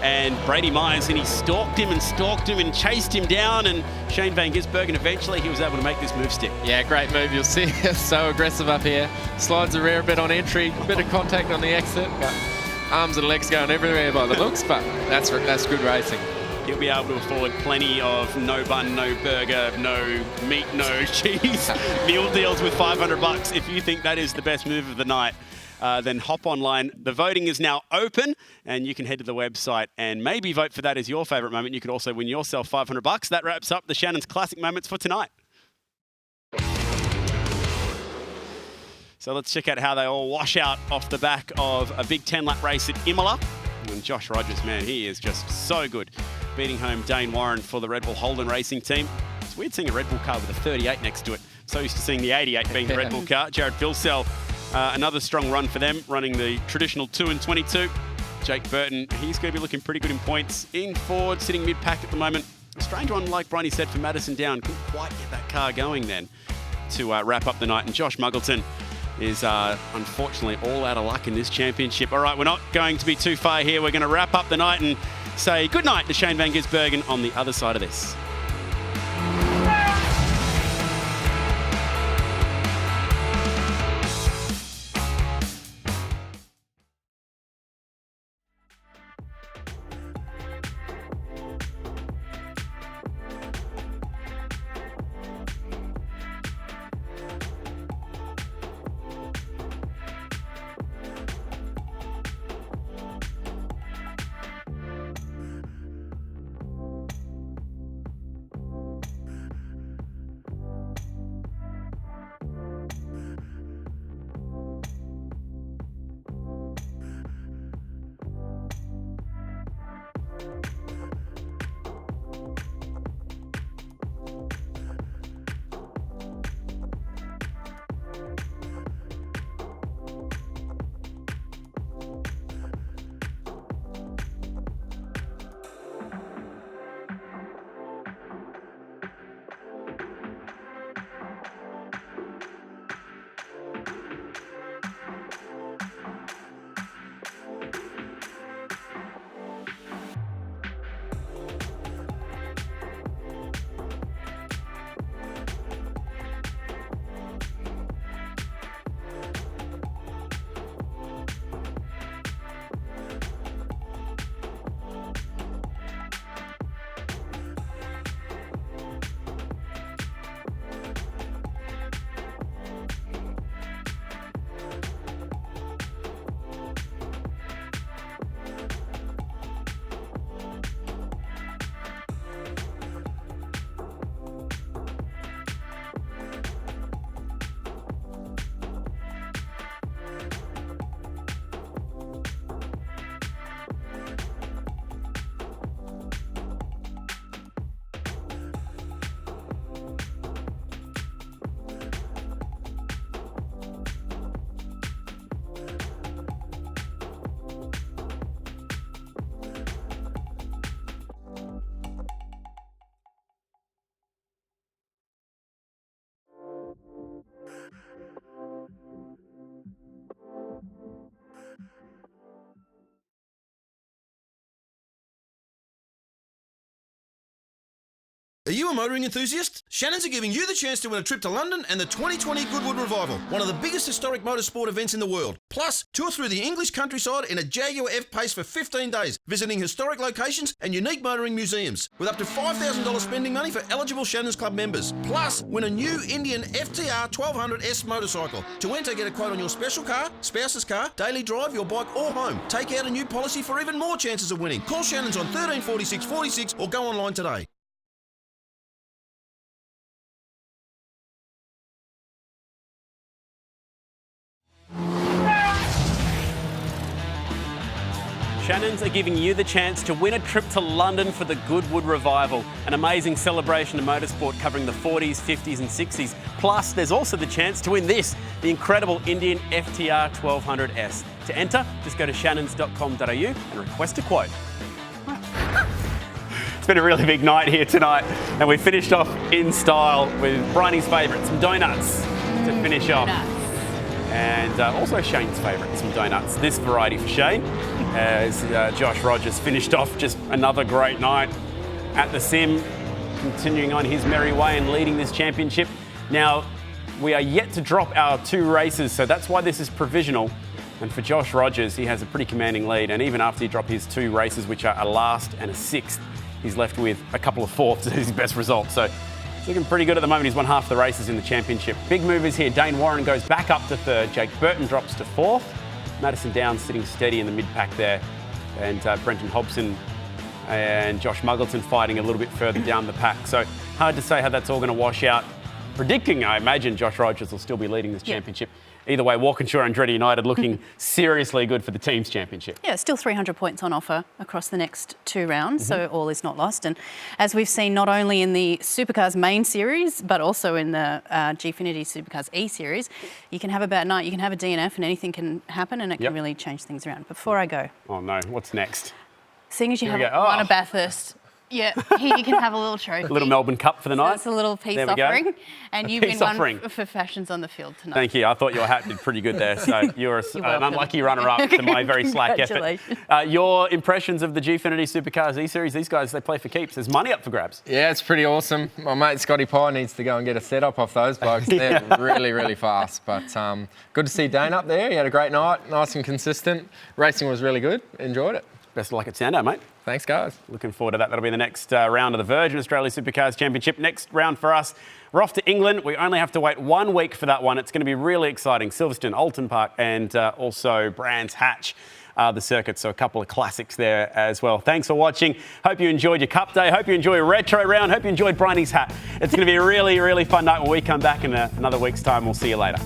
and Brady Myers, and he stalked him and chased him down, and Shane Van Gisbergen, eventually he was able to make this move stick. Yeah, great move. You'll see so aggressive up here. Slides the rear a bit on entry, bit of contact on the exit, but arms and legs going everywhere by the looks, but that's good racing. He'll be able to afford plenty of no bun, no burger, no meat, no cheese meal deals with $500. If you think that is the best move of the night, then hop online. The voting is now open, and you can head to the website and maybe vote for that as your favourite moment. You could also win yourself $500. That wraps up the Shannons Classic Moments for tonight. So let's check out how they all wash out off the back of a big 10-lap race at Imola. And Josh Rogers, man, he is just so good, beating home Dane Warren for the Red Bull Holden Racing team. It's weird seeing a Red Bull car with a 38 next to it. So used to seeing the 88 being the Red Bull car. Jared Filsell, another strong run for them, running the traditional 2 and 22. Jake Burton, he's going to be looking pretty good in points. In Ford, sitting mid-pack at the moment. A strange one, like Bryony said, for Madison Down. Couldn't quite get that car going then to wrap up the night. And Josh Muggleton is unfortunately all out of luck in this championship. All right, we're not going to be too far here. We're going to wrap up the night and say good night to Shane Van Gisbergen on the other side of this. Are you a motoring enthusiast? Shannons are giving you the chance to win a trip to London and the 2020 Goodwood Revival, one of the biggest historic motorsport events in the world. Plus, tour through the English countryside in a Jaguar F-Pace for 15 days, visiting historic locations and unique motoring museums, with up to $5,000 spending money for eligible Shannons Club members. Plus, win a new Indian FTR 1200S motorcycle. To enter, get a quote on your special car, spouse's car, daily drive, your bike or home. Take out a new policy for even more chances of winning. Call Shannons on 13 46 46 or go online today. Shannons are giving you the chance to win a trip to London for the Goodwood Revival, an amazing celebration of motorsport covering the 40s, 50s and 60s. Plus, there's also the chance to win this, the incredible Indian FTR 1200S. To enter, just go to shannons.com.au and request a quote. It's been a really big night here tonight, and we finished off in style with Bryony's favourite, some donuts to finish off. And also Shane's favourite, some donuts. This variety for Shane, as Josh Rogers finished off just another great night at the sim, continuing on his merry way and leading this championship. Now, we are yet to drop our 2 races, so that's why this is provisional. And for Josh Rogers, he has a pretty commanding lead. And even after he dropped his 2 races, which are a last and a 6th, he's left with a couple of 4ths as his best result. So it's looking pretty good at the moment. He's won half the races in the championship. Big movers here. Dane Warren goes back up to 3rd. Jake Burton drops to 4th. Madison Down sitting steady in the mid-pack there. And Brenton Hobson and Josh Muggleton fighting a little bit further down the pack. So hard to say how that's all going to wash out. Predicting, I imagine, Josh Rogers will still be leading this championship. Either way, Walkinshaw and Andretti United looking seriously good for the team's championship. Yeah, still 300 points on offer across the next 2 rounds, so all is not lost. And as we've seen, not only in the Supercars main series, but also in the Gfinity Supercars E-Series, you can have a bad night, you can have a DNF and anything can happen and it can really change things around. Before I go. Oh no, what's next? Seeing as you have won a Bathurst, here you can have a little trophy. A little Melbourne Cup for the night. That's a little peace offering. And you win one for Fashions on the Field tonight. Thank you. I thought your hat did pretty good there. So you're an unlucky runner-up to my very slack effort. Your impressions of the Gfinity Supercars E-Series, these guys, they play for keeps. There's money up for grabs. Yeah, it's pretty awesome. My mate Scotty Pye needs to go and get a setup off those blokes. They're really, really fast. But good to see Dane up there. He had a great night, nice and consistent. Racing was really good. Enjoyed it. Best of luck at Sandown, mate. Thanks, guys. Looking forward to that. That'll be the next round of the Virgin Australia Supercars Championship. Next round for us, we're off to England. We only have to wait 1 week for that one. It's going to be really exciting. Silverstone, Alton Park, and also Brands Hatch, the circuit. So a couple of classics there as well. Thanks for watching. Hope you enjoyed your Cup Day. Hope you enjoy a retro round. Hope you enjoyed Bryony's hat. It's going to be a really, really fun night when we come back in another week's time. We'll see you later.